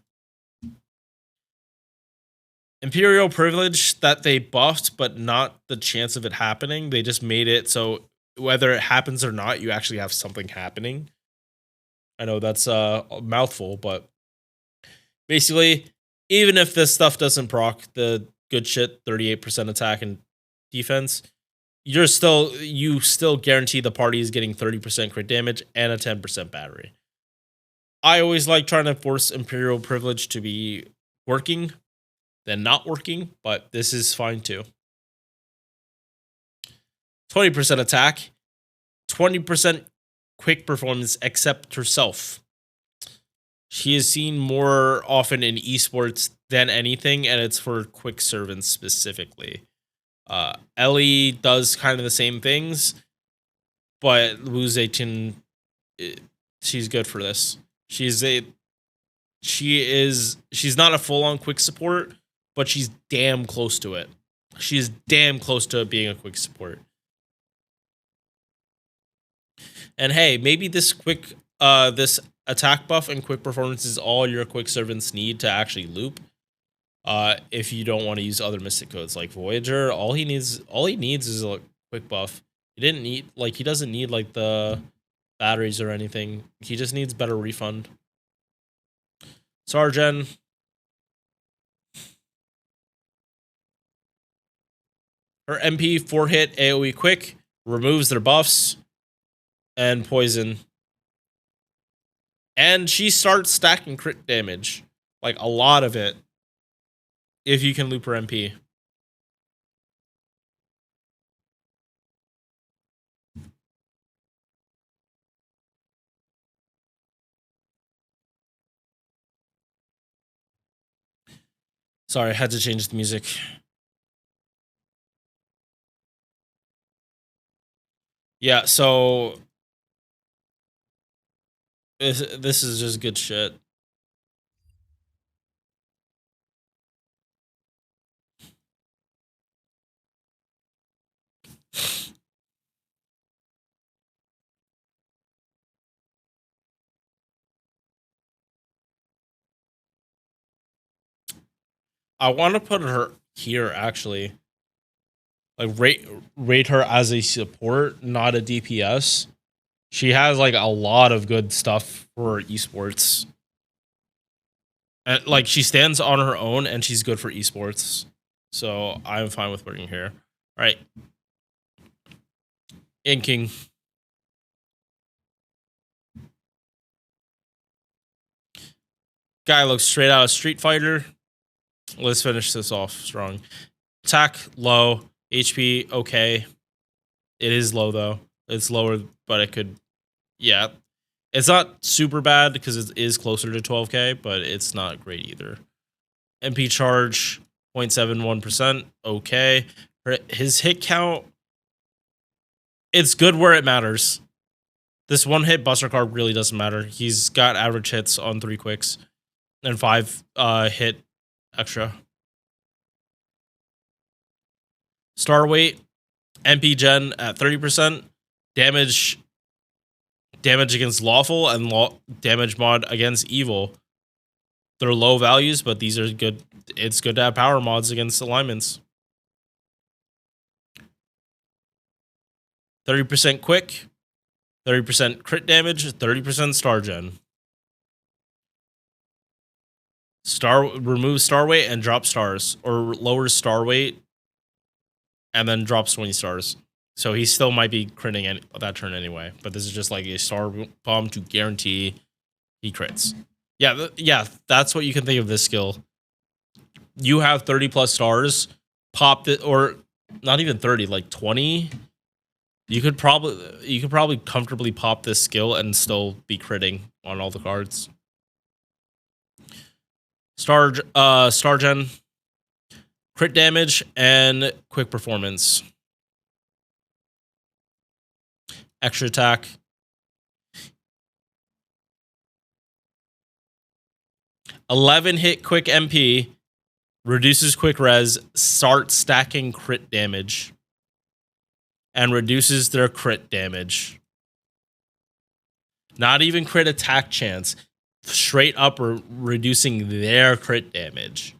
Imperial privilege that they buffed, but not the chance of it happening. They just made it so whether it happens or not, you actually have something happening. I know that's a mouthful, but basically, even if this stuff doesn't proc the good shit, 38% attack and defense, you still guarantee the party is getting 30% crit damage and a 10% battery. I always like trying to force Imperial privilege to be working than not working, but this is fine too. 20% attack, 20% quick performance except herself. She is seen more often in esports than anything, and it's for quick servants specifically. Ellie does kind of the same things, but Zetian, she's good for this. She's not a full-on quick support, but she's damn close to it. She's damn close to being a quick support. And hey, maybe this this attack buff and quick performance is all your quick servants need to actually loop. If you don't want to use other mystic codes like Voyager, all he needs is a quick buff. He doesn't need like the batteries or anything. He just needs better refund. Sergeant. Her MP 4-hit AoE quick removes their buffs and poison. And she starts stacking crit damage. Like a lot of it. If you can loop her MP. Sorry, I had to change the music. Yeah, so this is just good shit. I want to put her here, actually. Like, rate her as a support, not a DPS. She has, like, a lot of good stuff for esports. And, like, she stands on her own, and she's good for esports. So, I'm fine with putting her here. All right. Inking. Guy looks straight out of Street Fighter. Let's finish this off strong. Attack, low. HP, okay. It is low, though. It's lower, but it could... Yeah. It's not super bad, because it is closer to 12k, but it's not great either. MP charge, 0.71%. Okay. His hit count... It's good where it matters. This one-hit Buster card really doesn't matter. He's got average hits on 3 quicks. And 5 hit extra. Star weight, MP gen at 30%, damage against lawful, and damage mod against evil. They're low values, but these are good. It's good to have power mods against alignments. 30% quick, 30% crit damage, 30% star gen. Removes star weight and drops stars, or lowers star weight and then drops 20 stars. So he still might be critting that turn anyway. But this is just like a star bomb to guarantee he crits. Yeah, yeah, that's what you can think of this skill. You have 30 plus stars, pop it, or not even 30, like 20. You could probably comfortably pop this skill and still be critting on all the cards. Star Gen, crit damage and quick performance. Extra attack. $11 hit quick MP, reduces quick res, starts stacking crit damage, and reduces their crit damage. Not even crit attack chance. Straight up reducing their crit damage.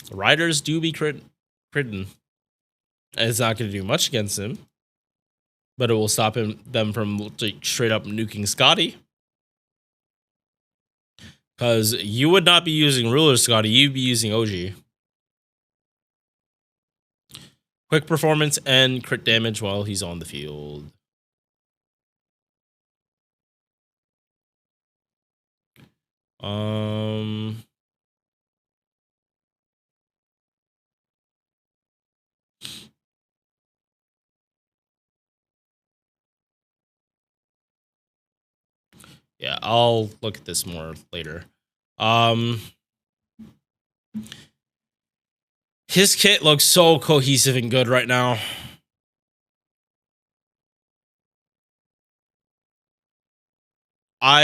Riders do be critting. It's not going to do much against him, but it will stop them from like, straight up nuking Scotty. Because you would not be using Ruler Scotty, you'd be using OG. Quick performance and crit damage while he's on the field. Yeah, I'll look at this more later. His kit looks so cohesive and good right now. I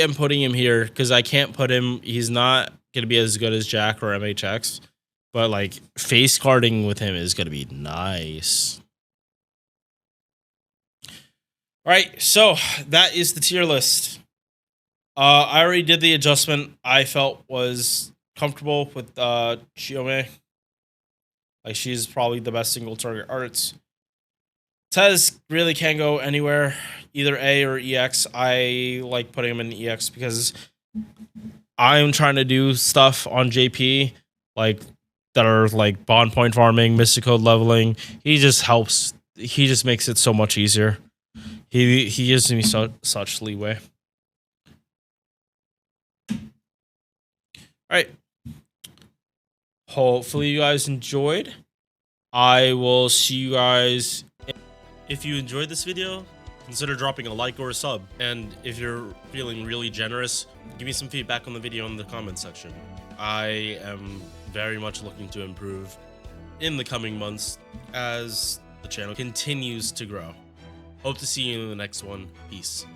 am putting him here because I can't put him. He's not going to be as good as Jack or MHX, but like face carding with him is going to be nice. All right, so that is the tier list. I already did the adjustment I felt was comfortable with Chiyome. Like, she's probably the best single target arts. Tez really can go anywhere, either A or EX. I like putting him in EX because I'm trying to do stuff on JP, like that are like bond point farming, mystic code leveling. He just helps. He just makes it so much easier. He gives me such leeway. All right. Hopefully you guys enjoyed. I will see you guys. If you enjoyed this video, consider dropping a like or a sub. And if you're feeling really generous, give me some feedback on the video in the comment section. I am very much looking to improve in the coming months as the channel continues to grow. Hope to see you in the next one. Peace.